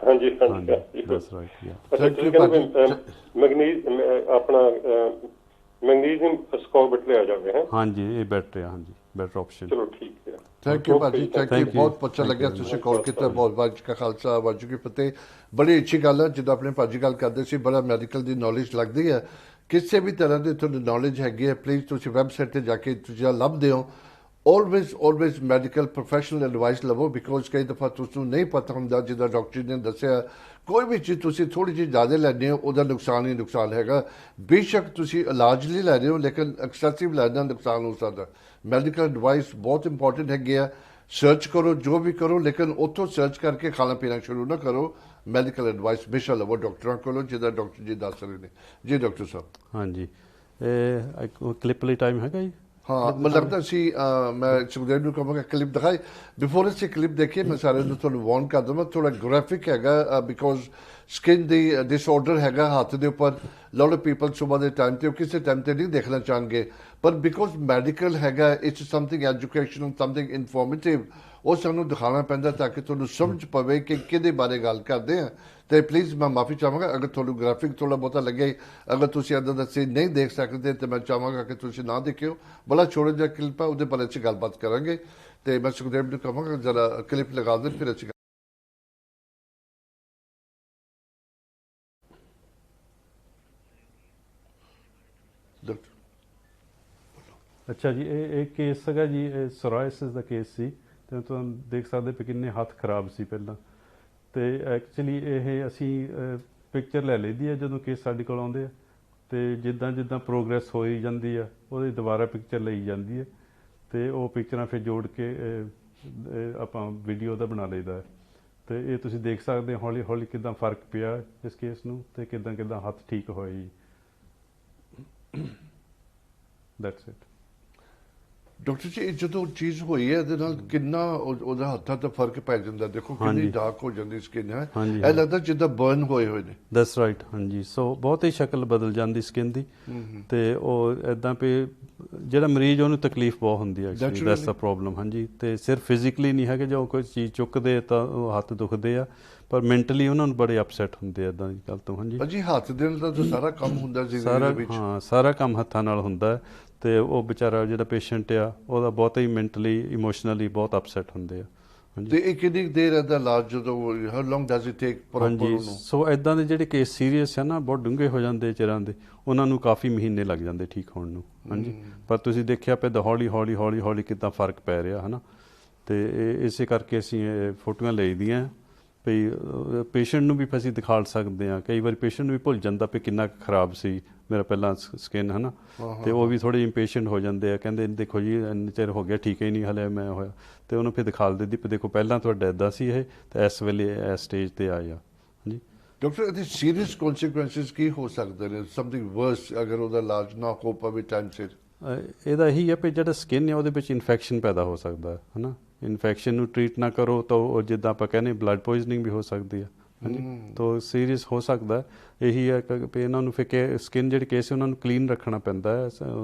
ਹਾਂਜੀ ਹਾਂਜੀ ਦੈਟਸ ਰਾਈਟ ਯਾ। ਅੱਛਾ ਤੁਸੀਂ ਕਹਿੰਦੇ ਆਪਣਾ ਮੈਗਨੀਜ਼ੀਅਮ ਸਕਾਰਬੇਟ ਲਿਆ ਜਾਵੇ ਹੈ। ਹਾਂਜੀ ਇਹ ਬੈਟਰ ਹੈ, ਹਾਂਜੀ ਬੈਟਰ ਆਪਸ਼ਨ। ਚਲੋ ਠੀਕ ਹੈ, ਥੈਂਕ ਯੂ ਭਾਜੀ, ਥੈਂਕ ਯੂ, ਬਹੁਤ ਅੱਛਾ ਲੱਗਿਆ ਤੁਸੀਂ ਕਾਲ ਕੀਤਾ। ਬਹੁਤ ਵਾਜ ਕਾ ਖਾਲਸਾ ਵਾਜੂ ਕੀ ਫਤਿਹ। ਬੜੀ ਅੱਛੀ ਗੱਲ ਹੈ ਜਿੱਦਾਂ ਆਪਣੇ ਭਾਜੀ ਗੱਲ ਕਰਦੇ ਸੀ, ਬੜਾ ਮੈਡੀਕਲ ਦੀ ਨੌਲੇਜ ਲੱਗਦੀ ਹੈ। ਕਿਸੇ ਵੀ ਤਰ੍ਹਾਂ ਦੀ ਤੁਹਾਨੂੰ ਨੌਲੇਜ ਹੈਗੀ ਹੈ ਪਲੀਜ਼ ਤੁਸੀਂ ਵੈਬਸਾਈਟ 'ਤੇ ਜਾ ਕੇ ਤੁਸੀਂ ਲੱਭਦੇ ਹੋ always ਮੈਡੀਕਲ ਪ੍ਰੋਫੈਸ਼ਨਲ ਐਡਵਾਈਸ ਲਵੋ, ਬਿਕੋਜ਼ ਕਈ ਦਫਾ ਤੁਹਾਨੂੰ ਨਹੀਂ ਪਤਾ ਹੁੰਦਾ। ਜਿੱਦਾਂ ਡਾਕਟਰ ਨੇ ਦੱਸਿਆ ਕੋਈ ਵੀ ਚੀਜ਼ ਤੁਸੀਂ ਥੋੜੀ ਜਿਹੀ ਜ਼ਿਆਦਾ ਲੈਂਦੇ ਹੋ ਉਹਦਾ ਨੁਕਸਾਨ ਹੀ ਨੁਕਸਾਨ ਹੈਗਾ। ਬੇਸ਼ੱਕ ਤੁਸੀਂ ਇਲਾਜ ਲਈ ਲੈ ਰਹੇ ਹੋ ਲੇਕਿਨ ਐਕਸੈਸਿਵ ਲੈਣ ਦਾ ਨੁਕਸਾਨ ਹੋ ਸਕਦਾ। ਮੈਡੀਕਲ ਐਡਵਾਈਸ ਬਹੁਤ ਇੰਪੋਰਟੈਂਟ ਹੈਗੀ ਆ। ਸਰਚ ਕਰੋ ਜੋ ਵੀ ਕਰੋ ਲੇਕਿਨ ਉੱਥੋਂ ਸਰਚ ਕਰਕੇ ਖਾਣਾ ਪੀਣਾ ਸ਼ੁਰੂ ਨਾ ਕਰੋ। ਮੈਡੀਕਲ ਐਡਵਾਈਸ ਹਮੇਸ਼ਾ ਲਵੋ ਡਾਕਟਰਾਂ ਕੋਲੋਂ ਜਿੱਦਾਂ ਡਾਕਟਰ ਜੀ ਦੱਸ ਰਹੇ ਨੇ। ਜੀ ਡਾਕਟਰ ਸਾਹਿਬ। ਹਾਂਜੀ ਇਹ ਕਲਿੱਪ ਲਈ ਟਾਈਮ ਹੈਗਾ ਜੀ? ਹਾਂ ਮੈਨੂੰ ਲੱਗਦਾ ਸੀ ਮੈਂ ਸੁਖਦੇਵ ਨੂੰ ਕਹਾਂਗਾ ਕਲਿੱਪ ਦਿਖਾਈ। ਬਿਫੋਰ ਅਸੀਂ ਕਲਿੱਪ ਦੇਖੀਏ ਮੈਂ ਸਾਰਿਆਂ ਨੂੰ ਤੁਹਾਨੂੰ ਵਾਰਨ ਕਰ ਦਵਾਂ ਥੋੜਾ ਗ੍ਰਾਫਿਕ ਹੈਗਾ ਬਿਕੋਜ਼ ਸਕਿਨ ਦੀ ਡਿਸਆਰਡਰ ਹੈਗਾ ਹੱਥ ਦੇ ਉੱਪਰ। ਲੋਟ ਆਫ ਪੀਪਲ ਸੁਬਾਹ ਦੇ ਟਾਈਮ ਤੇ ਉਹ ਕਿਸੇ ਟਾਈਮ ਤੇ ਨਹੀਂ ਦੇਖਣਾ ਚਾਹਣਗੇ, ਪਰ ਬਿਕੋਜ਼ ਮੈਡੀਕਲ ਹੈਗਾ it's something educational something informative, ਉਹ ਸਾਨੂੰ ਦਿਖਾਉਣਾ ਪੈਂਦਾ ਤਾਂ ਕਿ ਤੁਹਾਨੂੰ ਸਮਝ ਪਵੇ ਕਿ ਕਿਹਦੇ ਬਾਰੇ ਗੱਲ ਕਰਦੇ ਆ। ਤੇ ਪਲੀਜ਼ ਮੈਂ ਮਾਫੀ ਚਾਹਾਂਗਾ ਅਗਰ ਤੁਹਾਨੂੰ ਗ੍ਰਾਫਿਕ ਥੋੜਾ ਬਹੁਤਾ ਲੱਗੇ, ਅਗਰ ਤੁਸੀਂ ਇੱਦਾਂ ਦਾ ਸੀ ਨਹੀਂ ਦੇਖ ਸਕਦੇ ਤੇ ਮੈਂ ਚਾਹਾਂਗਾ ਕਿ ਤੁਸੀਂ ਨਾ ਦੇਖਿਓ। ਬੜਾ ਛੋਟਾ ਜਿਹਾ ਕਲਿੱਪ ਹੈ, ਉਹਦੇ ਬਾਰੇ ਅਸੀਂ ਗੱਲਬਾਤ ਕਰਾਂਗੇ। ਤੇ ਮੈਂ ਸੁਖਦੇਵ ਨੂੰ ਕਹਾਂਗਾ ਜਰਾ ਕਲਿੱਪ ਲਗਾ ਦੇ ਫਿਰ ਅਸੀਂ ਅੱਛਾ ਜੀ ਇਹ ਕੇਸ ਹੈਗਾ ਜੀ, ਇਹ ਸੋਰਾਇਸਿਸ ਦਾ ਕੇਸ ਸੀ ਤੇ ਤੁਹਾਨੂੰ ਦੇਖ ਸਕਦੇ ਵੀ ਕਿੰਨੇ ਹੱਥ ਖਰਾਬ ਸੀ ਪਹਿਲਾਂ। ਤੇ ਐਕਚੁਅਲੀ ਇਹ ਅਸੀਂ ਪਿਕਚਰ ਲੈ ਲਈਦੀ ਹੈ ਜਦੋਂ ਕੇਸ ਸਾਡੇ ਕੋਲ ਆਉਂਦੇ ਆ ਤੇ ਜਿੱਦਾਂ ਜਿੱਦਾਂ ਪ੍ਰੋਗਰੈਸ ਹੋਈ ਜਾਂਦੀ ਆ ਉਹਦੀ ਦੁਬਾਰਾ ਪਿਕਚਰ ਲਈ ਜਾਂਦੀ ਹੈ ਤੇ ਉਹ ਪਿਕਚਰਾਂ ਫਿਰ ਜੋੜ ਕੇ ਆਪਾਂ ਵੀਡੀਓ ਦਾ ਬਣਾ ਲਈਦਾ। ਤੇ ਇਹ ਤੁਸੀਂ ਦੇਖ ਸਕਦੇ ਹੋ ਹੌਲੀ ਹੌਲੀ ਕਿੱਦਾਂ ਫਰਕ ਪਿਆ ਇਸ ਕੇਸ ਨੂੰ ਤੇ ਕਿੱਦਾਂ ਕਿੱਦਾਂ ਹੱਥ ਠੀਕ ਹੋਏ ਜੀ। That's it. ਡਾਕਟਰ ਜੀ ਜਦੋਂ ਚੀਜ਼ ਹੋਈ ਹੈ ਇਹਦੇ ਨਾਲ ਕਿੰਨਾ ਉਹਦਾ ਹੱਥਾਂ ਤੇ ਫਰਕ ਪੈ ਜਾਂਦਾ। ਦੇਖੋ ਕਿੰਨੀ ਡਾਰਕ ਹੋ ਜਾਂਦੀ ਸਕਿਨ ਹੈ, ਇਹ ਲੱਗਦਾ ਜਿੱਦਾਂ ਬਰਨ ਹੋਏ ਹੋਏ ਨੇ। That's right. ਹਾਂਜੀ ਸੋ ਬਹੁਤ ਹੀ ਸ਼ਕਲ ਬਦਲ ਜਾਂਦੀ ਸਕਿਨ ਦੀ ਤੇ ਉਹ ਇਦਾਂ ਵੀ ਜਿਹੜਾ ਮਰੀਜ਼ ਉਹਨੂੰ ਤਕਲੀਫ ਬਹੁਤ ਹੁੰਦੀ ਹੈ। That's the problem. ਹਾਂਜੀ ਤੇ ਸਿਰਫ ਫਿਜ਼ੀਕਲੀ ਨਹੀਂ ਹੈਗੇ, ਜੋ ਕੋਈ ਚੀਜ਼ ਚੁੱਕਦੇ ਤਾਂ ਉਹ ਹੱਥ ਦੁਖਦੇ ਆ, ਪਰ ਮੈਂਟਲੀ ਉਹਨਾਂ ਨੂੰ ਬੜੇ ਅਪਸੈਟ ਹੁੰਦੇ ਆ ਇਦਾਂ ਦੀ ਗੱਲ ਤੋਂ। ਹਾਂਜੀ ਭਾਜੀ ਹੱਥ ਦੇ ਨਾਲ ਤਾਂ ਸਾਰਾ ਕੰਮ ਹੁੰਦਾ ਜ਼ਿੰਦਗੀ ਦੇ ਵਿੱਚ। ਹਾਂ ਸਾਰਾ ਕੰਮ ਹੱਥਾਂ ਨਾਲ ਹੁੰਦਾ ਤੇ ਉਹ ਵਿਚਾਰਾ ਜਿਹੜਾ ਪੇਸ਼ੈਂਟ ਆ ਉਹਦਾ ਬਹੁਤ ਹੀ ਮੈਂਟਲੀ ਇਮੋਸ਼ਨਲੀ ਬਹੁਤ ਅਪਸੈਟ ਹੁੰਦੇ ਆ। ਤੇ ਇਹ ਕਿੰਨੀ ਦੇਰ ਦਾ ਇਲਾਜ ਜਦੋਂ how long does it take proper ਉਹਨੂੰ? ਸੋ ਇਦਾਂ ਦੇ ਜਿਹੜੇ ਕੇਸ ਸੀਰੀਅਸ ਆ ਨਾ ਬਹੁਤ ਡੂੰਘੇ ਹੋ ਜਾਂਦੇ ਚਿਰਾਂ ਦੇ, ਉਹਨਾਂ ਨੂੰ ਕਾਫੀ ਮਹੀਨੇ ਲੱਗ ਜਾਂਦੇ ਠੀਕ ਹੋਣ ਨੂੰ। ਹਾਂਜੀ ਪਰ ਤੁਸੀਂ ਦੇਖਿਆ ਪਿਆ ਹੌਲੀ ਹੌਲੀ ਹੌਲੀ ਹੌਲੀ ਕਿੱਦਾਂ ਫਰਕ ਪੈ ਰਿਹਾ ਹੈ ਨਾ। ਤੇ ਇਸੇ ਕਰਕੇ ਅਸੀਂ ਇਹ ਫੋਟੋਆਂ ਲਈ ਦੀਆਂ ਵੀ ਪੇਸ਼ੈਂਟ ਨੂੰ ਵੀ ਅਸੀਂ ਦਿਖਾ ਸਕਦੇ ਹਾਂ। ਕਈ ਵਾਰੀ ਪੇਸ਼ੈਂਟ ਨੂੰ ਵੀ ਭੁੱਲ ਜਾਂਦਾ ਵੀ ਕਿੰਨਾ ਖਰਾਬ ਸੀ ਮੇਰਾ ਪਹਿਲਾਂ ਸਕਿਨ ਹੈ ਨਾ, ਤੇ ਉਹ ਵੀ ਥੋੜ੍ਹੇ ਇੰਪੇਸ਼ੈਂਟ ਹੋ ਜਾਂਦੇ ਆ, ਕਹਿੰਦੇ ਦੇਖੋ ਜੀ ਇੰਨੇ ਚਿਰ ਹੋ ਗਿਆ ਠੀਕ ਹੀ ਨਹੀਂ ਹਲੇ ਮੈਂ ਹੋਇਆ, ਤੇ ਉਹਨੂੰ ਫਿਰ ਦਿਖਾ ਦਿੰਦੀ ਵੀ ਦੇਖੋ ਪਹਿਲਾਂ ਤੁਹਾਡਾ ਇੱਦਾਂ ਸੀ ਇਹ ਤੇ ਇਸ ਵੇਲੇ ਇਸ ਸਟੇਜ ਤੇ ਆਏ ਆ। ਹਾਂਜੀ ਡਾਕਟਰ ਇਹਦੇ ਸੀਰੀਅਸ ਕੌਨਸੀਕੁਐਂਸਿਸ ਕੀ ਹੋ ਸਕਦੇ ਨੇ, ਸਮਥਿੰਗ ਵਰਸ ਅਗਰ ਉਹਦਾ ਇਲਾਜ ਨਾ ਹੋ ਪਵੇ ਟਾਈਮ ਸਿਰ? ਇਹਦਾ ਇਹੀ ਹੈ ਵੀ ਜਿਹੜਾ ਸਕਿਨ ਹੈ ਉਹਦੇ ਵਿੱਚ ਇਨਫੈਕਸ਼ਨ ਪੈਦਾ ਹੋ ਸਕਦਾ ਹੈ ਨਾ। ਇਨਫੈਕਸ਼ਨ ਨੂੰ ਟਰੀਟ ਨਾ ਕਰੋ ਤਾਂ ਉਹ ਜਿੱਦਾਂ ਆਪਾਂ ਕਹਿੰਦੇ ਬਲੱਡ ਪੋਇਜ਼ਨਿੰਗ ਵੀ ਹੋ ਸਕਦੀ ਹੈ। ਹਾਂਜੀ ਤਾਂ ਸੀਰੀਅਸ ਹੋ ਸਕਦਾ। ਇਹੀ ਹੈ ਕਿ ਇਹਨਾਂ ਨੂੰ ਫਿਰ ਸਕਿਨ ਜਿਹੜੀ ਕੇਸ ਉਹਨਾਂ ਨੂੰ ਕਲੀਨ ਰੱਖਣਾ ਪੈਂਦਾ ਹੈ,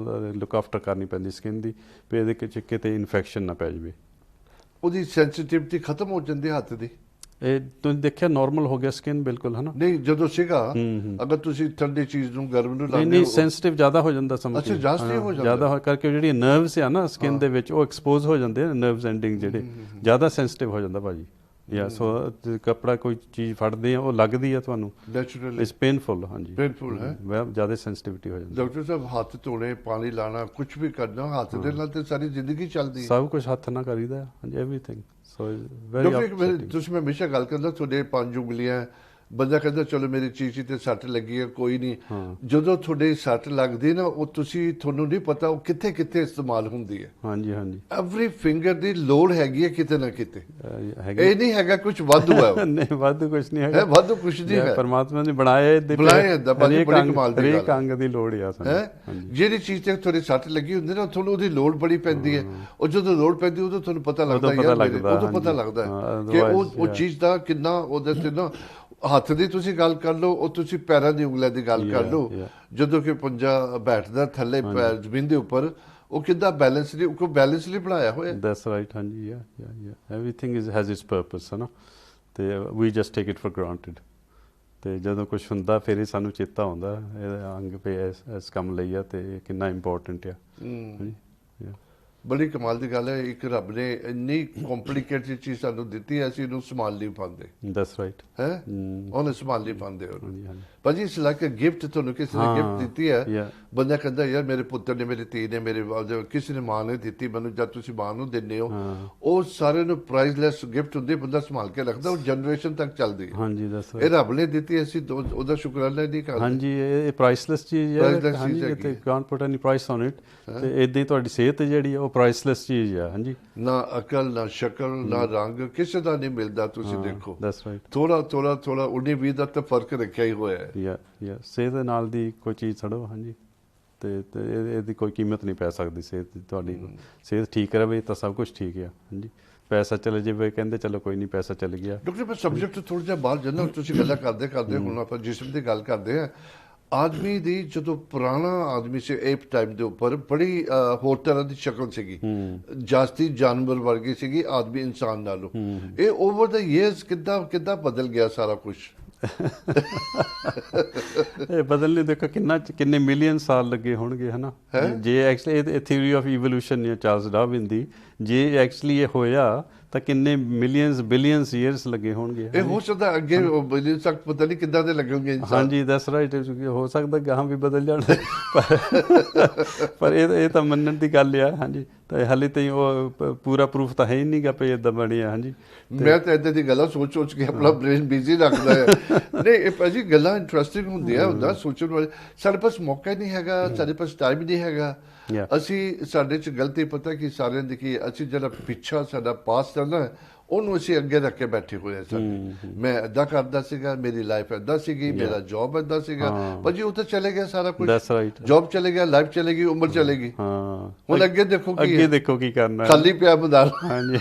ਲੁੱਕ ਆਫਟਰ ਕਰਨੀ ਪੈਂਦੀ ਸਕਿਨ ਦੀ ਵੀ ਇਹਦੇ ਵਿੱਚ ਕਿਤੇ ਇਨਫੈਕਸ਼ਨ ਨਾ ਪੈ ਜਾਵੇ। ਉਹਦੀ ਸੈਂਸਿਟਿਵਿਟੀ ਖਤਮ ਹੋ ਜਾਂਦੀ ਹੱਥ ਦੀ? ਇਹ ਤੁਸੀਂ ਦੇਖਿਆ ਨਾਰਮਲ ਹੋ ਗਿਆ ਸਕਿਨ ਬਿਲਕੁਲ ਹੈ ਨਾ। ਨਹੀਂ ਜਦੋਂ ਸੀਗਾ ਅਗਰ ਤੁਸੀਂ ਠੰਡੀ ਚੀਜ਼ ਨੂੰ ਗਰਮ ਨੂੰ ਲਾਉਂਦੇ ਨਹੀਂ ਸੈਂਸਿਟਿਵ ਜ਼ਿਆਦਾ ਹੋ ਜਾਂਦਾ ਸਮਝ। ਅੱਛਾ ਜਾਸਤੀ ਹੋ ਜਾਂਦਾ ਜ਼ਿਆਦਾ ਕਰਕੇ ਜਿਹੜੀ ਨਰਵਸ ਆ ਨਾ ਸਕਿਨ ਦੇ ਵਿੱਚ ਉਹ ਐਕਸਪੋਜ਼ ਹੋ ਜਾਂਦੇ ਆ, ਨਰਵਸ ਐਂਡਿੰਗ ਜਿਹੜੇ ਜ਼ਿਆਦਾ ਸੈਂਸਿਟਿਵ ਹੋ ਜਾਂਦਾ ਭਾਜੀ। ਜਾਂ ਸੋ ਕੱਪੜਾ ਕੋਈ ਚੀਜ਼ ਫੜਦੇ ਆ ਉਹ ਲੱਗਦੀ ਆ ਤੁਹਾਨੂੰ ਨੈਚੁਰਲੀ ਇਟਸ ਪੇਨਫੁਲ। ਹਾਂਜੀ ਪੇਨਫੁਲ ਹੈ, ਜ਼ਿਆਦਾ ਸੈਂਸਿਟਿਵਿਟੀ ਹੋ ਜਾਂਦੀ। ਡਾਕਟਰ ਸਾਹਿਬ ਹੱਥ ਧੋਣੇ ਪਾਣੀ ਲਾਣਾ ਕੁਝ ਵੀ ਕਰਨਾ ਹੱਥ ਦੇ ਨਾਲ ਤੇ ਸਾਰੀ ਜ਼ਿੰਦਗੀ ਚੱਲਦੀ ਹੈ। ਸਭ ਕੁਝ ਹੱਥ ਨਾਲ ਕਰੀਦਾ। ਹਾਂਜੀ ਐਵਰੀਥਿੰਗ। ਸੋ ਵੈਰੀ ਤੁਸੀਂ ਮੈਂ ਹਮੇਸ਼ਾ ਗੱਲ ਕਰਦਾ ਤੁਹਾਡੇ 5 ਉਂਗਲੀਆਂ ਬੰਦਾ ਕਹਿੰਦਾ ਚਲੋ ਮੇਰੀ ਚੀਜ਼ ਤੇ ਸੱਟ ਲੱਗੀ ਹੈ ਕੋਈ ਨਹੀਂ, ਜਦੋਂ ਤੁਹਾਡੇ ਸੱਟ ਲੱਗਦੀ ਨਾ ਉਹ ਤੁਹਾਨੂੰ ਨਹੀਂ ਪਤਾ ਉਹ ਕਿੱਥੇ ਕਿੱਥੇ ਇਸਤੇਮਾਲ ਹੁੰਦੀ ਹੈ। ਹਾਂਜੀ ਹਾਂਜੀ, ਐਵਰੀ ਫਿੰਗਰ ਦੀ ਲੋੜ ਹੈਗੀ ਹੈ ਕਿਤੇ ਨਾ ਕਿਤੇ, ਹੈਗੀ। ਇਹ ਨਹੀਂ ਹੈਗਾ ਕੁਝ ਵਾਧੂ ਹੈ ਨਹੀਂ ਵਾਧੂ ਕੁਝ ਨਹੀਂ ਹੈਗਾ, ਵਾਧੂ ਕੁਝ ਨਹੀਂ ਹੈ, ਪਰਮਾਤਮਾ ਨੇ ਬਣਾਇਆ ਏਦਾਂ ਬੜੀ ਕਮਾਲ ਦੀ ਗੱਲ ਹੈ। ਅੰਗ ਦੀ ਲੋੜ ਆ ਸਾਨੂੰ, ਜਿਹੜੀ ਚੀਜ਼ ਤੇ ਤੁਹਾਡੇ ਸੱਟ ਲੱਗੀ ਹੁੰਦੀ ਨਾ ਤੁਹਾਨੂੰ ਉਹਦੀ ਲੋੜ ਬੜੀ ਪੈਂਦੀ ਹੈ, ਉਹ ਜਦੋਂ ਲੋੜ ਪੈਂਦੀ ਉਦੋਂ ਤੁਹਾਨੂੰ ਪਤਾ ਲੱਗਦਾ ਉਦੋਂ ਪਤਾ ਲੱਗਦਾ ਕਿ ਉਹ ਚੀਜ਼ ਦਾ ਕਿੰਨਾ ਉਹਦੇ ਤੇ ਨਾ ਹੱਥ ਦੀ ਤੁਸੀਂ ਗੱਲ ਕਰ ਲਓ, ਉਹ ਤੁਸੀਂ ਪੈਰਾਂ ਦੀ ਉਂਗਲਾਂ ਦੀ ਗੱਲ ਕਰ ਲਓ, ਜਦੋਂ ਕਿ ਪੰਜਾ ਬੈਠਦਾ ਥੱਲੇ ਜ਼ਮੀਨ ਦੇ ਉੱਪਰ ਉਹ ਕਿੱਦਾਂ ਬੈਲੈਂਸ ਨਹੀਂ ਬਣਾਇਆ ਹੋਇਆ। ਦੈਟਸ ਰਾਈਟ, ਹਾਂਜੀ ਐਵਰੀਥਿੰਗ ਹੈਜ਼ ਇਟਸ ਪਰਪਸ ਹੈ ਨਾ, ਤੇ we just take it for granted. ਤੇ ਜਦੋਂ ਕੁਝ ਹੁੰਦਾ ਫਿਰ ਹੀ ਸਾਨੂੰ ਚੇਤਾ ਆਉਂਦਾ ਇਹ ਅੰਗ ਪੇ ਇਸ ਕੰਮ ਲਈ ਆ ਤੇ ਕਿੰਨਾ ਇੰਪੋਰਟੈਂਟ ਆ। ਬੜੀ ਕਮਾਲ ਦੀ ਗੱਲ ਹੈ, ਇੱਕ ਰੱਬ ਨੇ ਇੰਨੀ ਕੰਪਲਿਕੇਟਡ ਚੀਜ਼ ਸਾਨੂੰ ਦਿੱਤੀ ਹੈ, ਅਸੀਂ ਇਹਨੂੰ ਸੰਭਾਲ ਨਹੀਂ ਪਾਉਂਦੇ। ਦੈਟਸ ਰਾਈਟ ਹੈ ਉਹਨੇ ਸੰਭਾਲ ਨਹੀਂ ਪਾਉਂਦੇ। ਭਾਜੀ ਇਸ ਲਾਈਕ ਗਿਫਟ ਤੁਹਾਨੂੰ ਕਿਸੇ ਨੇ ਗਿਫਟ ਦਿੱਤੀ ਹੈ, ਬੰਦਾ ਕਹਿੰਦਾ ਯਾਰ ਮੇਰੇ ਪੁੱਤਰ ਨੇ, ਮੇਰੀ ਧੀ ਨੇ, ਮੇਰੇ ਕਿਸੇ ਨੇ ਮਾਂ ਨੇ ਦਿੱਤੀ ਮੈਨੂੰ, ਜਦ ਤੁਸੀਂ ਮਾਂ ਨੂੰ ਦਿੰਦੇ ਹੋ ਉਹ ਸਾਰੇ ਨੂੰ ਪ੍ਰਾਈਸਲੈਸ ਗਿਫਟ ਹੁੰਦੀ, ਬੰਦਾ ਸੰਭਾਲ ਕੇ ਰੱਖਦਾ, ਉਹ ਜਨਰੇਸ਼ਨ ਤੱਕ ਚੱਲਦੀ ਹੈ। ਹਾਂਜੀ ਦੱਸ ਇਹ ਰੱਬ ਨੇ ਦਿੱਤੀ, ਅਸੀਂ ਉਹਦਾ ਸ਼ੁਕਰਾਨਾ ਨਹੀਂ ਕਰਦੇ। ਹਾਂਜੀ ਇਹ ਪ੍ਰਾਈਸਲੈਸ ਚੀਜ਼ ਹੈ, ਹਾਂਜੀ ਤੇ can't put any price on it. ਤੇ ਇਦਾਂ ਹੀ ਤੁਹਾਡੀ ਸਿਹਤ ਜਿਹੜੀ ਆ ਉਹ ਪ੍ਰਾਈਸਲੈਸ ਚੀਜ਼ ਆ। ਹਾਂਜੀ, ਨਾ ਅਕਲ ਨਾ ਸ਼ਕਲ ਨਾ ਰੰਗ ਕਿਸੇ ਦਾ ਨਹੀਂ ਮਿਲਦਾ। ਤੁਸੀਂ ਦੇਖੋ ਦੈਟਸ ਰਾਈਟ, ਥੋੜਾ 19-20 ਦਾ ਤਾਂ ਫਰਕ ਰੱਖਿਆ ਹੀ ਹੋਇਆ ਹੈ। ਸਿਹਤ ਦੇ ਨਾਲ ਦੀ ਕੋਈ ਚੀਜ਼ ਛੱਡੋ। ਹਾਂਜੀ, ਤੇ ਇਹਦੀ ਕੋਈ ਕੀਮਤ ਨਹੀਂ ਪੈ ਸਕਦੀ ਸਿਹਤ ਦੀ। ਤੁਹਾਡੀ ਸਿਹਤ ਠੀਕ ਰਹੇ ਤਾਂ ਸਭ ਕੁਝ ਠੀਕ ਆ। ਹਾਂਜੀ, ਪੈਸਾ ਚਲੇ ਜਾਵੇ ਕਹਿੰਦੇ ਚਲੋ ਕੋਈ ਨਹੀਂ ਪੈਸਾ ਚਲ ਗਿਆ। ਡਾਕਟਰ ਮੈਂ ਸਬਜੈਕਟ ਥੋੜਾ ਜਿਹਾ ਬਾਹਰ ਜਾਂਦਾ, ਤੁਸੀਂ ਗੱਲਾਂ ਕਰਦੇ ਹੁਣ ਆਪਾਂ ਜਿਸਮ ਦੀ ਗੱਲ ਕਰਦੇ ਹਾਂ। ਆਦਮੀ ਦੀ ਜਦੋਂ ਪੁਰਾਣਾ ਆਦਮੀ ਸੀ ਇਹ ਟਾਈਮ ਦੇ ਉੱਪਰ ਬੜੀ ਹੋਰ ਤਰ੍ਹਾਂ ਦੀ ਸ਼ਕਲ ਸੀਗੀ, ਜਾਸਤੀ ਜਾਨਵਰ ਵਰਗੀ ਸੀਗੀ ਆਦਮੀ ਇਨਸਾਨ ਨਾਲੋਂ। ਇਹ ਓਵਰ ਦਾ ਈਅਰਸ ਕਿੱਦਾਂ ਬਦਲ ਗਿਆ ਸਾਰਾ ਕੁਝ। ਇਹ ਬਦਲਨੇ ਦੇਖੋ ਕਿੰਨੇ ਮਿਲੀਅਨ ਸਾਲ ਲੱਗੇ ਹੋਣਗੇ ਹਨਾ। ਜੇ ਐਕਚੁਅਲੀ ਇਹ ਥਿਊਰੀ ਆਫ ਇਵੋਲੂਸ਼ਨ ਹੈ ਚਾਰਲਸ ਡਾਰਵਿਨ ਦੀ, ਜੇ ਐਕਚੁਅਲੀ ਇਹ ਹੋਇਆ ਤਾਂ ਕਿੰਨੇ ਮਿਲੀਅਨਸ ਬਿਲੀਅਨਸ ਈਅਰਸ ਲੱਗੇ ਹੋਣਗੇ। ਇਹ ਹੋ ਸਕਦਾ ਅੱਗੇ ਬਿਲੀਅਨ ਤੱਕ ਪਤਾ ਨਹੀਂ ਕਿੱਦਾਂ ਦੇ ਲੱਗਣਗੇ ਇਨਸਾਨ। ਹਾਂਜੀ ਦੈਟਸ ਰਾਈਟ, ਹੋ ਸਕਦਾ ਗਾਹਾਂ ਵੀ ਬਦਲ ਜਾਣ, ਪਰ ਇਹ ਤਾਂ ਮੰਨਣ ਦੀ ਗੱਲ ਆ। ਹਾਂਜੀ, ਤਾਂ ਹਾਲੇ ਤਾਈਂ ਉਹ ਪੂਰਾ ਪ੍ਰੂਫ ਤਾਂ ਹੈ ਹੀ ਨਹੀਂਗਾ ਪਈ ਇਦਾਂ ਬਣਿਆ। ਹਾਂਜੀ, ਮੈਂ ਤਾਂ ਇੱਦਾਂ ਦੀ ਗੱਲਾਂ ਸੋਚ ਕੇ ਆਪਣਾ ਬ੍ਰੇਨ ਬਿਜ਼ੀ ਰੱਖਦਾ ਹੈ। ਨਹੀਂ ਇਹ ਭਾਜੀ ਗੱਲਾਂ ਇੰਟਰਸਟਿੰਗ ਹੁੰਦੀਆਂ, ਹੁੰਦਾ ਸੋਚਣ ਵਾਲੇ। ਸਾਡੇ ਪਾਸ ਮੌਕਾ ਹੀ ਨਹੀਂ ਹੈਗਾ, ਸਾਡੇ ਪਾਸ ਟਾਈਮ ਨਹੀਂ ਹੈਗਾ। ਅਸੀਂ ਸਾਡੇ 'ਚ ਗਲਤੀ ਪਤਾ ਕਿ ਸਾਰਿਆਂ ਦੀ ਕੀ, ਅਸੀਂ ਜਿਹੜਾ ਪਿੱਛਾ ਸਾਡਾ ਪਾਸਟ ਹੈ ਨਾ ਉਹਨੂੰ ਅਸੀਂ ਅੱਗੇ ਰੱਖ ਕੇ ਬੈਠੇ ਹੋਏ ਸਾਡੇ। ਮੈਂ ਏਦਾਂ ਕਰਦਾ ਸੀਗਾ, ਮੇਰੀ ਲਾਈਫ ਏਦਾਂ ਸੀਗੀ, ਮੇਰਾ ਜੌਬ ਏਦਾਂ ਸੀਗਾ। ਭਾਜੀ ਉਹ ਤਾਂ ਚਲੇ ਗਿਆ ਸਾਰਾ ਕੁਝ, ਜੌਬ ਚਲੇ ਗਿਆ, ਲਾਈਫ ਚਲੇ ਗਈ, ਉਮਰ ਚਲੇ ਗਈ। ਹੁਣ ਅੱਗੇ ਦੇਖੋ ਕੀ ਕਰਨਾ, ਖਾਲੀ ਪਿਆ ਮੈਦਾਨ। ਹਾਂਜੀ,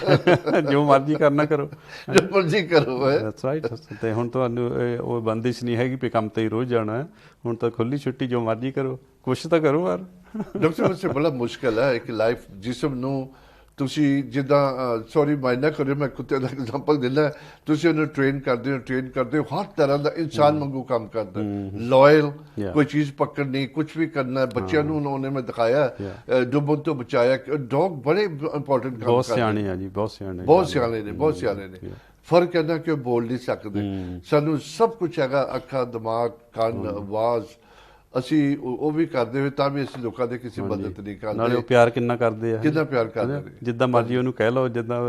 ਜੋ ਮਰਜ਼ੀ ਕਰਨਾ ਕਰੋ, ਜੋ ਮਰਜ਼ੀ ਕਰੋ। That's right. ਤੇ ਹੁਣ ਤੁਹਾਨੂੰ ਉਹ ਬੰਦਿਸ਼ ਨਹੀਂ ਹੈਗੀ ਵੀ ਕੰਮ ਤੇ ਹੀ ਰੋਜ਼ ਜਾਣਾ ਹੈ, ਹੁਣ ਤਾਂ ਖੁੱਲੀ ਛੁੱਟੀ, ਜੋ ਮਰਜ਼ੀ ਕਰੋ, ਕੁਛ ਤਾਂ ਕਰੋ ਯਾਰ। ਡਾਕਟਰ ਵੈਸੇ ਬੜਾ ਮੁਸ਼ਕਿਲ ਹੈ ਇੱਕ ਲਾਈਫ ਜਿਸਮ ਨੂੰ ਤੁਸੀਂ ਜਿੱਦਾਂ ਸੌਰੀ ਮਾਈਂਡ ਨਾ ਕਰਿਓ, ਮੈਂ ਕੁੱਤੇ ਦਾ ਐਗਜ਼ਾਮਪਲ ਦਿੰਦਾ। ਤੁਸੀਂ ਉਹਨੂੰ ਟ੍ਰੇਨ ਕਰਦੇ ਹੋ ਹਰ ਤਰ੍ਹਾਂ ਦਾ ਇਨਸਾਨ ਵਾਂਗੂ ਕੰਮ ਕਰਦਾ, ਲਾਇਲ, ਕੋਈ ਚੀਜ਼ ਪਕੜਨੀ, ਕੁਛ ਵੀ ਕਰਨਾ। ਬੱਚਿਆਂ ਨੂੰ ਉਹਨੇ ਮੈਂ ਦਿਖਾਇਆ ਡੁੱਬਣ ਤੋਂ ਬਚਾਇਆ। ਡੌਗ ਬੜੇ ਇੰਪੋਰਟੈਂਟ ਕੰਮ ਕਰਦੇ, ਬਹੁਤ ਸਿਆਣੇ ਨੇ। ਫਰਕ ਇਹਦਾ ਕਿ ਉਹ ਬੋਲ ਨਹੀਂ ਸਕਦੇ, ਸਾਨੂੰ ਸਭ ਕੁਛ ਹੈਗਾ, ਅੱਖਾਂ, ਦਿਮਾਗ, ਕੰਨ, ਆਵਾਜ਼। ਅਸੀਂ ਉਹ ਵੀ ਕਰਦੇ ਹੋਏ ਤਾਂ ਵੀ ਅਸੀਂ ਲੋਕਾਂ ਦੇ ਕਿਸੇ ਮਦਦ ਨਹੀਂ ਕਰਦੇ। ਨਾਲੇ ਉਹ ਪਿਆਰ ਕਿੰਨਾ ਕਰਦੇ ਆ, ਕਿੰਨਾ ਪਿਆਰ ਕਰਦੇ, ਜਿੱਦਾਂ ਮਰਜ਼ੀ ਉਹਨੂੰ ਕਹਿ ਲਓ, ਜਿੱਦਾਂ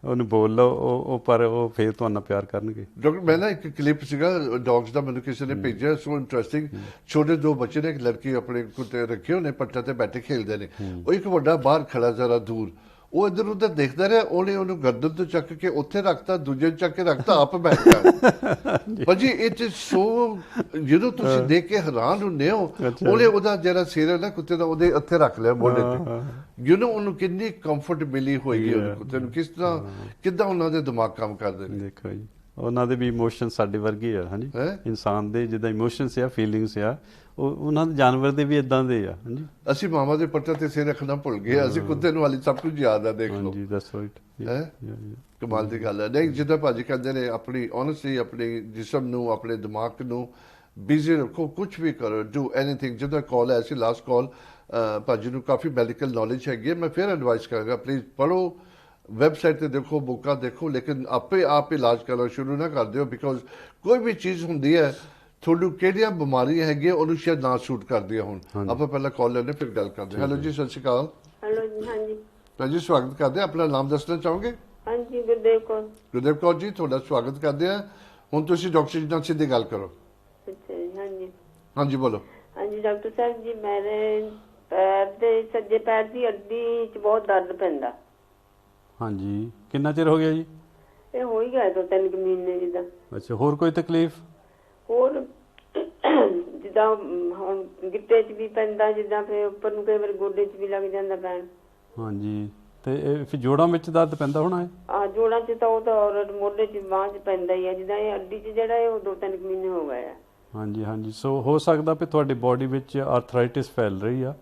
ਉਹਨੂੰ ਬੋਲ ਲਓ, ਉਹ ਪਰ ਉਹ ਫੇਰ ਤੁਹਾਨੂੰ ਪਿਆਰ ਕਰਨਗੇ। ਡਾਕਟਰ ਮੈਂ ਨਾ ਇੱਕ ਕਲਿੱਪ ਸੀਗਾ ਡੌਗਸ ਦਾ, ਮੈਨੂੰ ਕਿਸੇ ਨੇ ਭੇਜਿਆ, ਸੋ ਇੰਟਰਸਟਿੰਗ। ਛੋਟੇ ਦੋ ਬੱਚੇ ਨੇ, ਇੱਕ ਲੜਕੀ ਆਪਣੇ ਕੁੱਤੇ ਰੱਖੇ ਉਹਨੇ ਪੱਟਾਂ ਤੇ ਬੈਠੇ ਖੇਲਦੇ ਨੇ। ਉਹ ਇੱਕ ਵੱਡਾ ਬਾਹਰ ਖੜਾ ਜ਼ਰਾ ਦੂਰ, ਉਹ ਇੱਧਰ ਉੱਧਰ ਦੇਖਦਾ ਰਿਹਾ, ਉਹਨੂੰ ਗਰਦਨ ਤੋਂ ਚੱਕ ਕੇ ਉੱਥੇ ਰੱਖਤਾ, ਦੂਜੇ ਚੱਕ ਕੇ ਰੱਖਤਾ, ਆਪ ਬੈਠ ਗਿਆ। ਭਾਜੀ ਇਟ ਇਜ਼ ਸੋ, ਜਦੋਂ ਤੁਸੀਂ ਦੇਖ ਕੇ ਹੈਰਾਨ ਹੁੰਦੇ ਹੋ, ਉਹਦਾ ਜਿਹੜਾ ਸਿਰ ਹੈ ਨਾ ਕੁੱਤੇ ਦਾ, ਉਹਦੇ ਉੱਥੇ ਰੱਖ ਲਿਆ ਮੋਢੇ ਤੇ। ਉਹਨੂੰ ਕਿੰਨੀ ਕੰਫਰਟ ਮਿਲੀ ਹੋਏਗੀ ਉਹਨੂੰ ਕੁੱਤੇ ਨੂੰ, ਕਿਸ ਤਰ੍ਹਾਂ ਕਿੱਦਾਂ ਉਹਨਾਂ ਦੇ ਦਿਮਾਗ ਕੰਮ ਕਰਦੇ ਨੇ। ਦੇਖੋ ਜੀ, ਉਹਨਾਂ ਦੇ ਵੀ ਇਮੋਸ਼ਨ ਸਾਡੇ ਵਰਗੇ ਆ। ਹਾਂਜੀ, ਇਨਸਾਨ ਦੇ ਜਿੱਦਾਂ ਇਮੋਸ਼ਨਸ ਆ, ਫੀਲਿੰਗਸ ਆ, ਉਹਨਾਂ ਦੇ ਜਾਨਵਰ ਦੇ ਵੀ ਇਦਾਂ ਦੇ ਆ। ਹਾਂਜੀ, ਅਸੀਂ ਮਾਮਾ ਦੇ ਪੱਟਾਂ ਤੇ ਸਿਰ ਰੱਖਣਾ ਭੁੱਲ ਗਏ, ਅਸੀਂ ਕੁੱਤੇ ਨੂੰ ਹਾਲੇ ਸਭ ਕੁਝ ਯਾਦ ਆ। ਦੇਖ ਲਓ, ਹਾਂਜੀ ਦੈਟਸ ਰਾਈਟ, ਕਮਾਲ ਦੀ ਗੱਲ ਹੈ। ਨਹੀਂ ਜਿੱਦਾਂ ਭਾਜੀ ਕਹਿੰਦੇ ਨੇ, ਆਪਣੀ ਓਨੈਸਟਲੀ ਆਪਣੇ ਜਿਸਮ ਨੂੰ, ਆਪਣੇ ਦਿਮਾਗ ਨੂੰ ਬਿਜ਼ੀ ਰੱਖੋ, ਕੁਛ ਵੀ ਕਰੋ, ਡੂ ਐਨੀਥਿੰਗ। ਜਿੱਦਾਂ ਕਾਲ ਹੈ, ਅਸੀਂ ਲਾਸਟ ਕਾਲ, ਭਾਜੀ ਨੂੰ ਕਾਫੀ ਮੈਡੀਕਲ ਨੌਲੇਜ ਹੈਗੀ ਹੈ, ਮੈਂ ਫਿਰ ਐਡਵਾਈਸ ਕਰਾਂਗਾ ਪਲੀਜ਼ ਪੜ੍ਹੋ, ਵੈਬਸਾਈਟ ਤੇ ਦੇਖੋ, ਬੁੱਕਾਂ ਦੇਖੋ, ਲੇਕਿਨ ਆਪੇ ਆਪ ਇਲਾਜ ਕਰਨਾ ਸ਼ੁਰੂ ਨਾ ਕਰ ਦਿਓ। ਬਿਕੋਜ਼ ਕੋਈ ਵੀ ਚੀਜ਼ ਹੁੰਦੀ ਹੈ, ਤੁਹਾਨੂੰ ਕਿਹੜੀਆਂ ਬਿਮਾਰੀਆਂ ਹੈਗੀਆਂ ਉਹਨੂੰ ਸ਼ਾਇਦ ਨਾ ਸੂਟ ਕਰਦੀਆਂ ਹੁਣ। ਆਪਾਂ ਪਹਿਲਾਂ ਕਾਲ ਲੈਣੇ ਫਿਰ ਗੱਲ ਕਰਦੇ। ਹੈਲੋ ਜੀ, ਸਤਿ ਸ਼੍ਰੀ ਅਕਾਲ। ਹੈਲੋ ਜੀ, ਹਾਂਜੀ ਭੈਣ ਜੀ ਸਵਾਗਤ ਕਰਦੇ। ਆਪਣਾ ਨਾਮ ਦੱਸਣਾ ਚਾਹੋਗੇ? ਹਾਂਜੀ, ਗੁਰਦੇਵ ਕੌਰ। ਗੁਰਦੇਵ ਕੌਰ ਜੀ, ਤੁਹਾਡਾ ਸਵਾਗਤ ਕਰਦੇ ਆ। ਹੁਣ ਤੁਸੀਂ ਡਾਕਟਰ ਜੀ ਨਾਲ ਸਿੱਧੀ ਗੱਲ ਕਰੋ। ਅੱਛਾ ਜੀ, ਹਾਂਜੀ ਹਾਂਜੀ ਬੋਲੋ। ਹਾਂਜੀ ਡਾਕਟਰ ਸਾਹਿਬ ਜੀ, ਮੇਰੇ ਪੈਰ ਦੇ ਸੱਜੇ ਪੈਰ ਦੀ ਅੱਡੀ 'ਚ ਬਹੁਤ ਦਰਦ ਪੈਂਦਾ। ਹਾਂਜੀ, ਕਿੰਨਾ ਚਿਰ ਹੋ ਗਿਆ ਜੀ? ਇਹ ਹੋ ਹੀ ਗਿਆ 2-3 ਮਹੀਨੇ ਜਿੱਦਾਂ। ਅੱਛਾ, ਹੋਰ ਕੋਈ ਤਕਲੀਫ? ਹੋਰ ਜਿੱਦਾਂ ਹੁਣ ਗਿੱਟੇ 'ਚ ਵੀ ਪੈਂਦਾ, ਜਿੱਦਾਂ ਫਿਰ ਉੱਪਰ ਨੂੰ ਕਈ ਵਾਰ ਗੋਡੇ 'ਚ ਵੀ ਲੱਗ ਜਾਂਦਾ ਪੈਣ। ਹਾਂਜੀ, ਤੇ ਇਹ ਫਿਰ ਜੋੜਾਂ ਵਿੱਚ ਦਰਦ ਪੈਂਦਾ ਹੋਣਾ ਹੈ? ਜੋੜਾਂ 'ਚ ਤਾਂ ਉਹ ਤਾਂ ਔਰ ਮੋਢੇ 'ਚ ਬਾਂਹ 'ਚ ਪੈਂਦਾ ਹੀ ਆ, ਜਿੱਦਾਂ ਇਹ ਅੱਡੀ 'ਚ ਜਿਹੜਾ ਹੈ ਉਹ 2-3 ਮਹੀਨੇ ਹੋ ਗਏ ਆ। ਹਾਂਜੀ ਹਾਂਜੀ, ਸੋ ਹੋ ਸਕਦਾ ਵੀ ਤੁਹਾਡੀ ਬਾਡੀ ਵਿੱਚ ਆਰਥਰਾਈਟਿਸ ਫੈਲ ਰਹੀ ਆ।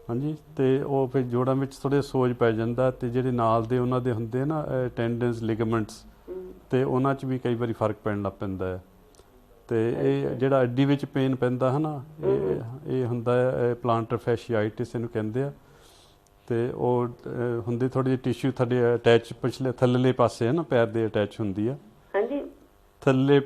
ਹਾਂਜੀ, ਤੇ ਉਹ ਫਿਰ ਜੋੜਾਂ ਵਿੱਚ ਥੋੜ੍ਹੇ ਸੋਜ ਪੈ ਜਾਂਦਾ, ਤੇ ਜਿਹੜੇ ਨਾਲ ਦੇ ਉਹਨਾਂ ਦੇ ਹੁੰਦੇ ਨਾ ਟੈਂਡਨਸ, ਲਿਗਾਮੈਂਟਸ, ਤੇ ਉਹਨਾਂ 'ਚ ਵੀ ਕਈ ਵਾਰੀ ਫਰਕ ਪੈਣ ਲੱਗ ਪੈਂਦਾ ਹੈ। ਤੇ ਇਹ ਜਿਹੜਾ ਅੱਡੀ ਵਿੱਚ ਪੇਨ ਪੈਂਦਾ ਹੈ ਨਾ, ਇਹ ਹੁੰਦਾ ਹੈ ਪਲਾਂਟਰ ਫੈਸ਼ੀਆਈਟਿਸ ਇਹਨੂੰ ਕਹਿੰਦੇ ਆ। ਤੇ ਉਹ ਹੁੰਦੀ ਥੋੜ੍ਹੀ ਜਿਹੀ ਟਿਸ਼ੂ ਤੁਹਾਡੇ ਅਟੈਚ ਪਿਛਲੇ ਥੱਲੇਲੇ ਪਾਸੇ ਹੈ ਨਾ, ਪੈਰ ਦੇ ਅਟੈਚ ਹੁੰਦੀ ਆ। ਹਾਂਜੀ, ਥੱਲੇ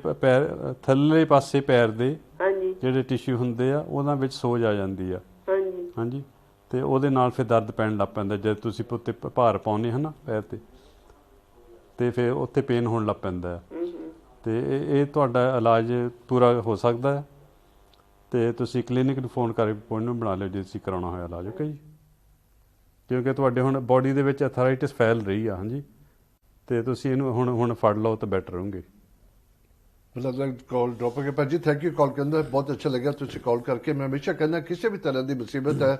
ਪਾਸੇ ਪੈਰ ਦੇ ਹਾਂਜੀ ਜਿਹੜੇ ਟਿਸ਼ੂ ਹੁੰਦੇ ਆ ਉਹਨਾਂ ਵਿੱਚ ਸੋਜ ਆ ਜਾਂਦੀ ਆ। ਹਾਂਜੀ ਹਾਂਜੀ, ਤੇ ਉਹਦੇ ਨਾਲ ਫਿਰ ਦਰਦ ਪੈਣ ਲੱਗ ਪੈਂਦਾ ਜਦ ਤੁਸੀਂ ਉੱਤੇ ਭਾਰ ਪਾਉਂਦੇ ਹਨ ਨਾ ਪੈਰ ਤੇ ਫਿਰ ਉੱਥੇ ਪੇਨ ਹੋਣ ਲੱਗ ਪੈਂਦਾ ਹੈ। ਤੇ ਇਹ ਤੁਹਾਡਾ ਇਲਾਜ ਪੂਰਾ ਹੋ ਸਕਦਾ ਹੈ, ਤੇ ਤੁਸੀਂ ਕਲੀਨਿਕ ਨੂੰ ਫੋਨ ਕਰਕੇ ਅਪਾਇੰਟਮੈਂਟ ਬਣਾ ਲਿਓ ਜੇ ਤੁਸੀਂ ਕਰਾਉਣਾ ਹੋਇਆ ਇਲਾਜ। ਓਕੇ ਜੀ, ਕਿਉਂਕਿ ਤੁਹਾਡੇ ਹੁਣ ਬਾਡੀ ਦੇ ਵਿੱਚ ਅਥਰਾਈਟਿਸ ਫੈਲ ਰਹੀ ਆ। ਹਾਂਜੀ, ਤੇ ਤੁਸੀਂ ਇਹਨੂੰ ਹੁਣ ਫੜ ਲਓ ਤਾਂ ਬੈਟਰ ਰਹੋਗੇ। मतलब कॉल ड्रॉप हो गया भाजी, थैंक यू कॉल करना, बहुत अच्छा लगा तुझे कॉल करके। मैं हमेशा कहना किसी भी तरह की मुसीबत है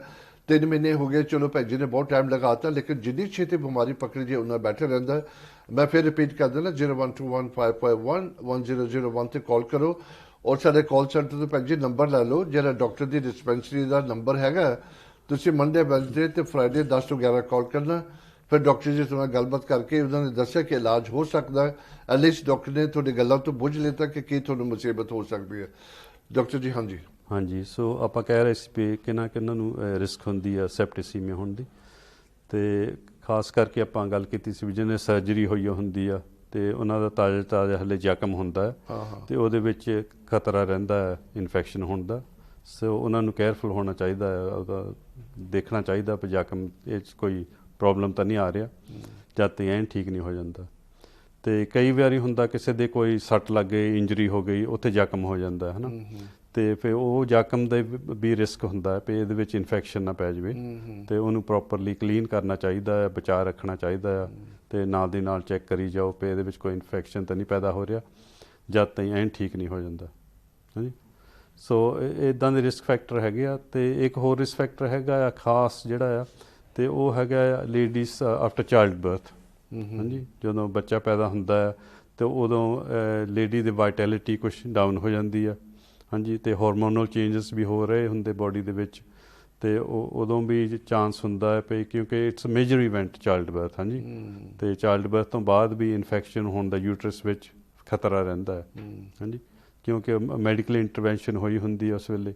3 महीने हो गए, चलो भाई जी ने बहुत टाइम लगाता, लेकिन जिन्नी छेती बीमारी पकड़ी जाए उन्ना बैठे रहता है। मैं फिर रिपीट कर देना 0121551001 से कॉल करो, और साढ़े कॉल सेंटर तो भाई जी नंबर लै लो जो डॉक्टर की डिस्पेंसरी का नंबर है। तुम मंडे वैनसडे तो फ्राइडे 10 to 11 कॉल करना, फिर डॉक्टर जी से गलबात करके उन्होंने दसिया कि इलाज हो सकता है। एटलीस्ट डॉक्टर ने थोड़ी गलों तो बुझ लेता कि की थोड़ी मुसीबत हो सकती है। डॉक्टर जी हाँ जी ਹਾਂਜੀ, ਸੋ ਆਪਾਂ ਕਹਿ ਰਹੇ ਸੀ ਵੀ ਕਿਹਨਾਂ ਨੂੰ ਰਿਸਕ ਹੁੰਦੀ ਆ ਸੈਪਟਿਸੀਮੀਆ ਹੋਣ ਦੀ, ਤੇ ਖਾਸ ਕਰਕੇ ਆਪਾਂ ਗੱਲ ਕੀਤੀ ਸੀ ਵੀ ਜਿਹਨੇ ਸਰਜਰੀ ਹੋਈ ਹੁੰਦੀ ਆ ਤੇ ਉਹਨਾਂ ਦਾ ਤਾਜ਼ਾ ਹਲੇ ਜ਼ਖਮ ਹੁੰਦਾ ਹੈ, ਤੇ ਉਹਦੇ ਵਿੱਚ ਖਤਰਾ ਰਹਿੰਦਾ ਹੈ ਇਨਫੈਕਸ਼ਨ ਹੋਣ ਦਾ। ਸੋ ਉਹਨਾਂ ਨੂੰ ਕੇਅਰਫੁਲ ਹੋਣਾ ਚਾਹੀਦਾ ਹੈ, ਉਹਦਾ ਦੇਖਣਾ ਚਾਹੀਦਾ ਵੀ ਜ਼ਖਮ ਇਹ 'ਚ ਕੋਈ ਪ੍ਰੋਬਲਮ ਤਾਂ ਨਹੀਂ ਆ ਰਿਹਾ ਜਦ ਤੱਕ ਐਨ ਠੀਕ ਨਹੀਂ ਹੋ ਜਾਂਦਾ। ਤੇ ਕਈ ਵਾਰੀ ਹੁੰਦਾ ਕਿਸੇ ਦੇ ਕੋਈ ਸੱਟ ਲੱਗ ਗਈ, ਇੰਜਰੀ ਹੋ ਗਈ, ਉੱਥੇ ਜ਼ਖਮ ਹੋ ਜਾਂਦਾ ਹੈ ਨਾ, ਤੇ ਫਿਰ ਉਹ ਜ਼ਖਮ ਦੇ ਵੀ ਰਿਸਕ ਹੁੰਦਾ ਹੈ ਵੀ ਇਹਦੇ ਵਿੱਚ ਇਨਫੈਕਸ਼ਨ ਨਾ ਪੈ ਜਾਵੇ, ਤੇ ਉਹਨੂੰ ਪ੍ਰੋਪਰਲੀ ਕਲੀਨ ਕਰਨਾ ਚਾਹੀਦਾ ਹੈ, ਬਚਾਅ ਰੱਖਣਾ ਚਾਹੀਦਾ ਆ, ਤੇ ਨਾਲ ਦੀ ਨਾਲ ਚੈੱਕ ਕਰੀ ਜਾਓ ਵੀ ਇਹਦੇ ਵਿੱਚ ਕੋਈ ਇਨਫੈਕਸ਼ਨ ਤਾਂ ਨਹੀਂ ਪੈਦਾ ਹੋ ਰਿਹਾ ਜਦ ਤਾਈਂ ਐਨ ਠੀਕ ਨਹੀਂ ਹੋ ਜਾਂਦਾ। ਹਾਂਜੀ, ਸੋ ਇੱਦਾਂ ਦੇ ਰਿਸਕ ਫੈਕਟਰ ਹੈਗੇ ਆ। ਤੇ ਇੱਕ ਹੋਰ ਰਿਸਕ ਫੈਕਟਰ ਹੈਗਾ ਆ ਖਾਸ ਜਿਹੜਾ ਆ, ਤੇ ਉਹ ਹੈਗਾ ਲੇਡੀਜ਼ ਆਫਟਰ ਚਾਈਲਡ ਬਰਥ। ਹਾਂਜੀ, ਜਦੋਂ ਬੱਚਾ ਪੈਦਾ ਹੁੰਦਾ ਹੈ ਤੇ ਉਦੋਂ ਲੇਡੀ ਦੀ ਵਾਈਟੈਲਿਟੀ ਕੁਛ ਡਾਊਨ ਹੋ ਜਾਂਦੀ ਆ। ਹਾਂਜੀ, ਤੇ ਹਾਰਮੋਨਲ ਚੇਂਜਸ ਵੀ ਹੋ ਰਹੇ ਹੁੰਦੇ ਬਾਡੀ ਦੇ ਵਿੱਚ, ਤੇ ਉਦੋਂ ਵੀ ਚਾਂਸ ਹੁੰਦਾ ਹੈ ਵੀ ਕਿਉਂਕਿ it's major event child birth. ਹਾਂਜੀ, ਤੇ ਚਾਈਲਡ ਬਰਥ ਤੋਂ ਬਾਅਦ ਵੀ ਇਨਫੈਕਸ਼ਨ ਹੋਣ ਦਾ ਯੂਟਰਸ ਵਿੱਚ ਖਤਰਾ ਰਹਿੰਦਾ ਹੈ। ਹਾਂਜੀ, ਕਿਉਂਕਿ ਮੈਡੀਕਲ ਇੰਟਰਵੈਂਸ਼ਨ ਹੋਈ ਹੁੰਦੀ ਹੈ ਉਸ ਵੇਲੇ,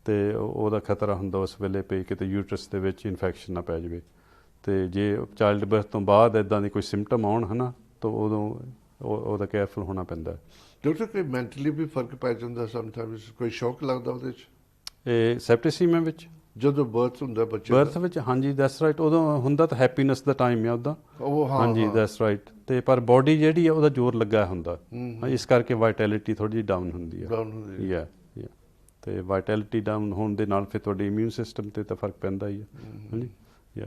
ਤੇ ਉਹਦਾ ਖਤਰਾ ਹੁੰਦਾ ਉਸ ਵੇਲੇ ਵੀ ਕਿਤੇ ਯੂਟਰਸ ਦੇ ਵਿੱਚ ਇਨਫੈਕਸ਼ਨ ਨਾ ਪੈ ਜਾਵੇ। ਤੇ ਜੇ ਚਾਈਲਡ ਬਰਥ ਤੋਂ ਬਾਅਦ ਇੱਦਾਂ ਦੇ ਕੋਈ ਸਿੰਪਟਮ ਆਉਣ ਹੈ ਨਾ, ਤਾਂ ਉਦੋਂ ਉਹਦਾ ਕੇਅਰਫੁਲ ਹੋਣਾ ਪੈਂਦਾ। डॉक्टर कोई मैंटली भी फर्क पै जाता समटाइम्स, कोई शौक लगता ਉਹਦੇ 'ਚ ਇਹ ਸੈਪਟਿਸੀਮੀਆ ਵਿੱਚ ਜਦੋਂ ਬਰਥ ਹੁੰਦਾ ਬੱਚੇ ਬਰਥ ਵਿੱਚ? ਹਾਂਜੀ, ਦੈਟਸ ਰਾਈਟ, ਉਦੋਂ ਹੁੰਦਾ ਤਾਂ ਹੈਪੀਨੈਸ ਦਾ ਟਾਈਮ ਆ ਉੱਦਾਂ। ਉਹ ਹਾਂਜੀ, ਦੈਟਸ ਰਾਈਟ। ਤੇ ਪਰ ਬਾਡੀ ਜਿਹੜੀ ਆ ਉਹਦਾ ਜ਼ੋਰ ਲੱਗਾ ਹੁੰਦਾ, ਇਸ ਕਰਕੇ ਵਾਈਟੈਲਿਟੀ ਥੋੜ੍ਹੀ ਜਿਹੀ ਡਾਊਨ ਹੁੰਦੀ ਆ। ਯਾ ਤੇ ਵਾਈਟੈਲਿਟੀ ਡਾਊਨ ਹੋਣ ਦੇ ਨਾਲ ਫਿਰ ਤੁਹਾਡੇ ਇਮਿਊਨ ਸਿਸਟਮ 'ਤੇ ਤਾਂ ਫਰਕ ਪੈਂਦਾ ਹੀ ਆ। ਹਾਂਜੀ, ਯਾ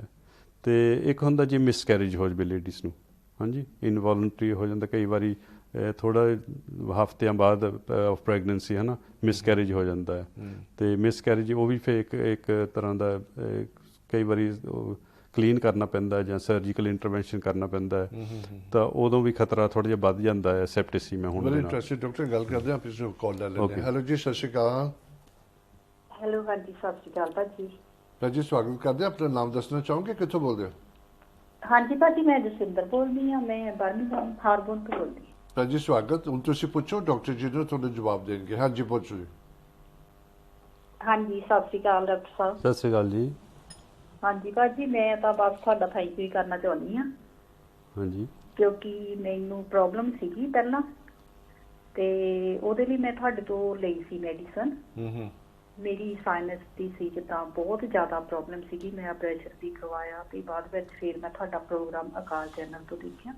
ਤੇ ਇੱਕ ਹੁੰਦਾ ਜੀ ਮਿਸਕੈਰੇਜ ਹੋ ਜਾਵੇ ਲੇਡੀਜ਼ ਨੂੰ। ਹਾਂਜੀ, ਇਨਵੋਲੰਟਰੀ ਹੋ ਜਾਂਦਾ ਕਈ ਵਾਰੀ, ਥੋੜ੍ਹਾ ਹਫ਼ਤਿਆਂ ਬਾਅਦ ਆਫ ਪ੍ਰੈਗਨੈਂਸੀ ਹੈ ਨਾ ਮਿਸਕੈਰੇਜ ਹੋ ਜਾਂਦਾ ਹੈ। ਤੇ ਮਿਸਕੈਰੇਜ ਉਹ ਵੀ ਫਿਰ ਇੱਕ ਤਰ੍ਹਾਂ ਦਾ ਕਈ ਵਾਰੀ ਕਲੀਨ ਕਰਨਾ ਪੈਂਦਾ ਜਾਂ ਸਰਜੀਕਲ ਇੰਟਰਵੈਂਸ਼ਨ ਕਰਨਾ ਪੈਂਦਾ ਹੈ, ਤਾਂ ਉਦੋਂ ਵੀ ਖਤਰਾ ਥੋੜ੍ਹਾ ਜਿਹਾ ਵੱਧ ਜਾਂਦਾ ਹੈ ਸੈਪਟਿਸੀਮੀਆ ਹੋਣ ਦੇ ਨਾਲ। ਇੰਟਰਸਟਿਡ ਡਾਕਟਰ ਗੱਲ ਕਰਦੇ ਹਾਂ, ਫਿਰ ਕਾਲ ਲੈ ਲੈਂਦੇ ਹਾਂ। ਹੈਲੋ ਜੀ, ਸਤਿ ਸ਼੍ਰੀ ਅਕਾਲ। ਹੈਲੋ, ਹਾਂਜੀ ਸਤਿ ਸ਼੍ਰੀ ਅਕਾਲ ਭਾਜੀ। ਭਾਜੀ ਸਵਾਗਤ ਕਰਦੇ ਹਾਂ, ਆਪਣਾ ਨਾਮ ਦੱਸਣਾ ਚਾਹੋਗੇ, ਕਿੱਥੋਂ ਬੋਲਦੇ ਹੋ? ਹਾਂਜੀ ਭਾਜੀ, ਮੈਂ ਜਸਵਿੰਦਰ ਬੋਲਦੀ ਹਾਂ, ਮੈਂ ਬਰਮਿੰਘਮ ਹਾਰਬੋਨ ਤੋਂ ਬੋਲਦੀ ਹਾਂ। ਭਾਜੀ ਸਵਾਗਤ। ਹੁਣ ਤੁਸੀਂ ਪੁੱਛੋ, ਡਾਕਟਰ ਜੀ ਨੇ ਤੁਹਾਨੂੰ ਜਵਾਬ ਦੇਣਗੇ। ਹਾਂਜੀ ਪੁੱਛੋ ਜੀ। ਹਾਂਜੀ, ਸਤਿ ਸ਼੍ਰੀ ਅਕਾਲ ਡਾਕਟਰ ਸਾਹਿਬ। ਸਤਿ ਸ਼੍ਰੀ ਅਕਾਲ ਜੀ। ਹਾਂਜੀ ਭਾਜੀ, ਮੈਂ ਤਾਂ ਬਸ ਤੁਹਾਡਾ ਥੈਂਕ ਯੂ ਕਰਨਾ ਚਾਹੁੰਦੀ ਹਾਂ। ਹਾਂਜੀ, ਕਿਉਂਕਿ ਮੈਨੂੰ ਪ੍ਰੋਬਲਮ ਸੀਗੀ ਪਹਿਲਾਂ, ਤੇ ਉਹਦੇ ਲਈ ਮੈਂ ਤੁਹਾਡੇ ਤੋਂ ਲਈ ਸੀ ਮੈਡੀਸਨ। ਮੇਰੀ ਸਾਈਨਸ ਦੀ ਸੀ, ਜਿੱਦਾਂ ਬਹੁਤ ਜ਼ਿਆਦਾ ਪ੍ਰੋਬਲਮ ਸੀਗੀ, ਮੈਂ ਪ੍ਰੈਸ਼ਰ ਦੀ ਕਰਵਾਇਆ, ਤੇ ਬਾਅਦ ਵਿੱਚ ਫਿਰ ਮੈਂ ਤੁਹਾਡਾ ਪ੍ਰੋਗਰਾਮ ਅਕਾਲ ਚੈਨਲ ਤੋਂ ਦੇਖਿਆ,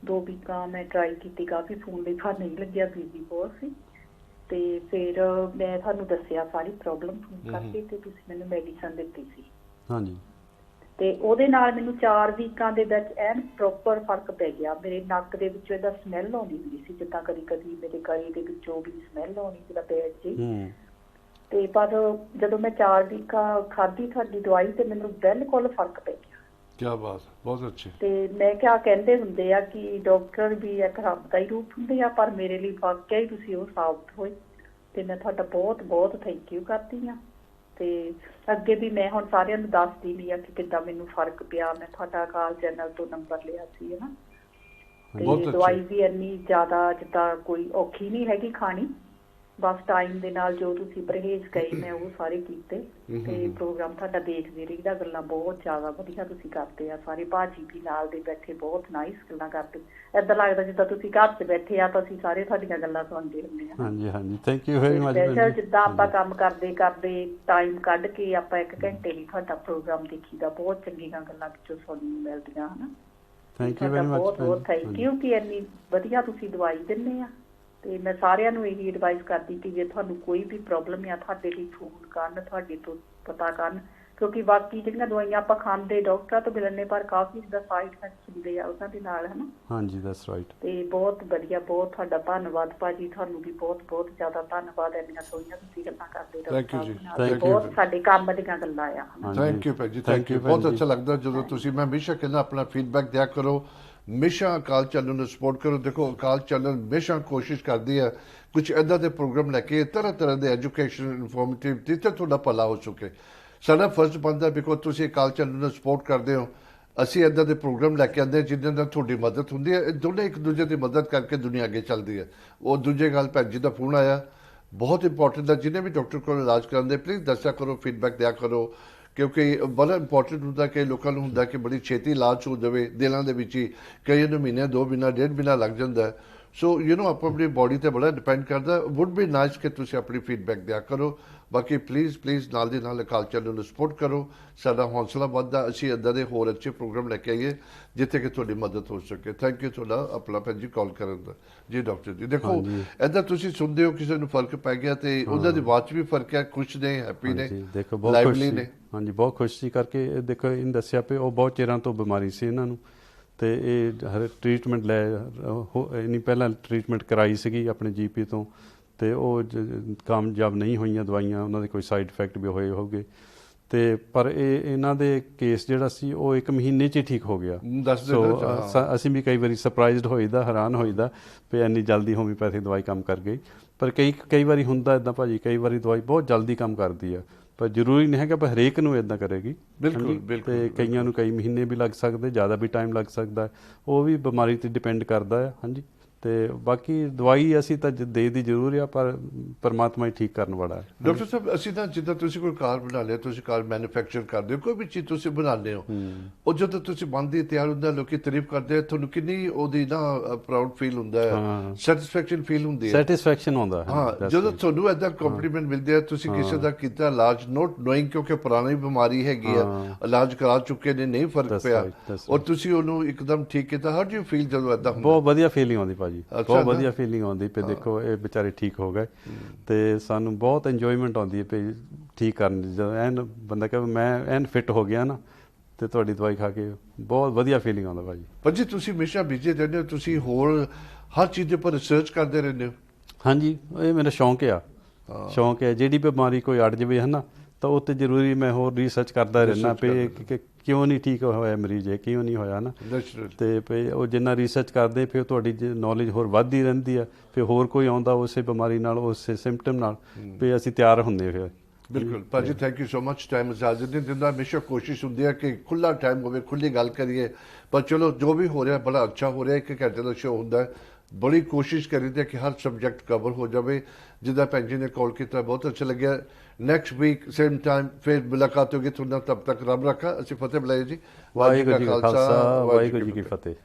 2 ਵੀਕਾਂ ਮੈਂ ਟਰਾਈ ਕੀਤੀ, ਕਾਫੀ ਫੋਨ ਲਈ ਪਰ ਨਹੀਂ ਲੱਗਿਆ, ਬਿਜ਼ੀ ਬਹੁਤ ਸੀ। ਤੇ ਫਿਰ ਮੈਂ ਤੁਹਾਨੂੰ ਦੱਸਿਆ ਸਾਰੀ ਪ੍ਰੋਬਲਮ ਫੋਨ ਕਰਕੇ ਤੇ ਤੁਸੀਂ ਮੈਨੂੰ ਮੈਡੀਸਨ ਦਿੱਤੀ ਸੀ। ਹਾਂਜੀ। ਤੇ ਉਹਦੇ ਨਾਲ ਮੈਨੂੰ 4 ਵੀਕਾਂ ਦੇ ਵਿੱਚ ਐਨ ਪ੍ਰੋਪਰ ਫਰਕ ਪੈ ਗਿਆ। ਮੇਰੇ ਨੱਕ ਦੇ ਵਿੱਚੋਂ ਇਹਦਾ ਸਮੈਲ ਆਉਂਦੀ ਹੁੰਦੀ ਸੀ, ਜਿੱਦਾਂ ਕਦੀ ਕਦੀ ਮੇਰੇ ਗਲੇ ਦੇ ਵਿੱਚੋਂ ਵੀ ਸਮੈਲ ਆਉਣੀ, ਜਿੱਦਾਂ ਬੈਡ 'ਚ। ਤੇ ਪਰ ਜਦੋਂ ਮੈਂ 4 ਵੀਕਾਂ ਖਾਧੀ ਤੁਹਾਡੀ ਦਵਾਈ ਤੇ ਮੈਨੂੰ ਬਿਲਕੁਲ ਫਰਕ ਪੈ ਗਿਆ। ਕੀ ਬਾਤ, ਬਹੁਤ ਅੱਛੀ। ਤੇ ਮੈਂ ਕਿਹਾ ਕਹਿੰਦੇ ਹੁੰਦੇ ਆ ਕਿ ਡਾਕਟਰ ਵੀ ਇੱਕ ਰੱਬ ਦਾ ਹੀ ਰੂਪ ਹੁੰਦੇ ਆ, ਪਰ ਮੇਰੇ ਲਈ ਵਾਕਿਆ ਹੀ ਤੁਸੀਂ ਉਹ ਸਾਬਤ ਹੋਏ ਤੇ ਮੈਂ ਤੁਹਾਡਾ ਬਹੁਤ ਬਹੁਤ ਥੈਂਕ ਯੂ ਕਰਦੀ ਹਾਂ। ਤੇ ਅੱਗੇ ਵੀ ਮੈਂ ਹੁਣ ਸਾਰਿਆਂ ਨੂੰ ਦੱਸਦੀ ਵੀ ਆ ਕਿ ਕਿੱਦਾਂ ਮੈਨੂੰ ਫਰਕ ਪਿਆ। ਮੈਂ ਤੁਹਾਡਾ ਅਕਾਲ ਚੈਨਲ ਤੋਂ ਨੰਬਰ ਲਿਆ ਸੀ ਹਨਾ। ਤੇ ਦਵਾਈ ਵੀ ਇੰਨੀ ਜ਼ਿਆਦਾ ਜਿੱਦਾਂ ਕੋਈ ਔਖੀ ਨਹੀਂ ਹੈਗੀ ਖਾਣੀ, ਬਸ ਟਾਈਮ ਦੇ ਨਾਲ ਜੋ ਤੁਸੀਂ ਪਰਹੇਜ਼ ਕਹੇ ਮੈਂ ਉਹ ਸਾਰੇ ਕੀਤੇ। ਤੇ ਪ੍ਰੋਗਰਾਮ ਤੁਹਾਡਾ ਦੇਖਦੇ ਰਹੀਦਾ, ਗੱਲਾਂ ਬਹੁਤ ਜ਼ਿਆਦਾ ਵਧੀਆ ਤੁਸੀਂ ਕਰਦੇ ਆ ਸਾਰੇ। ਭਾਜੀ ਵੀ ਨਾਲ ਦੇ ਬੈਠੇ ਬਹੁਤ ਨਾਈਸ ਗੱਲਾਂ ਕਰਦੇ, ਏਦਾਂ ਲੱਗਦਾ ਜਿੱਦਾਂ ਤੁਸੀਂ ਘਰ 'ਚ ਬੈਠੇ ਆ ਤਾਂ ਅਸੀਂ ਸਾਰੇ ਤੁਹਾਡੀਆਂ ਗੱਲਾਂ ਸੁਣਦੇ ਹੁੰਦੇ ਆ। ਹਾਂਜੀ ਹਾਂਜੀ, ਥੈਂਕ ਯੂ ਵੈਰੀ ਮਚ। ਜਿੱਦਾਂ ਆਪਾਂ ਕੰਮ ਕਰਦੇ ਕਰਦੇ ਟਾਈਮ ਕੱਢ ਕੇ ਆਪਾਂ 1 ਘੰਟੇ ਲਈ ਤੁਹਾਡਾ ਪ੍ਰੋਗਰਾਮ ਦੇਖੀਦਾ, ਬਹੁਤ ਚੰਗੀਆਂ ਗੱਲਾਂ ਵਿੱਚੋਂ ਸੁਣਨ ਨੂੰ ਮਿਲਦੀਆਂ ਹਨਾ। Thank you very much. ਬਹੁਤ ਬਹੁਤ ਥੈਂਕ ਯੂ ਕਿ ਇੰਨੀ ਵਧੀਆ ਤੁਸੀਂ ਦਵਾਈ ਦਿੰਦੇ ਆ। ਤੇ ਮੈਂ ਸਾਰਿਆਂ ਨੂੰ ਇਹੀ ਐਡਵਾਈਸ ਕਰਦੀ ਕਿ ਜੇ ਤੁਹਾਨੂੰ ਕੋਈ ਵੀ ਪ੍ਰੋਬਲਮ ਆ ਤੁਹਾਡੇ ਲਈ ਫੋਨ ਕਰਨ, ਤੁਹਾਡੇ ਤੋਂ ਪਤਾ ਕਰਨ, ਕਿਉਂਕਿ ਬਾਕੀ ਜਿਹੜੀਆਂ ਦਵਾਈਆਂ ਆਪਾਂ ਖਾਂਦੇ ਡਾਕਟਰਾਂ ਤੋਂ ਮਿਲਣੇ ਪਰ ਕਾਫੀ ਜਿੱਦਾਂ ਸਾਈਡ ਇਫੈਕਟਸ ਹੁੰਦੇ ਆ ਉਹਨਾਂ ਦੇ ਨਾਲ ਹਨਾ। ਹਾਂਜੀ, ਦੈਟਸ ਰਾਈਟ। ਤੇ ਬਹੁਤ ਵਧੀਆ, ਬਹੁਤ ਤੁਹਾਡਾ ਧੰਨਵਾਦ ਭਾਜੀ, ਤੁਹਾਨੂੰ ਵੀ ਬਹੁਤ ਬਹੁਤ ਜ਼ਿਆਦਾ ਧੰਨਵਾਦ। ਇੰਨੀਆਂ ਸੋਹਣੀਆਂ ਤੁਸੀਂ ਗੱਲਾਂ ਕਰਦੇ ਰਹੋ, ਬਹੁਤ ਸਾਡੇ ਕੰਮ ਦੀਆਂ ਗੱਲਾਂ ਆ। ਥੈਂਕ ਯੂ ਭਾਜੀ, ਥੈਂਕ ਯੂ। ਬਹੁਤ ਅੱਛਾ ਲੱਗਦਾ ਜਦੋਂ ਤੁਸੀਂ, ਮੈਂ ਹਮੇਸ਼ਾ ਕਹਿੰਦਾ ਆਪਣਾ ਫੀਡਬੈਕ ਦਿਆ ਕਰੋ, ਹਮੇਸ਼ਾ ਅਕਾਲ ਚੈਨਲ ਨੂੰ ਸਪੋਰਟ ਕਰੋ। ਦੇਖੋ ਅਕਾਲ ਚੈਨਲ ਹਮੇਸ਼ਾ ਕੋਸ਼ਿਸ਼ ਕਰਦੀ ਹੈ ਕੁਝ ਇੱਦਾਂ ਦੇ ਪ੍ਰੋਗਰਾਮ ਲੈ ਕੇ, ਤਰ੍ਹਾਂ ਤਰ੍ਹਾਂ ਦੇ ਐਜੂਕੇਸ਼ਨ ਇਨਫੋਰਮੇਟਿਵ, ਜਿੱਥੇ ਤੁਹਾਡਾ ਭਲਾ ਹੋ ਸਕੇ। ਸਾਡਾ ਫਰਜ਼ ਬਣਦਾ, ਬਿਕੋਜ਼ ਤੁਸੀਂ ਅਕਾਲ ਚੈਨਲ ਨੂੰ ਸਪੋਰਟ ਕਰਦੇ ਹੋ, ਅਸੀਂ ਇੱਦਾਂ ਦੇ ਪ੍ਰੋਗਰਾਮ ਲੈ ਕੇ ਆਉਂਦੇ ਜਿਹਦੇ ਨਾਲ ਤੁਹਾਡੀ ਮਦਦ ਹੁੰਦੀ ਹੈ। ਇਹ ਦੋਨੇ ਇੱਕ ਦੂਜੇ ਦੀ ਮਦਦ ਕਰਕੇ ਦੁਨੀਆ ਅੱਗੇ ਚੱਲਦੀ ਹੈ। ਉਹ ਦੂਜੇ ਗੱਲ ਭੈਣ ਜੀ ਦਾ ਫੋਨ ਆਇਆ, ਬਹੁਤ ਇੰਪੋਰਟੈਂਟ ਹੈ। ਜਿਹਨੇ ਵੀ ਡਾਕਟਰ ਕੋਲ ਇਲਾਜ ਕਰਾਉਂਦੇ ਪਲੀਜ਼ ਦੱਸਿਆ ਕਰੋ, ਫੀਡਬੈਕ ਦਿਆ ਕਰੋ, ਕਿਉਂਕਿ ਬੜਾ ਇੰਪੋਰਟੈਂਟ ਹੁੰਦਾ ਕਿ ਲੋਕਾਂ ਨੂੰ ਹੁੰਦਾ ਕਿ ਬੜੀ ਛੇਤੀ ਇਲਾਜ ਹੋ ਜਾਵੇ। ਦਿਲਾਂ ਦੇ ਵਿੱਚ ਹੀ ਕਈ ਨੂੰ ਮਹੀਨੇ, 2 ਮਹੀਨਾ, 1.5 ਮਹੀਨਾ ਲੱਗ ਜਾਂਦਾ। ਸੋ ਆਪਾਂ ਆਪਣੀ ਬੋਡੀ 'ਤੇ ਬੜਾ ਡਿਪੈਂਡ ਕਰਦਾ। ਵੁੱਡ ਬੀ ਨਾਈਸ ਕਿ ਤੁਸੀਂ ਆਪਣੀ ਫੀਡਬੈਕ ਦਿਆ ਕਰੋ। ਬਾਕੀ ਪਲੀਜ਼ ਨਾਲ ਦੀ ਨਾਲ ਅਕਾਲ ਚੈਨਲ ਨੂੰ ਸਪੋਰਟ ਕਰੋ, ਸਾਡਾ ਹੌਸਲਾ ਵੱਧਦਾ। ਅਸੀਂ ਇੱਦਾਂ ਦੇ ਹੋਰ ਅੱਛੇ ਪ੍ਰੋਗਰਾਮ ਲੈ ਕੇ ਆਈਏ ਜਿੱਥੇ ਕਿ ਤੁਹਾਡੀ ਮਦਦ ਹੋ ਸਕੇ। ਥੈਂਕ ਯੂ ਤੁਹਾਡਾ ਆਪਣਾ ਭੈਣ ਜੀ ਕਾਲ ਕਰਨ ਦਾ। ਜੀ ਡਾਕਟਰ ਜੀ, ਦੇਖੋ ਇੱਦਾਂ ਤੁਸੀਂ ਸੁਣਦੇ ਹੋ ਕਿਸੇ ਨੂੰ ਫਰਕ ਪੈ ਗਿਆ ਤੇ ਉਹਨਾਂ ਦੀ ਆਵਾਜ਼ 'ਚ ਵੀ ਫਰਕ ਹੈ, ਖੁਸ਼ ਨੇ, ਹੈਪੀ ਨੇ, ਦੇਖੋ ਬਹੁਤ ਖੁਸ਼ ਨੇ। ਹਾਂਜੀ, ਬਹੁਤ ਖੁਸ਼ ਸੀ ਕਰਕੇ। ਦੇਖੋ ਇਹਨੂੰ ਦੱਸਿਆ ਪਏ ਉਹ ਬਹੁਤ ਚਿਰਾਂ ਤੋਂ ਬਿਮਾਰੀ ਸੀ ਇਹਨਾਂ ਨੂੰ, ਤੇ ਇਹ ਹਰ ਟਰੀਟਮੈਂਟ ਲੈ ਇੰਨੀ ਪਹਿਲਾਂ ਟਰੀਟਮੈਂਟ ਕਰਾਈ ਸੀਗੀ ਆਪਣੇ GP ਤੋਂ, ਤੇ ਉਹ ਕਾਮਯਾਬ ਨਹੀਂ ਹੋਈਆਂ ਦਵਾਈਆਂ, ਉਹਨਾਂ ਦੇ ਕੋਈ ਸਾਈਡ ਇਫੈਕਟ ਵੀ ਹੋਏ ਹੋਗੇ। ਤੇ ਪਰ ਇਹਨਾਂ ਦੇ ਕੇਸ ਜਿਹੜਾ ਸੀ ਉਹ 1 ਮਹੀਨੇ 'ਚ ਹੀ ਠੀਕ ਹੋ ਗਿਆ। ਸੋ ਅਸੀਂ ਵੀ ਕਈ ਵਾਰੀ ਸਰਪ੍ਰਾਈਜ਼ਡ ਹੋਈਦਾ, ਹੈਰਾਨ ਹੋਈਦਾ ਵੀ ਇੰਨੀ ਜਲਦੀ ਹੋਮਿਓਪੈਥੀ ਦਵਾਈ ਕੰਮ ਕਰ ਗਈ। ਪਰ ਕਈ ਵਾਰੀ ਹੁੰਦਾ ਇੱਦਾਂ ਭਾਜੀ, ਕਈ ਵਾਰੀ ਦਵਾਈ ਬਹੁਤ ਜਲਦੀ ਕੰਮ ਕਰਦੀ ਆ, ਪਰ ਜ਼ਰੂਰੀ ਨਹੀਂ ਹੈਗਾ ਪਰ ਹਰੇਕ ਨੂੰ ਇੱਦਾਂ ਕਰੇਗੀ। ਬਿਲਕੁਲ। ਤੇ ਕਈਆਂ ਨੂੰ ਕਈ ਮਹੀਨੇ ਵੀ ਲੱਗ ਸਕਦੇ, ਜ਼ਿਆਦਾ ਵੀ ਟਾਈਮ ਲੱਗ ਸਕਦਾ, ਉਹ ਵੀ ਬਿਮਾਰੀ 'ਤੇ ਡਿਪੈਂਡ ਕਰਦਾ ਹੈ। ਹਾਂਜੀ, ਤੇ ਬਾਕੀ ਦਵਾਈ ਅਸੀਂ ਤਾਂ ਦੇ ਦੀ ਜ਼ਰੂਰ ਆ, ਪਰ ਪਰਮਾਤਮਾ ਹੀ ਠੀਕ ਕਰਨ ਵਾਲਾ ਹੈ। ਡਾਕਟਰ ਸਾਹਿਬ, ਅਸੀਂ ਤਾਂ ਜਿੱਦਾਂ ਤੁਸੀਂ ਕੋਈ ਕਾਰ ਬਣਾ ਲਿਆ, ਤੁਸੀਂ ਕਾਰ ਮੈਨੂਫੈਕਚਰ ਕਰਦੇ ਹੋ, ਕੋਈ ਵੀ ਚੀਜ਼ ਤੁਸੀਂ ਬਣਾਉਂਦੇ ਹੋ, ਉਹ ਜਦੋਂ ਤੁਸੀਂ ਬਣਦੀ ਤਿਆਰ ਹੁੰਦਾ, ਲੋਕੀ ਤਾਰੀਫ ਕਰਦੇ, ਤੁਹਾਨੂੰ ਕਿੰਨੀ ਉਹਦੀ ਨਾ ਪ੍ਰਾਊਡ ਫੀਲ ਹੁੰਦਾ ਹੈ, ਸੈਟੀਸਫੈਕਸ਼ਨ ਫੀਲ ਹੁੰਦੀ ਹੈ, ਸੈਟੀਸਫੈਕਸ਼ਨ ਹੁੰਦਾ ਹੈ। ਹਾਂ, ਜਦੋਂ ਤੁਹਾਨੂੰ ਏਦਾਂ ਕੰਪਲੀਮੈਂਟ ਮਿਲਦੇ ਆ, ਤੁਸੀਂ ਕਿਸੇ ਦਾ ਕੀਤਾ ਇਲਾਜ ਨੋਟ ਨੋਇੰਗ, ਕਿਉਂਕਿ ਪੁਰਾਣੀ ਬਿਮਾਰੀ ਹੈਗੀ ਆ, ਇਲਾਜ ਕਰਾ ਚੁੱਕੇ ਨੇ, ਨਹੀਂ ਫਰਕ ਪਿਆ, ਔਰ ਤੁਸੀਂ ਉਹਨੂੰ ਇੱਕਦਮ ਠੀਕ ਕੀਤਾ, ਹਾਊ ਡੂ ਯੂ ਫੀਲ ਜਦੋਂ ਏਦਾਂ ਹੁੰਦਾ? ਬਹੁਤ ਵਧੀਆ ਫੀਲਿੰਗ ਆਉਂਦੀ ਭਾਜੀ, ਬਹੁਤ ਵਧੀਆ ਫੀਲਿੰਗ ਆਉਂਦੀ ਪਈ। ਦੇਖੋ ਇਹ ਵਿਚਾਰੇ ਠੀਕ ਹੋ ਗਏ ਤੇ ਸਾਨੂੰ ਬਹੁਤ ਇੰਜੋਇਮੈਂਟ ਆਉਂਦੀ ਹੈ ਪਈ ਠੀਕ ਕਰਨ ਦੀ। ਜਦੋਂ ਐਨ ਬੰਦਾ ਕਹੇ ਮੈਂ ਐਨ ਫਿੱਟ ਹੋ ਗਿਆ ਨਾ, ਤੇ ਤੁਹਾਡੀ ਦਵਾਈ ਖਾ ਕੇ ਬਹੁਤ ਵਧੀਆ ਫੀਲਿੰਗ ਆਉਂਦਾ ਭਾਜੀ। ਭਾਜੀ ਤੁਸੀਂ ਹਮੇਸ਼ਾ ਬਿਜ਼ੀ ਰਹਿੰਦੇ ਹੋ, ਤੁਸੀਂ ਹੋਰ ਹਰ ਚੀਜ਼ ਦੇ ਉੱਪਰ ਰਿਸਰਚ ਕਰਦੇ ਰਹਿੰਦੇ ਹੋ? ਹਾਂਜੀ, ਇਹ ਮੇਰਾ ਸ਼ੌਂਕ ਆ, ਸ਼ੌਂਕ ਹੈ। ਜਿਹੜੀ ਬਿਮਾਰੀ ਕੋਈ ਅੜ ਜਾਵੇ ਹੈ ਨਾ, ਤਾਂ ਉਹ 'ਤੇ ਜ਼ਰੂਰੀ ਮੈਂ ਹੋਰ ਰਿਸਰਚ ਕਰਦਾ ਰਹਿੰਦਾ ਵੀ ਕਿਉਂ ਨਹੀਂ ਠੀਕ ਹੋਇਆ ਮਰੀਜ਼, ਇਹ ਕਿਉਂ ਨਹੀਂ ਹੋਇਆ ਨਾ। ਤੇ ਫਿਰ ਉਹ ਜਿੰਨਾ ਰਿਸਰਚ ਕਰਦੇ ਫਿਰ ਤੁਹਾਡੀ ਨੌਲੇਜ ਹੋਰ ਵੱਧਦੀ ਰਹਿੰਦੀ ਆ, ਫਿਰ ਹੋਰ ਕੋਈ ਆਉਂਦਾ ਉਸੇ ਬਿਮਾਰੀ ਨਾਲ, ਉਸੇ ਸਿੰਪਟਮ ਨਾਲ, ਵੀ ਅਸੀਂ ਤਿਆਰ ਹੁੰਦੇ ਫਿਰ। ਬਿਲਕੁਲ ਭਾਜੀ, thank you so much. Time ਇਜਾਜ਼ਤ ਨਹੀਂ ਦਿੰਦਾ, ਹਮੇਸ਼ਾ ਕੋਸ਼ਿਸ਼ ਹੁੰਦੀ ਹੈ ਕਿ ਖੁੱਲ੍ਹਾ ਟਾਈਮ ਹੋਵੇ, ਖੁੱਲ੍ਹੀ ਗੱਲ ਕਰੀਏ, ਪਰ ਚਲੋ ਜੋ ਵੀ ਹੋ ਰਿਹਾ ਬੜਾ ਅੱਛਾ ਹੋ ਰਿਹਾ। 1 ਘੰਟੇ ਦਾ ਸ਼ੋਅ ਹੁੰਦਾ, ਬੜੀ ਕੋਸ਼ਿਸ਼ ਕਰੀਦੀ ਕਿ ਹਰ ਸਬਜੈਕਟ ਕਵਰ ਹੋ ਜਾਵੇ। ਜਿੱਦਾਂ ਭੈਣ ਜੀ ਨੇ ਕਾਲ ਕੀਤਾ, ਬਹੁਤ ਅੱਛਾ ਲੱਗਿਆ। ਨੈਕਸਟ ਵੀਕ ਸੇਮ ਟਾਈਮ ਫਿਰ ਮੁਲਾਕਾਤ ਹੋਗੀ ਤੁਹਾਡੇ ਨਾਲ, ਤਬ ਤੱਕ ਰੱਬ ਰੱਖਾ। ਅਸੀਂ ਫਤਿਹ ਬੁਲਾਈਏ ਜੀ। ਵਾਹਿਗੁਰੂ ਜੀ ਕਾ ਖਾਲਸਾ, ਵਾਹਿਗੁਰੂ ਜੀ ਕੀ ਫਤਿਹ।